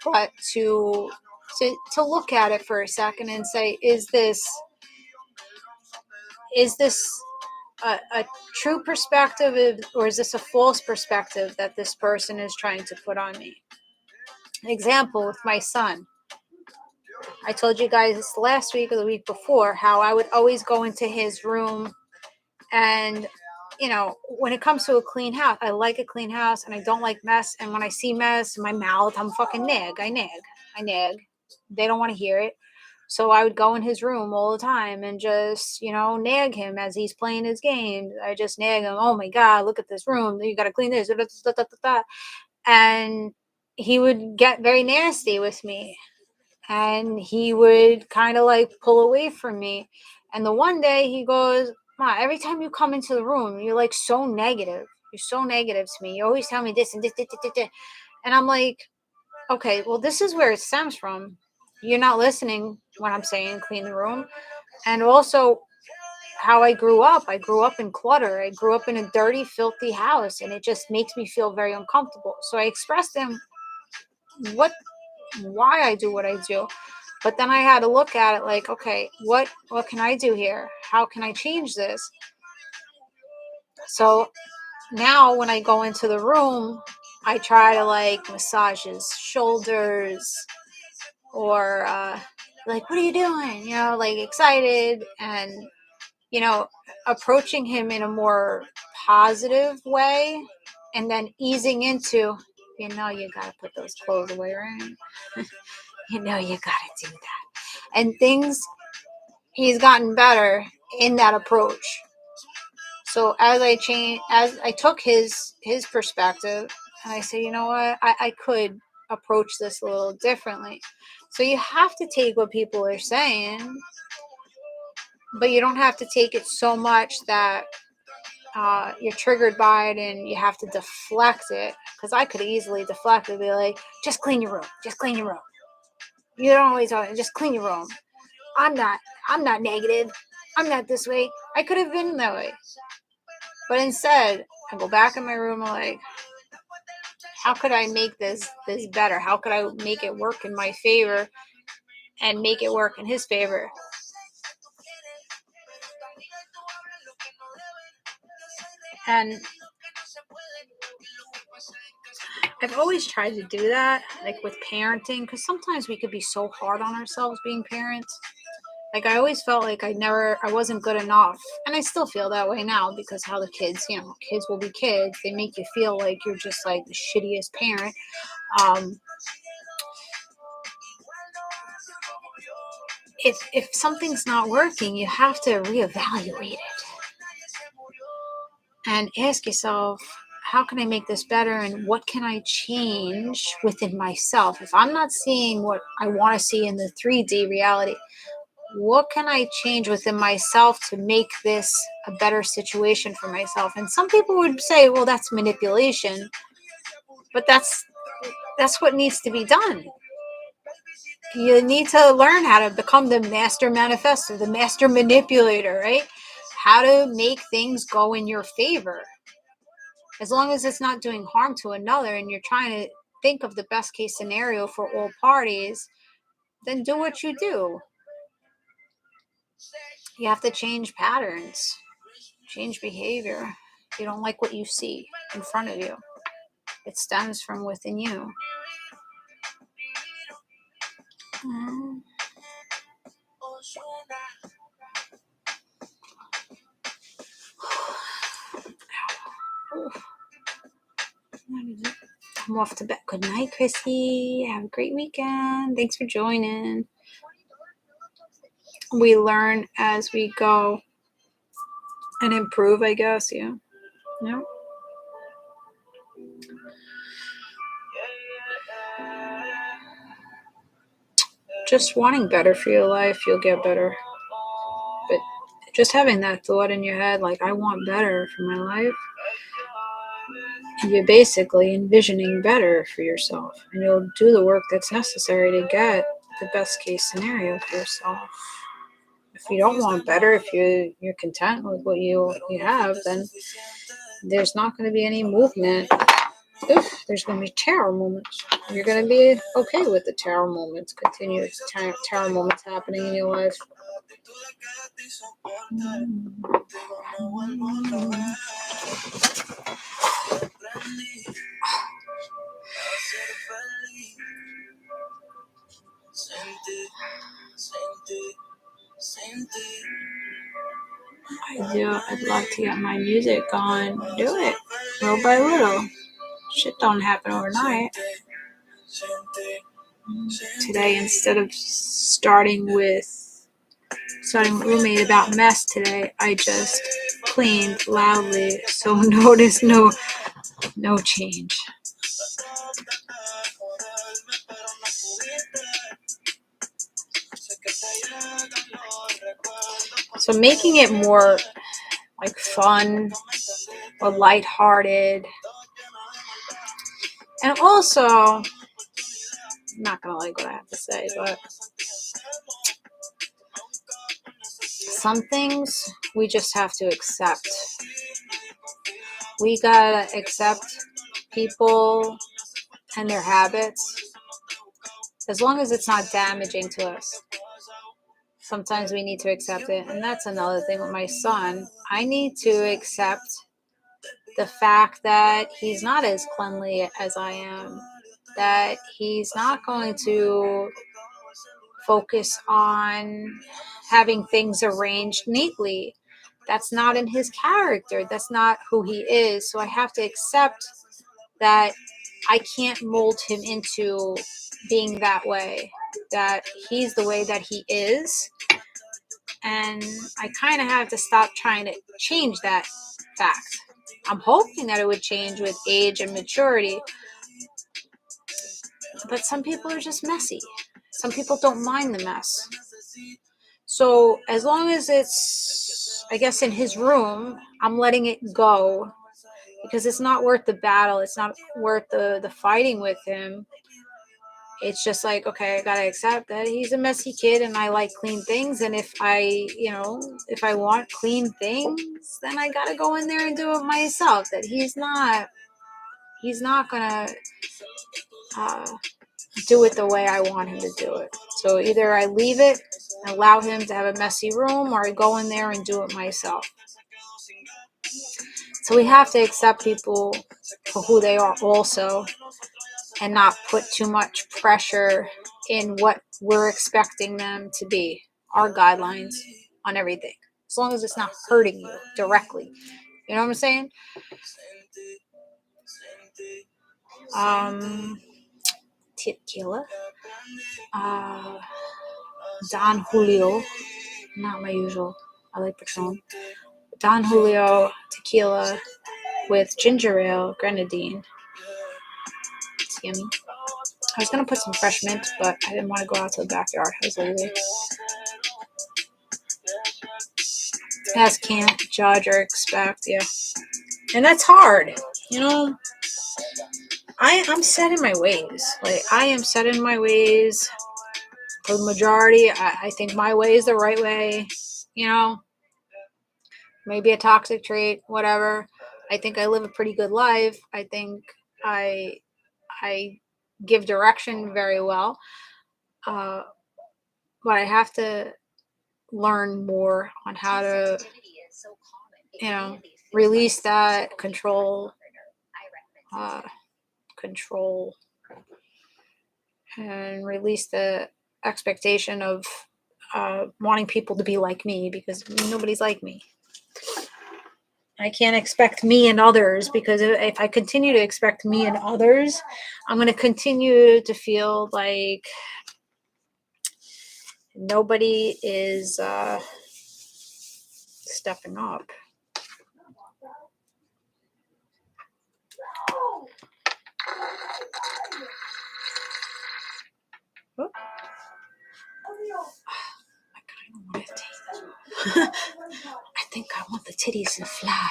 but to look at it for a second and say, is this a true perspective, or is this a false perspective that this person is trying to put on me? An example with my son. I told you guys last week or the week before how I would always go into his room, and when it comes to a clean house, I like a clean house and I don't like mess. And when I see mess in my mouth, I'm fucking nag. I nag. They don't want to hear it. So I would go in his room all the time and just, nag him as he's playing his game. I just nag him. Oh my God, look at this room. You got to clean this. And he would get very nasty with me. And he would kind of like pull away from me. And the one day he goes, Ma, every time you come into the room, you're like so negative. You're so negative to me. You always tell me this and this. And I'm like, okay, well, this is where it stems from. You're not listening when I'm saying clean the room. And also how I grew up. I grew up in clutter. I grew up in a dirty, filthy house. And it just makes me feel very uncomfortable. So I expressed to him why I do what I do. But then I had to look at it like, okay, what can I do here? How can I change this? So now when I go into the room, I try to like massage his shoulders, or like, what are you doing? Like excited, and, approaching him in a more positive way, and then easing into, you got to put those clothes away, right? You got to do that. And he's gotten better in that approach. So as I took his perspective, and I said, you know what, I could approach this a little differently. So you have to take what people are saying, but you don't have to take it so much that you're triggered by it and you have to deflect it. Because I could easily deflect it and be like, just clean your room. Just clean your room. You don't always just clean your room. I'm not negative. I'm not this way. I could have been that way. But instead, I go back in my room, I'm like, How could I make this better? How could I make it work in my favor and make it work in his favor? And I've always tried to do that, like with parenting, because sometimes we could be so hard on ourselves being parents. Like I always felt like I wasn't good enough. And I still feel that way now because how the kids, kids will be kids. They make you feel like you're just like the shittiest parent. If something's not working, you have to reevaluate it and ask yourself, how can I make this better and what can I change within myself? If I'm not seeing what I want to see in the 3D reality, what can I change within myself to make this a better situation for myself? And some people would say, well, that's manipulation, but that's what needs to be done. You need to learn how to become the master manifestor, the master manipulator, right? How to make things go in your favor. As long as it's not doing harm to another and you're trying to think of the best case scenario for all parties, then do what you do. You have to change patterns, change behavior. You don't like what you see in front of you. It stems from within you. I'm off to bed. Good night, Chrissy. Have a great weekend. Thanks for joining. We learn as we go and improve, I guess. Yeah. Just wanting better for your life, you'll get better. But just having that thought in your head, like, I want better for my life, you're basically envisioning better for yourself. And you'll do the work that's necessary to get the best case scenario for yourself. If you don't want better, if you're content with what you have, then there's not going to be any movement. There's going to be terror moments. You're going to be okay with the terror moments, continuous terror moments happening in your life. I'd love to get my music going. Do it little by little. Shit don't happen overnight. Today, instead of starting with roommate about mess today, I just cleaned loudly, so notice no change. So making it more like fun or lighthearted, and also, I'm not gonna like what I have to say, but some things we just have to accept. We gotta accept people and their habits as long as it's not damaging to us. Sometimes we need to accept it. And that's another thing with my son. I need to accept the fact that he's not as cleanly as I am, that he's not going to focus on having things arranged neatly. That's not in his character. That's not who he is. So I have to accept that I can't mold him into being that way, that he's the way that he is. And I kind of have to stop trying to change that fact. I'm hoping that it would change with age and maturity. But some people are just messy. Some people don't mind the mess. So as long as it's, I guess, in his room, I'm letting it go. Because it's not worth the battle. It's not worth the fighting with him. It's just like, okay, I gotta accept that he's a messy kid and I like clean things. And if I want clean things, then I gotta go in there and do it myself. That he's not He's not gonna do it the way I want him to do it. So either I leave it and allow him to have a messy room, or I go in there and do it myself. So we have to accept people for who they are also, and not put too much pressure in what we're expecting them to be, our guidelines on everything, as long as it's not hurting you directly. You know what I'm saying? Tequila, Don Julio, not my usual, I like Patron. Don Julio tequila with ginger ale, grenadine. It's yummy. I was going to put some fresh mint, but I didn't want to go out to the backyard. I was lazy. As can't judge or expect, yeah. And that's hard. You know, I'm set in my ways. Like, I am set in my ways. For the majority, I think my way is the right way. You know, maybe a toxic trait, whatever. I think I live a pretty good life. I think I give direction very well. But I have to learn more on how to, release that control, and release the expectation of wanting people to be like me, because nobody's like me. I can't expect me and others, because if I continue to expect me and others, I'm going to continue to feel like nobody is stepping up. Oh. I don't want to take that. I think I want the titties to fly.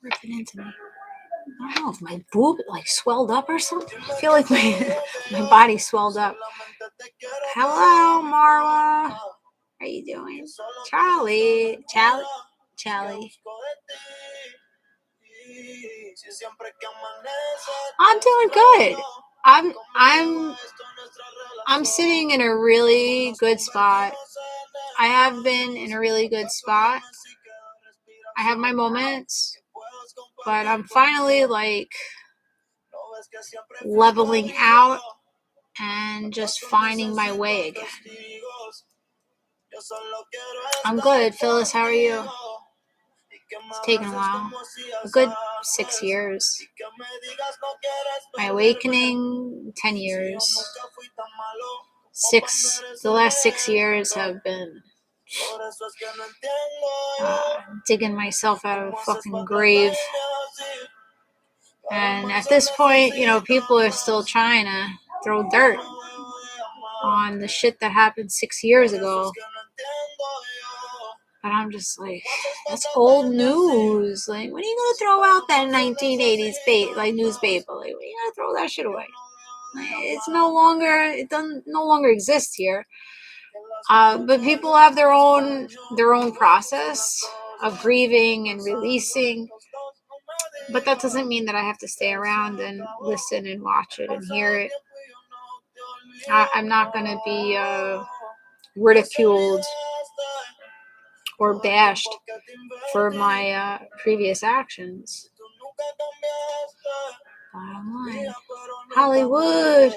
Ripping into me. I don't know if my boob swelled up or something. I feel like my body swelled up. Hello, Marla. How are you doing? Charlie. I'm doing good. I'm sitting in a really good spot. I have been in a really good spot. I have my moments, but I'm finally leveling out and just finding my way again. I'm good. Phyllis, how are you? It's taken a while. A good 6 years. My awakening, 10 years. The last 6 years have been digging myself out of a fucking grave. And at this point, people are still trying to throw dirt on the shit that happened 6 years ago. But I'm just like, that's old news. Like, when are you gonna throw out that 1980s newspaper? Like, when are you gonna throw that shit away? Like, it doesn't no longer exist here. But people have their own process of grieving and releasing. But that doesn't mean that I have to stay around and listen and watch it and hear it. I'm not going to be ridiculed or bashed for my previous actions. Bottom line. Hollywood.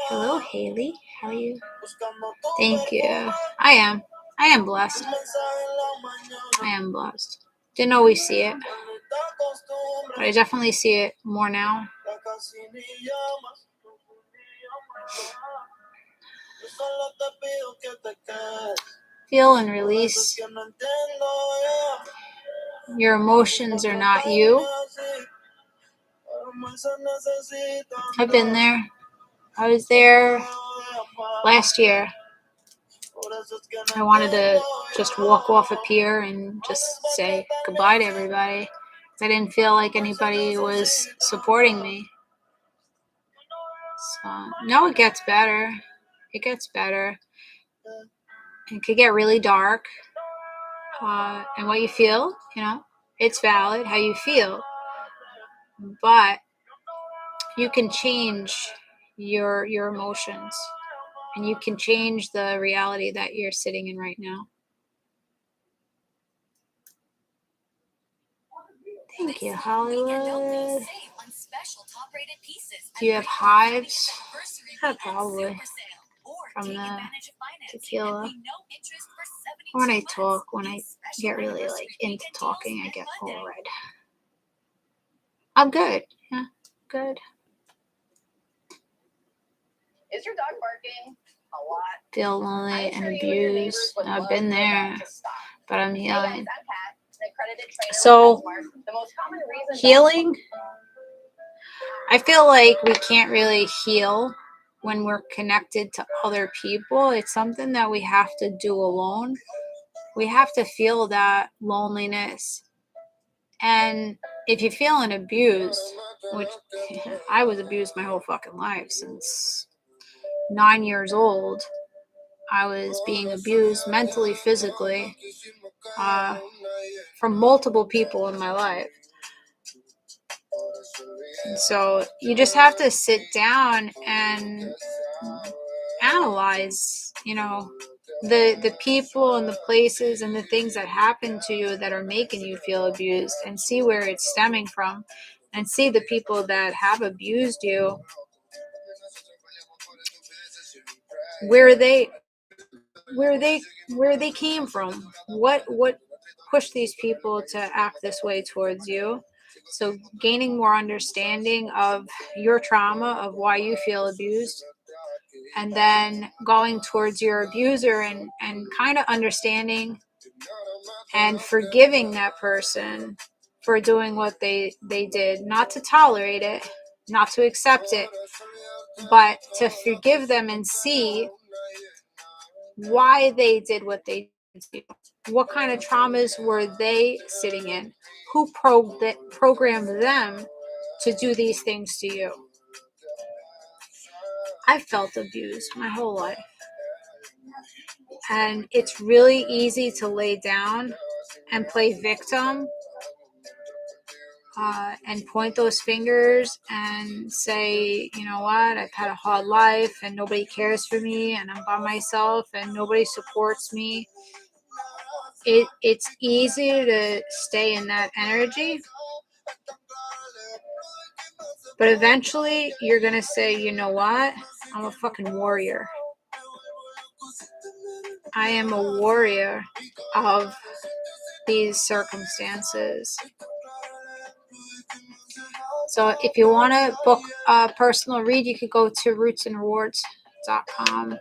Hello, Haley. How are you? Thank you. I am blessed. Didn't always see it, but I definitely see it more now. Feel and release. Your emotions are not you. I've been there. I was there last year. I wanted to just walk off a pier and just say goodbye to everybody. I didn't feel like anybody was supporting me. So, no, it gets better. It could get really dark. and what you feel, it's valid how you feel, but you can change your emotions, and you can change the reality that you're sitting in right now. Thank you, Hollywood. Do you have hives? Yeah, probably. From the tequila. When I talk, when I get really into talking, I get all red. I'm good. Yeah, good. Is your dog barking a lot? Feel lonely and abused. I've been there, but I'm healing. So, healing, I feel like we can't really heal when we're connected to other people. It's something that we have to do alone. We have to feel that loneliness. And if you're feeling abused, which I was abused my whole fucking life since 9 years old, I was being abused mentally, physically, from multiple people in my life. And so you just have to sit down and analyze, the people and the places and the things that happen to you that are making you feel abused, and see where it's stemming from, and see the people that have abused you, where they came from, what pushed these people to act this way towards you. So gaining more understanding of your trauma, of why you feel abused, and then going towards your abuser and kind of understanding and forgiving that person for doing what they did, not to tolerate it, not to accept it, but to forgive them and see why they did what they did. What kind of traumas were they sitting in? Who programmed them to do these things to you? I felt abused my whole life. And it's really easy to lay down and play victim, and point those fingers and say, you know what, I've had a hard life and nobody cares for me and I'm by myself and nobody supports me. It's easy to stay in that energy, but eventually you're going to say, you know what, I'm a fucking warrior. I am a warrior of these circumstances. So if you want to book a personal read, you could go to rootsandrewards.com.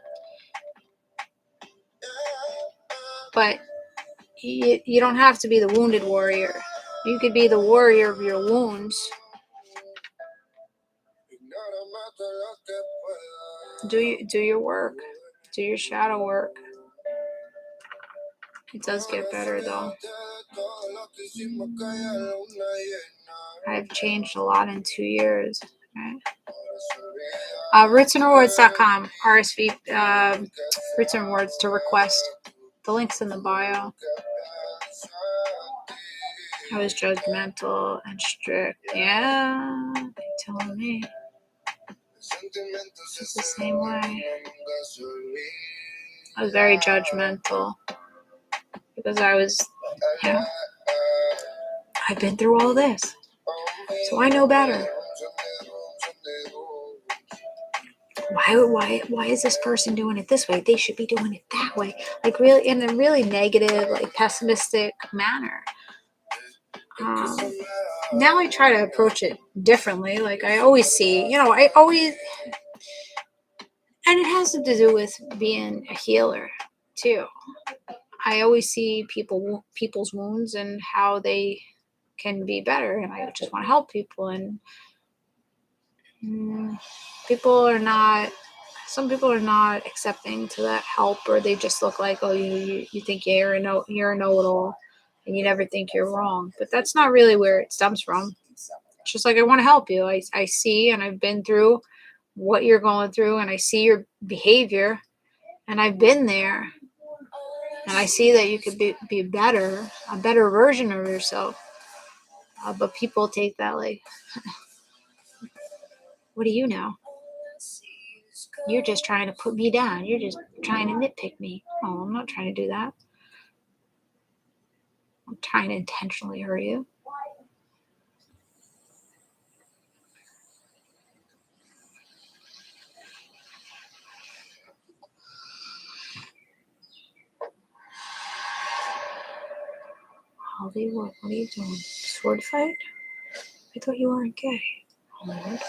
But you don't have to be the wounded warrior. You could be the warrior of your wounds. Do your work. Do your shadow work. It does get better though. I've changed a lot in 2 years. Right? RootsandRewards.com. RSV Roots and Rewards to request. The link's in the bio. I was judgmental and strict. Yeah, you're telling me. It's the same way. I was very judgmental because I was, I've been through all this, so I know better. Why is this person doing it this way? They should be doing it that way. Like really, in a really negative, like pessimistic manner. Now I try to approach it differently. Like I always see, and it has to do with being a healer too. I always see people's wounds and how they can be better, and I just want to help people. And some people are not accepting to that help, or they just look like, oh, you think you're a know-it-all, and you never think you're wrong. But that's not really where it stems from. It's just like, I want to help you. I see, and I've been through what you're going through, and I see your behavior, and I've been there. And I see that you could be better, a better version of yourself. But people take that like, what do you know? You're just trying to put me down. You're just trying to nitpick me. Oh, I'm not trying to do that. I'm trying to intentionally hurt you. Hollywood, what are you doing? Sword fight? I thought you weren't gay. Hollywood.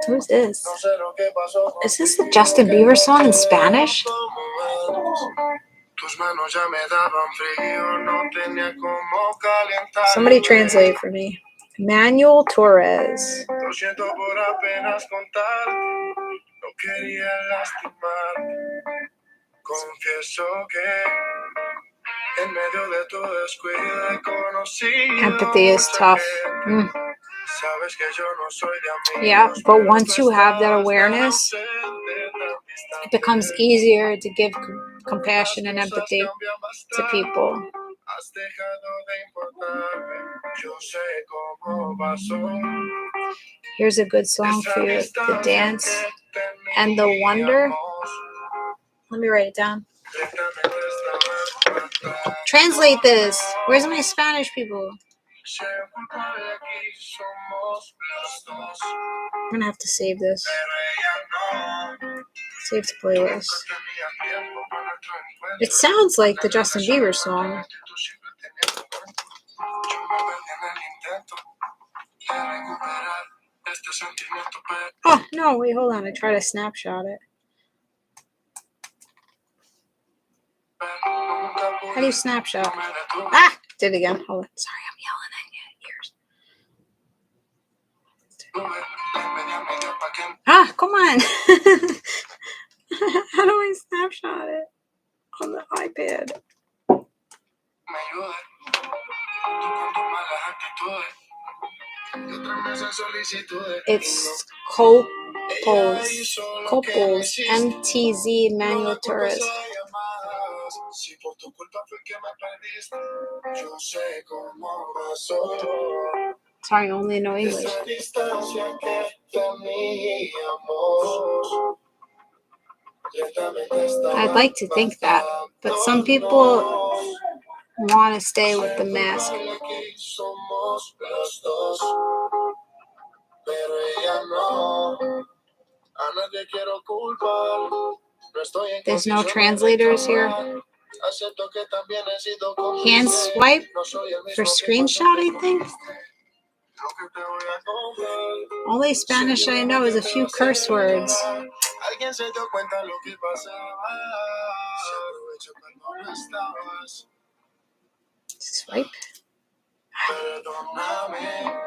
Who's this? Is this the Justin Bieber song in Spanish? Somebody translate for me. Manuel Torres. Empathy is tough. Yeah, but once you have that awareness, it becomes easier to give compassion and empathy to people. Here's a good song for you, The Dance and the Wonder. Let me write it down. Translate this. Where's my Spanish people? I'm gonna have to save this. Save to playlist. It sounds like the Justin Bieber song. Oh, no, wait, hold on. I tried to snapshot it. How do you snapshot? Ah! Did it again. Hold on. Sorry, I'm yelling at your ears. Ah, come on. How do I snapshot it on the iPad? It's Copos, MTZ, Manuel Torres. Sorry, I only know English. I'd like to think that, but some people want to stay with the mask. There's no translators here. Hand swipe for screenshot, I think. Only Spanish I know is a few curse words. Swipe. Perdóname.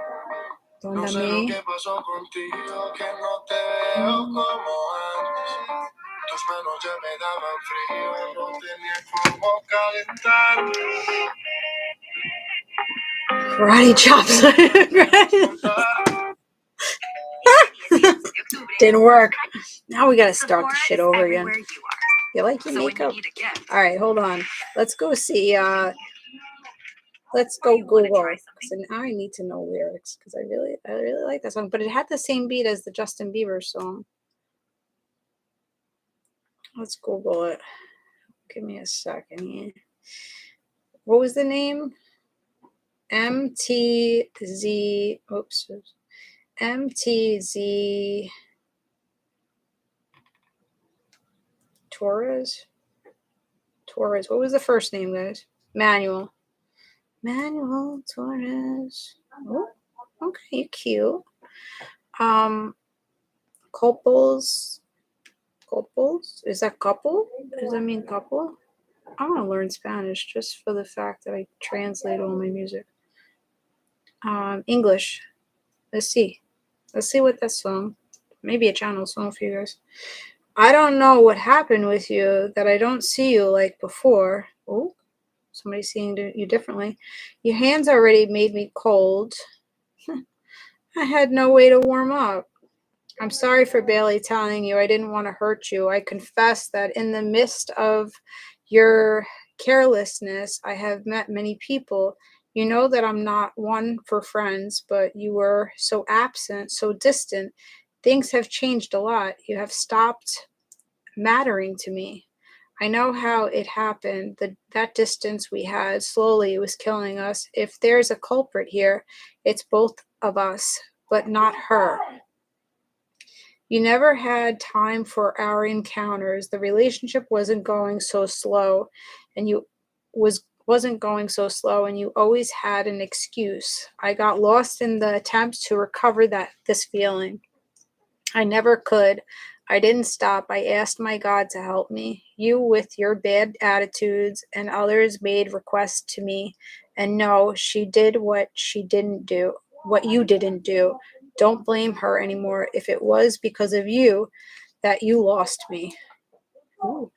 Karate chops. Didn't work. Now we gotta start the shit over again. You like your makeup? All right, hold on. Let's go see. Let's go Google. So now I need to know lyrics because I really like that song. But it had the same beat as the Justin Bieber song. Let's Google it. Give me a second here. What was the name? MTZ. Oops. MTZ Torres. What was the first name, guys? Manuel Torres. Oh, okay, cute. Couples. Is that couple? Does that mean couple? I want to learn Spanish just for the fact that I translate all my music. English. Let's see what that song. Maybe a channel song for you guys. I don't know what happened with you that I don't see you like before. Oh, somebody's seeing you differently. Your hands already made me cold. I had no way to warm up. I'm sorry for barely telling you. I didn't want to hurt you. I confess that in the midst of your carelessness, I have met many people. You know that I'm not one for friends, but you were so absent, so distant. Things have changed a lot. You have stopped mattering to me. I know how it happened. That distance we had slowly was killing us. If there's a culprit here, it's both of us, but not her. You never had time for our encounters. The relationship wasn't going so slow, and you wasn't going so slow, and you always had an excuse. I got lost in the attempts to recover this feeling. I never could. I didn't stop. I asked my God to help me. You, with your bad attitudes, and others made requests to me. And no, she did what you didn't do. Don't blame her anymore. If it was because of you that you lost me. Ooh,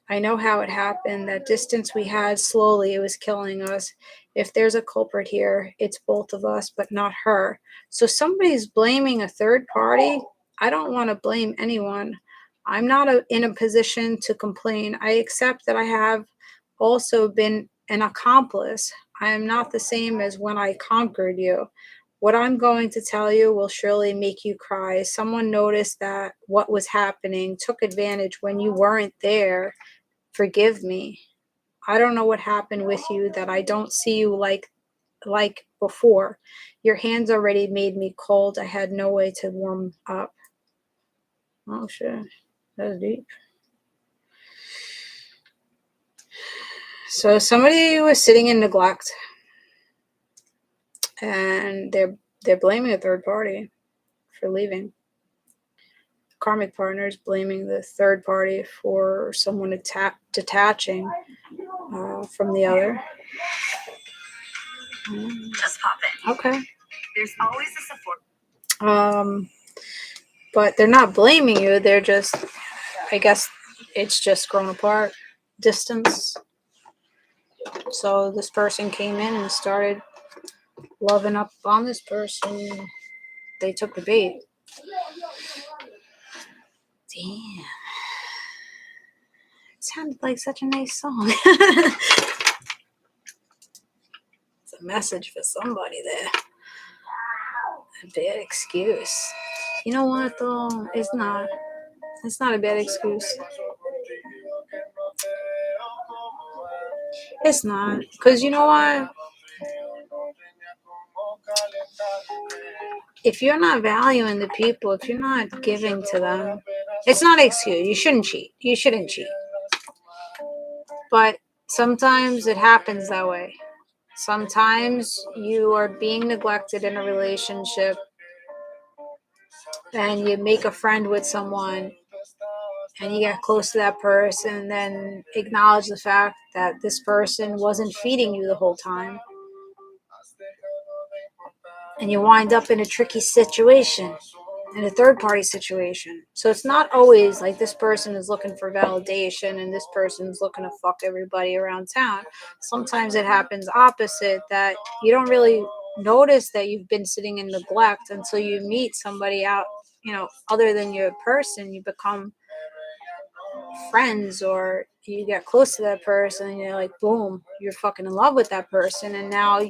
I know how it happened. That distance we had slowly, it was killing us. If there's a culprit here, it's both of us, but not her. So somebody's blaming a third party. I don't want to blame anyone. I'm not in a position to complain. I accept that I have also been an accomplice. I am not the same as when I conquered you. What I'm going to tell you will surely make you cry. Someone noticed that what was happening, took advantage when you weren't there. Forgive me. I don't know what happened with you that I don't see you like before. Your hands already made me cold. I had no way to warm up. Oh shit. That's deep. So somebody was sitting in neglect and they're blaming a third party for leaving. Karmic partners blaming the third party for someone detaching from the other. Just pop in. Okay. There's always a support. But they're not blaming you. They're just, I guess, it's just grown apart, distance. So this person came in and started loving up on this person. They took the bait. Damn. It sounded like such a nice song. It's a message for somebody there. A bad excuse. You know what though? It's not. It's not a bad excuse. It's not. Because you know what? If you're not valuing the people, if you're not giving to them, it's not an excuse. You shouldn't cheat. You shouldn't cheat. But sometimes it happens that way. Sometimes you are being neglected in a relationship and you make a friend with someone and you get close to that person and then acknowledge the fact that this person wasn't feeding you the whole time. And you wind up in a tricky situation, in a third party situation. So it's not always like this person is looking for validation and this person's looking to fuck everybody around town. Sometimes it happens opposite, that you don't really notice that you've been sitting in neglect until you meet somebody out, other than your person. You become friends or you get close to that person and you're like, boom, you're fucking in love with that person. And now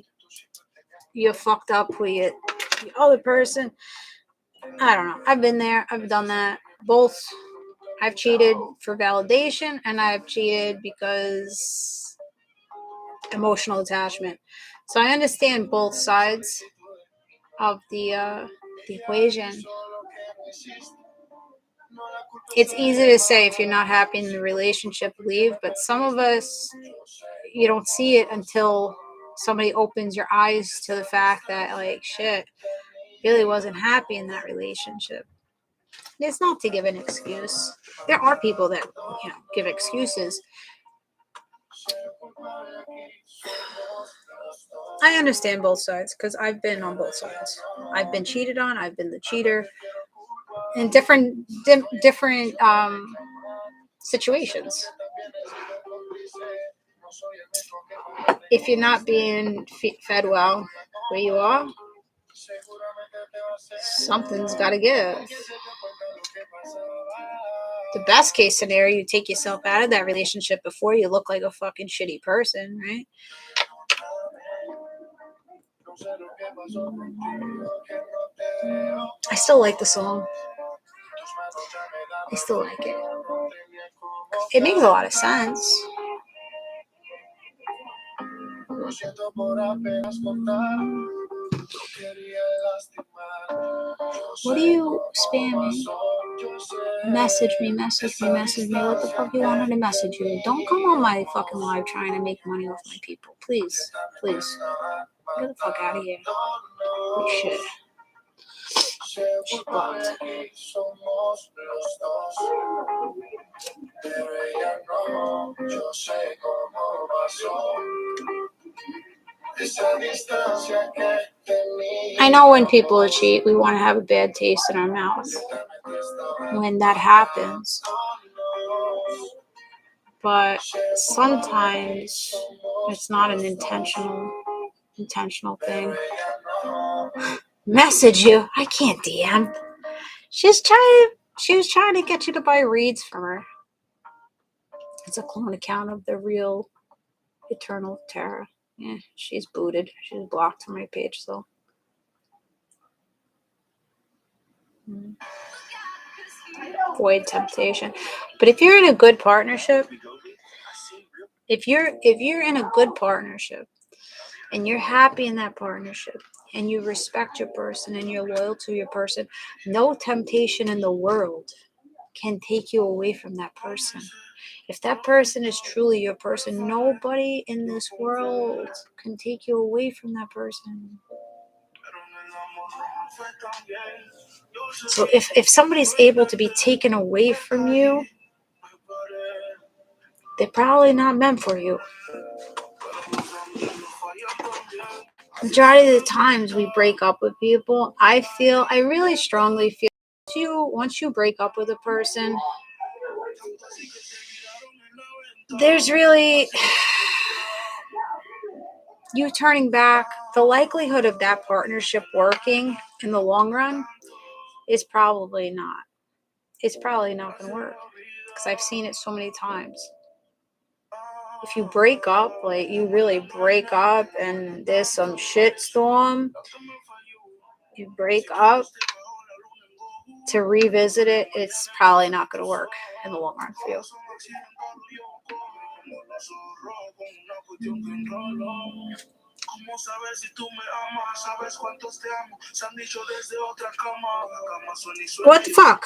you're fucked up with the other person. I don't know. I've been there. I've done that. Both. I've cheated for validation and I've cheated because emotional attachment. So I understand both sides of the equation. It's easy to say if you're not happy in the relationship, leave. But some of us, you don't see it until somebody opens your eyes to the fact that, like, shit, really wasn't happy in that relationship. It's not to give an excuse. There are people that, give excuses. I understand both sides because I've been on both sides. I've been cheated on. I've been the cheater. in different situations. If you're not being fed well where you are, something's got to give. The best case scenario, you take yourself out of that relationship before you look like a fucking shitty person, right? I still like the song. I still like it. It makes a lot of sense. What are you spamming? Message me. What the fuck you want her to message you? Don't come on my fucking live trying to make money off my people. Please. Get the fuck out of here. Holy shit. She's blocked. I know when people cheat, we want to have a bad taste in our mouth when that happens. But sometimes it's not an intentional thing. Message you. I can't DM. She was trying to get you to buy reads from her. It's a clone account of the real Eternal Terra. Yeah, she's booted. She's blocked from my page, so. Avoid temptation. But if you're in a good partnership, if you're in a good partnership and you're happy in that partnership and you respect your person and you're loyal to your person, no temptation in the world can take you away from that person. If that person is truly your person, nobody in this world can take you away from that person. So if somebody's able to be taken away from you, they're probably not meant for you. Majority of the times we break up with people, I really strongly feel once you break up with a person, there's really you turning back. The likelihood of that partnership working in the long run is probably not. It's probably not going to work because I've seen it so many times. If you break up, like you really break up and there's some shitstorm, you break up to revisit it, it's probably not going to work in the long run for you. What the fuck?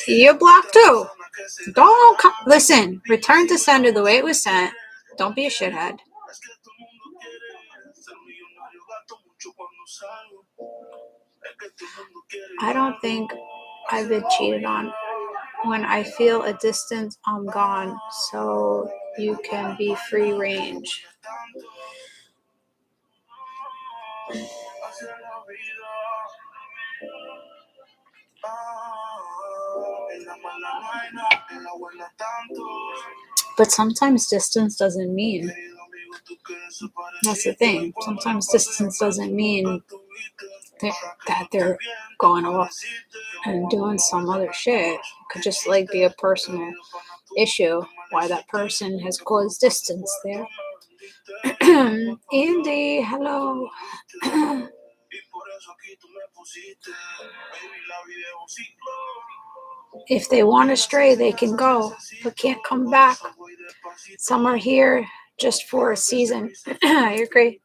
You're blocked too. Don't listen. Return to sender the way it was sent. Don't be a shithead. I don't think I've been cheated on. When I feel a distance, I'm gone. So you can be free range. But sometimes distance doesn't mean. That's the thing. Sometimes distance doesn't mean that they're going off and doing some other shit. It could just like be a personal issue why that person has caused distance there. Andy, hello. If they want to stray, they can go, but can't come back. Some are here just for a season. I agree.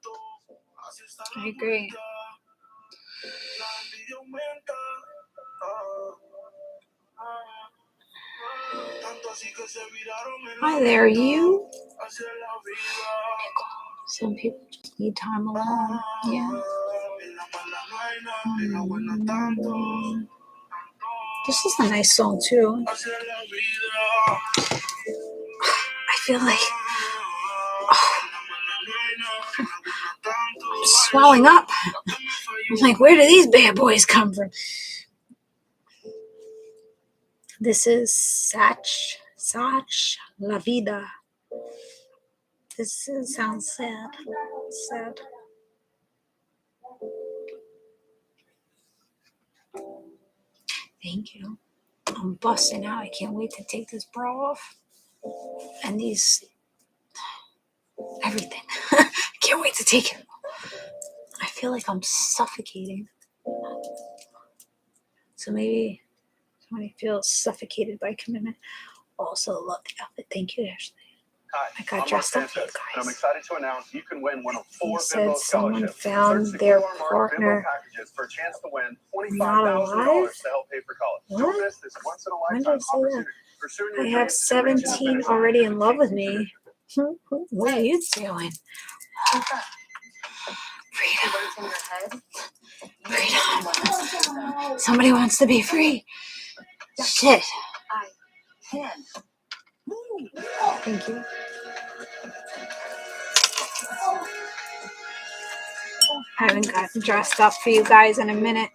Hi there, you. Some people just need time alone. Yeah. This is a nice song too. I feel like I'm swelling up. I'm like, where do these bad boys come from? This is Sach La Vida. This sounds sad. Sad. Thank you. I'm busting out. I can't wait to take this bra off. And these, everything. I can't wait to take it. I feel like I'm suffocating. So maybe somebody feels suffocated by commitment. Also love the outfit. Thank you, Ashley. Hi, I got dressed up for you guys. I'm excited to announce you can win one of 4 said Venmo someone scholarships. found Search the their QR marked partner Venmo packages for a chance to win not alive? $25,000 to help pay for college. What? Don't miss this once in a When did I lifetime say that? opportunity. Pursuing your I have dreams and reaching the 17 finish line. already in love with me. What are you doing? Freedom. Freedom. Somebody wants to be free. Shit. I can. Thank you. I haven't gotten dressed up for you guys in a minute.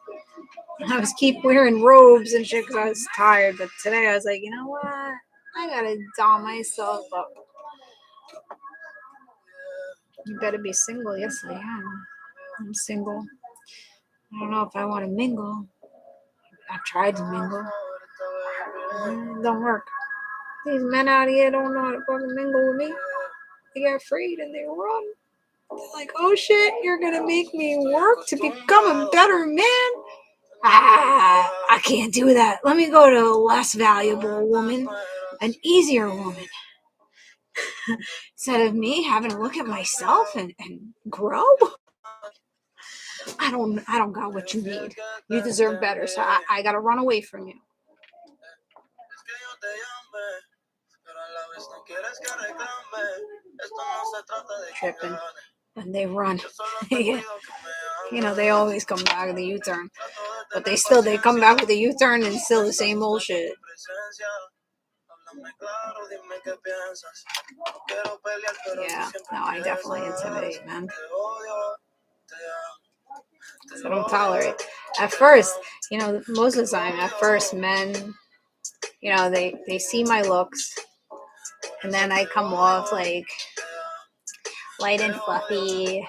I was keep wearing robes and shit because I was tired. But today I was like, you know what? I gotta doll myself up. You better be single. Yes, I am. I'm single. I don't know if I want to mingle. I've tried to mingle. It don't work. These men out here don't know how to fucking mingle with me. They get afraid and they run. They're like, oh shit, you're gonna make me work to become a better man? I can't do that. Let me go to a less valuable woman, an easier woman. Instead of me having to look at myself and grow. I don't got what you need. You deserve better, so I gotta run away from you. Tripping. And they run. Yeah. You know, they always come back with a U-turn. But they come back with a U-turn and still the same old shit. Yeah, no, I definitely intimidate men. I don't tolerate. At first, you know, most of the time, men, you know, they see my looks, and then I come off like light and fluffy,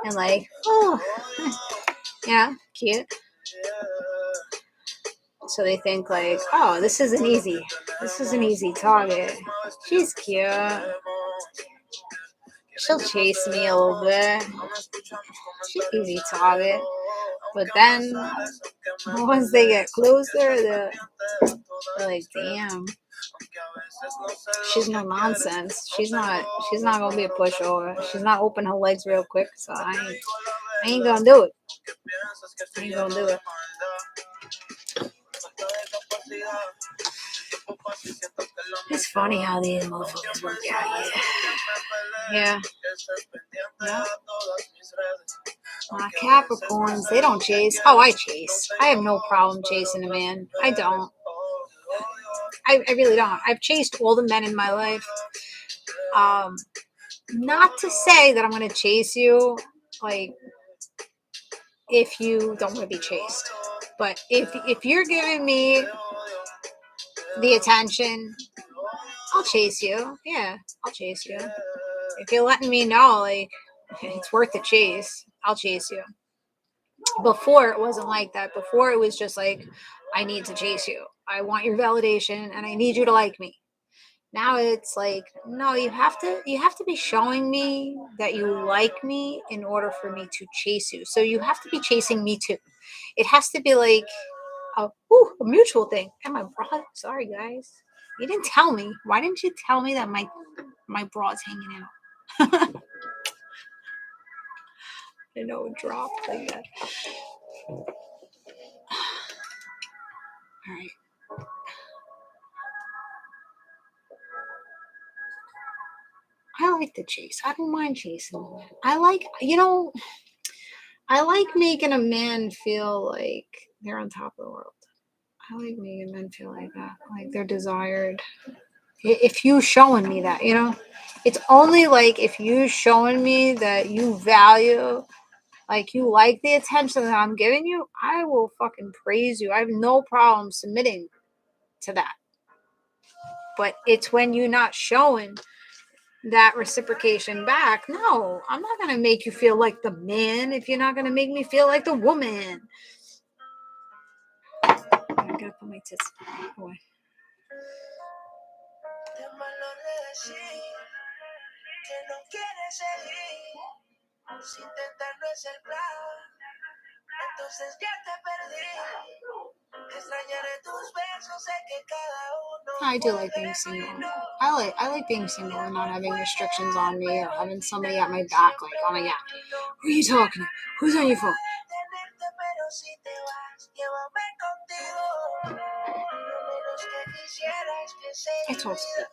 and like, oh, yeah, cute. So they think like, oh, this is an easy target. She's cute. She'll chase me a little bit. She's easy target. But then once they get closer, they're like, damn, she's no nonsense. She's not gonna be a pushover. She's not open her legs real quick, so I ain't gonna do it. It's funny how these motherfuckers work out here. Yeah. Capricorns, they don't chase. Oh, I chase. I have no problem chasing a man. I don't. I really don't. I've chased all the men in my life. Not to say that I'm going to chase you, like, if you don't want to be chased. But if you're giving me the attention, I'll chase you. Yeah, I'll chase you. If you're letting me know, like, it's worth the chase, I'll chase you. Before, it wasn't like that. Before, it was just like, I need to chase you. I want your validation, and I need you to like me. Now it's like, no, you have to be showing me that you like me in order for me to chase you. So you have to be chasing me too. It has to be like a mutual thing. And my bra, sorry guys, you didn't tell me. Why didn't you tell me that my bra's hanging out? I know it dropped like that. All right. I like the chase. I don't mind chasing them. I like making a man feel like they're on top of the world. I like making men feel like that, like they're desired. If you showing me that, you know, it's only like if you showing me that you value, like you like the attention that I'm giving you, I will fucking praise you. I have no problem submitting. to that. But it's when you're not showing that reciprocation back. No, I'm not going to make you feel like the man if you're not going to make me feel like the woman. I got to put my tits away. I do like being single. I like being single and not having restrictions on me or having somebody at my back like, oh my god, who are you talking to? Who's on your phone? I told you.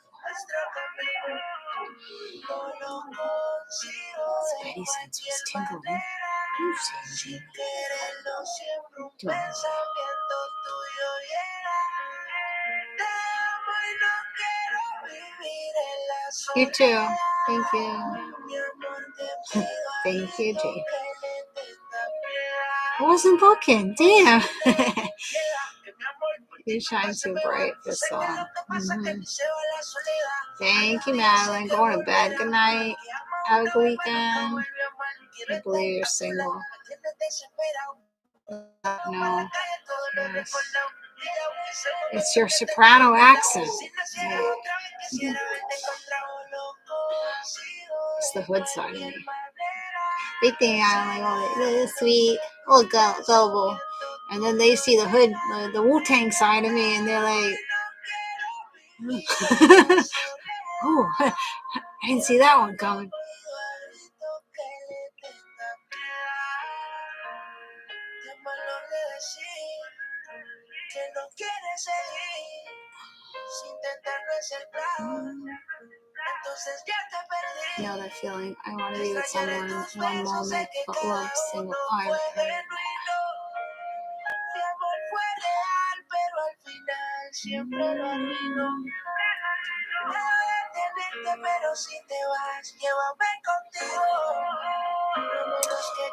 Spidey sense was tingling. You too. Thank you. Thank you, Jay. I wasn't looking. Damn. You shine too bright, this song. Mm-hmm. Thank you, Madeline. Going to bed. Good night. Have a good weekend. I believe you're single. No. Yes. It's your soprano accent. Yeah. It's the hood side of me. They think I'm like, oh, sweet, oh, gullible. And then they see the hood, the Wu-Tang side of me, and they're like, oh, I didn't see that one coming. You know that feeling. I want to be with someone one moment, but love single.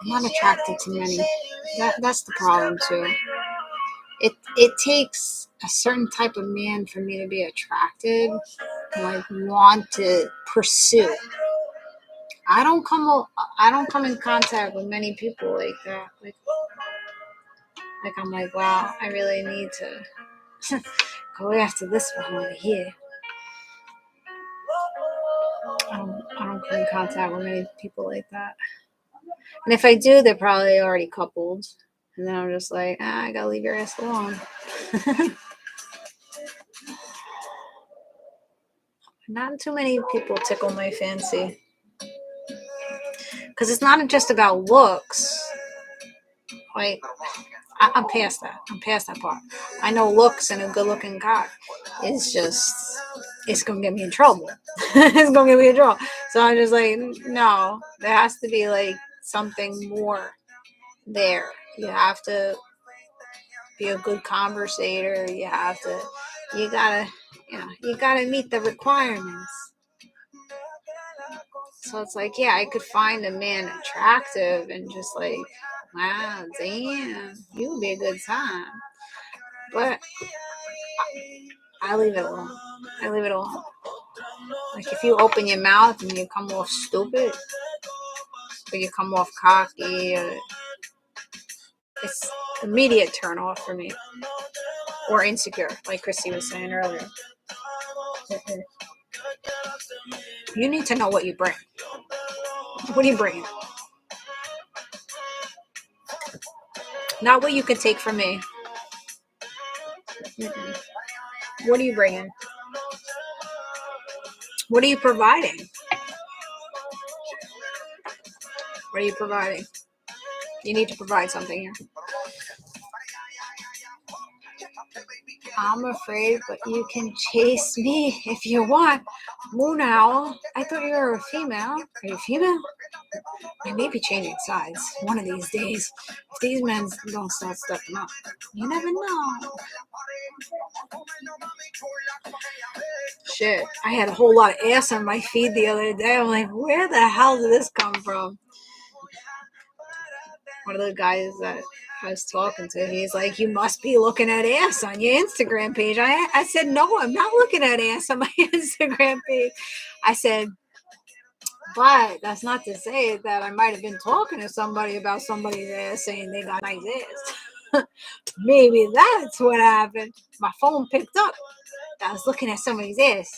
I'm not attracted to many. That's the problem too. It takes a certain type of man for me to be attracted, like want to pursue. I don't come in contact with many people like that. Like I'm like, wow, I really need to go after this one over here. I don't come in contact with many people like that. And if I do, they're probably already coupled. And then I'm just like, I gotta leave your ass alone. Not too many people tickle my fancy. Because it's not just about looks. Like, I'm past that. I'm past that part. I know looks and a good-looking guy is just, it's going to get me in trouble. It's going to get me in trouble. So I'm just like, no, there has to be like something more there. You have to be a good conversator. You gotta meet the requirements. So it's like, yeah, I could find a man attractive and just like, wow, damn, you would be a good time. But I leave it alone. Like if you open your mouth and you come off stupid, or you come off cocky, it's immediate turn off for me. Or insecure, like Chrissy was saying earlier. You need to know what you bring. What are you bringing? Not what you can take from me. What are you bringing? What are you providing? What are you providing? You need to provide something here. I'm afraid, but you can chase me if you want. Moon Owl, I thought you were a female. Are you female? I may be changing sides one of these days if these men don't start stepping up. You never know. Shit, I had a whole lot of ass on my feed the other day. I'm like, where the hell did this come from? One of the guys that I was talking to him. He's like, you must be looking at ass on your Instagram page. I said, no, I'm not looking at ass on my Instagram page. I said, but that's not to say that I might have been talking to somebody about somebody's ass saying they got nice ass. Maybe that's what happened. My phone picked up. I was looking at somebody's ass.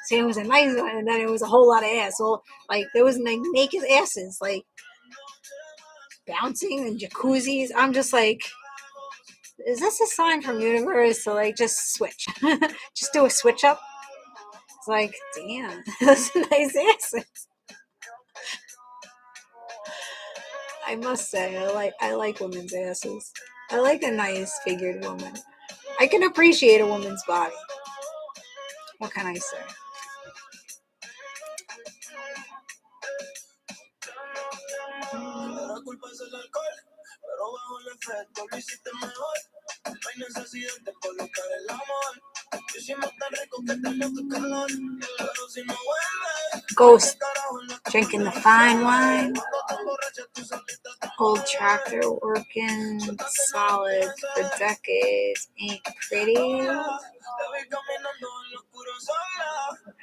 Saying it was a nice one, and then it was a whole lot of ass. So, like, there was like naked asses, like, bouncing and jacuzzis. I'm just like, is this a sign from universe to, like, just switch? Just do a switch up? It's like, damn, those are nice asses. I must say, I like women's asses. I like a nice figured woman. I can appreciate a woman's body. What can I say? Ghost drinking the fine wine. Old tractor working solid for decades. Ain't pretty.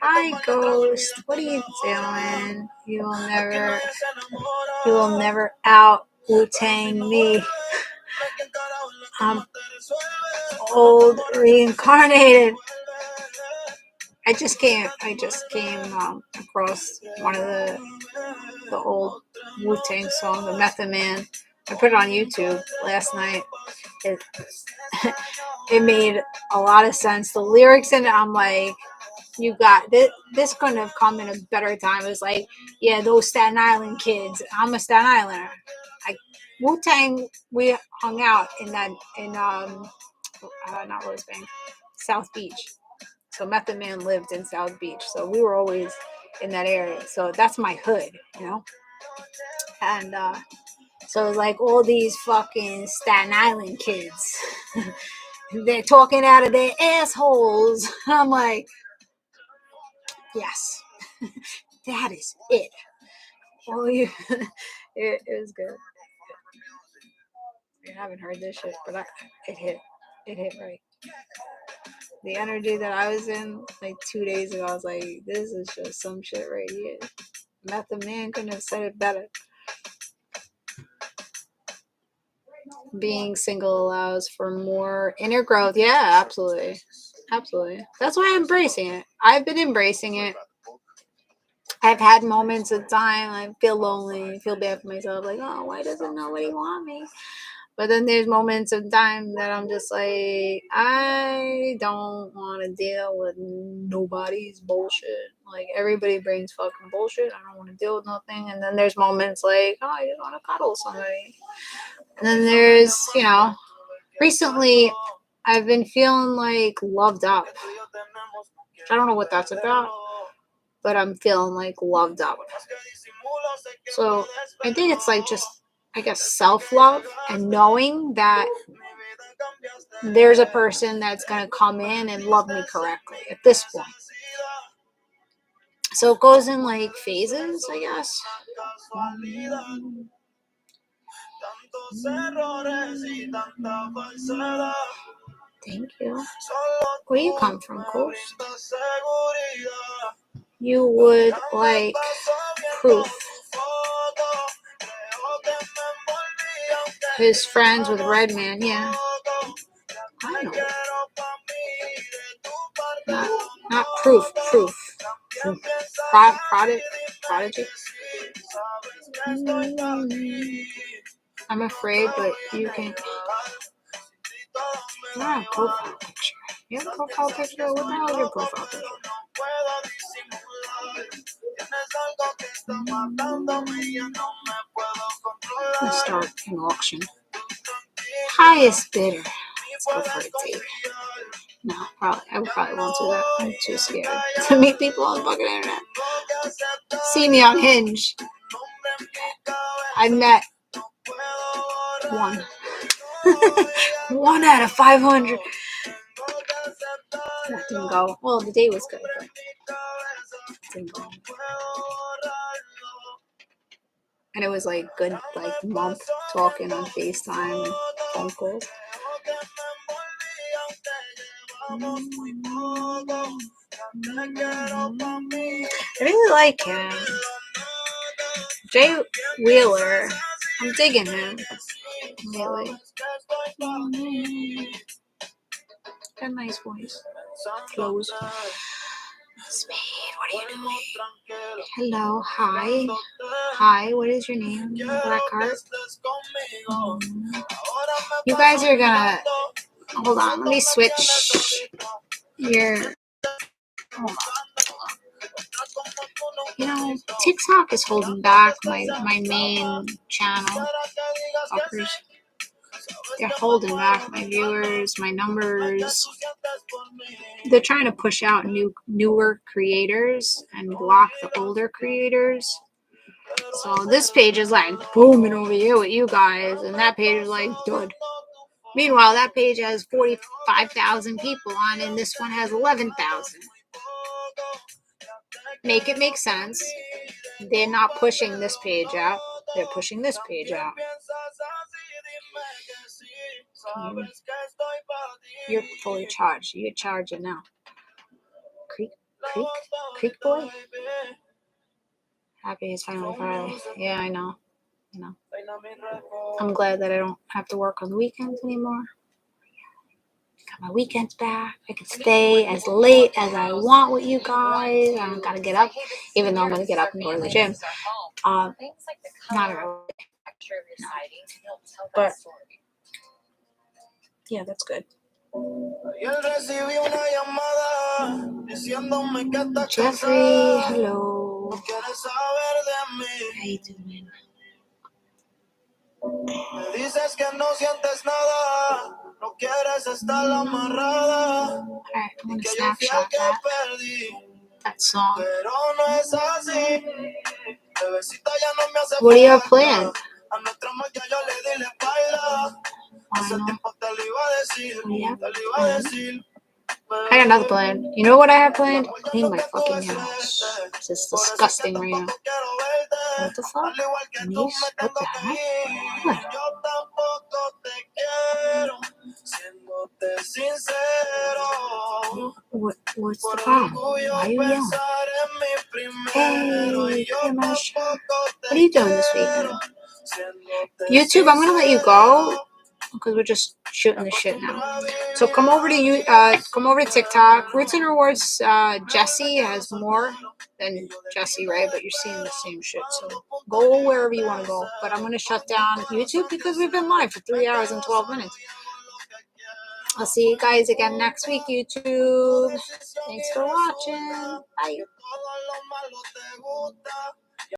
Hi, Ghost. What are you doing? You will never out Wu-Tang me. I'm old reincarnated. I just came across one of the old Wu-Tang song, the Method Man. I put it on YouTube last night. It made a lot of sense. The lyrics in it, I'm like, you got this. This couldn't have come in a better time. It was like, yeah, those Staten Island kids. I'm a Staten Islander. Wu-Tang, we hung out not Rose Bank, South Beach. So Method Man lived in South Beach. So we were always in that area. So that's my hood, you know? And so it's like all these fucking Staten Island kids. They're talking out of their assholes. I'm like, yes, that is it. Oh, it was good. I haven't heard this shit, but it hit right. The energy that I was in like 2 days ago, I was like, this is just some shit right here. Method Man couldn't have said it better. Being single allows for more inner growth. Yeah, absolutely. Absolutely. That's why I'm embracing it. I've been embracing it. I've had moments of time I feel lonely, feel bad for myself, like, oh, why doesn't nobody want me? But then there's moments of time that I'm just like, I don't want to deal with nobody's bullshit. Like, everybody brings fucking bullshit. I don't want to deal with nothing. And then there's moments like, oh, I just want to cuddle somebody. And then there's, recently I've been feeling like loved up. I don't know what that's about, but I'm feeling like loved up. So I think it's like just, I guess, self-love and knowing that there's a person that's going to come in and love me correctly at this point. So it goes in like phases, I guess. Thank you. Where you come from, Coach? You would like proof. His friends with Redman, yeah. I know. Not proof. Prodigy. I'm afraid, but you can. Yeah, profile picture. You have a profile picture? What the hell is your profile picture? Let's start an auction. Highest bidder. Let's go for a date. No, I probably won't do that. I'm too scared to meet people on the fucking internet. See me on Hinge. I met one. 1 out of 500. That didn't go. Well, the date was good, but it didn't go. And it was like good, like month talking on FaceTime and phone calls. I really like him. Jay Wheeler. I'm digging him. Really. Got a nice voice. Flows. Speed, what are you doing? Hello, hi. Hi, what is your name? Blackheart. You guys are gonna... Hold on, let me switch your... Hold on. You know, TikTok is holding back my main channel. Fuckers. They're holding back my viewers, my numbers. They're trying to push out newer creators and block the older creators. So this page is like booming over here with you guys, and that page is like dud. Meanwhile, that page has 45,000 people on, and this one has 11,000. Make it make sense. They're not pushing this page out. They're pushing this page out. You're fully charged. You're charging now. Creek boy? Happy it's finally Friday. Yeah, I know. I'm glad that I don't have to work on the weekends anymore. Got my weekends back. I can stay as late as I want with you guys. I don't gotta get up, even though I'm gonna get up and go to the gym. Not really. No. But yeah, that's good. Jeffrey, hello. How you doing? Alright, I'm gonna snapshot that song. What do you have planned? I got another plan. You know what I have planned? Clean my fucking house. This is disgusting right now. What the fuck? Niece? What the heck? What? What's the problem? Why are you yelling? Hey, Kamash. What are you doing this weekend? YouTube, I'm gonna let you go because we're just shooting the shit now. So come over to TikTok. Roots and Rewards. Jessie has more than Jessie Ray, but you're seeing the same shit. So go wherever you want to go. But I'm gonna shut down YouTube because we've been live for 3 hours and 12 minutes. I'll see you guys again next week, YouTube. Thanks for watching. Bye.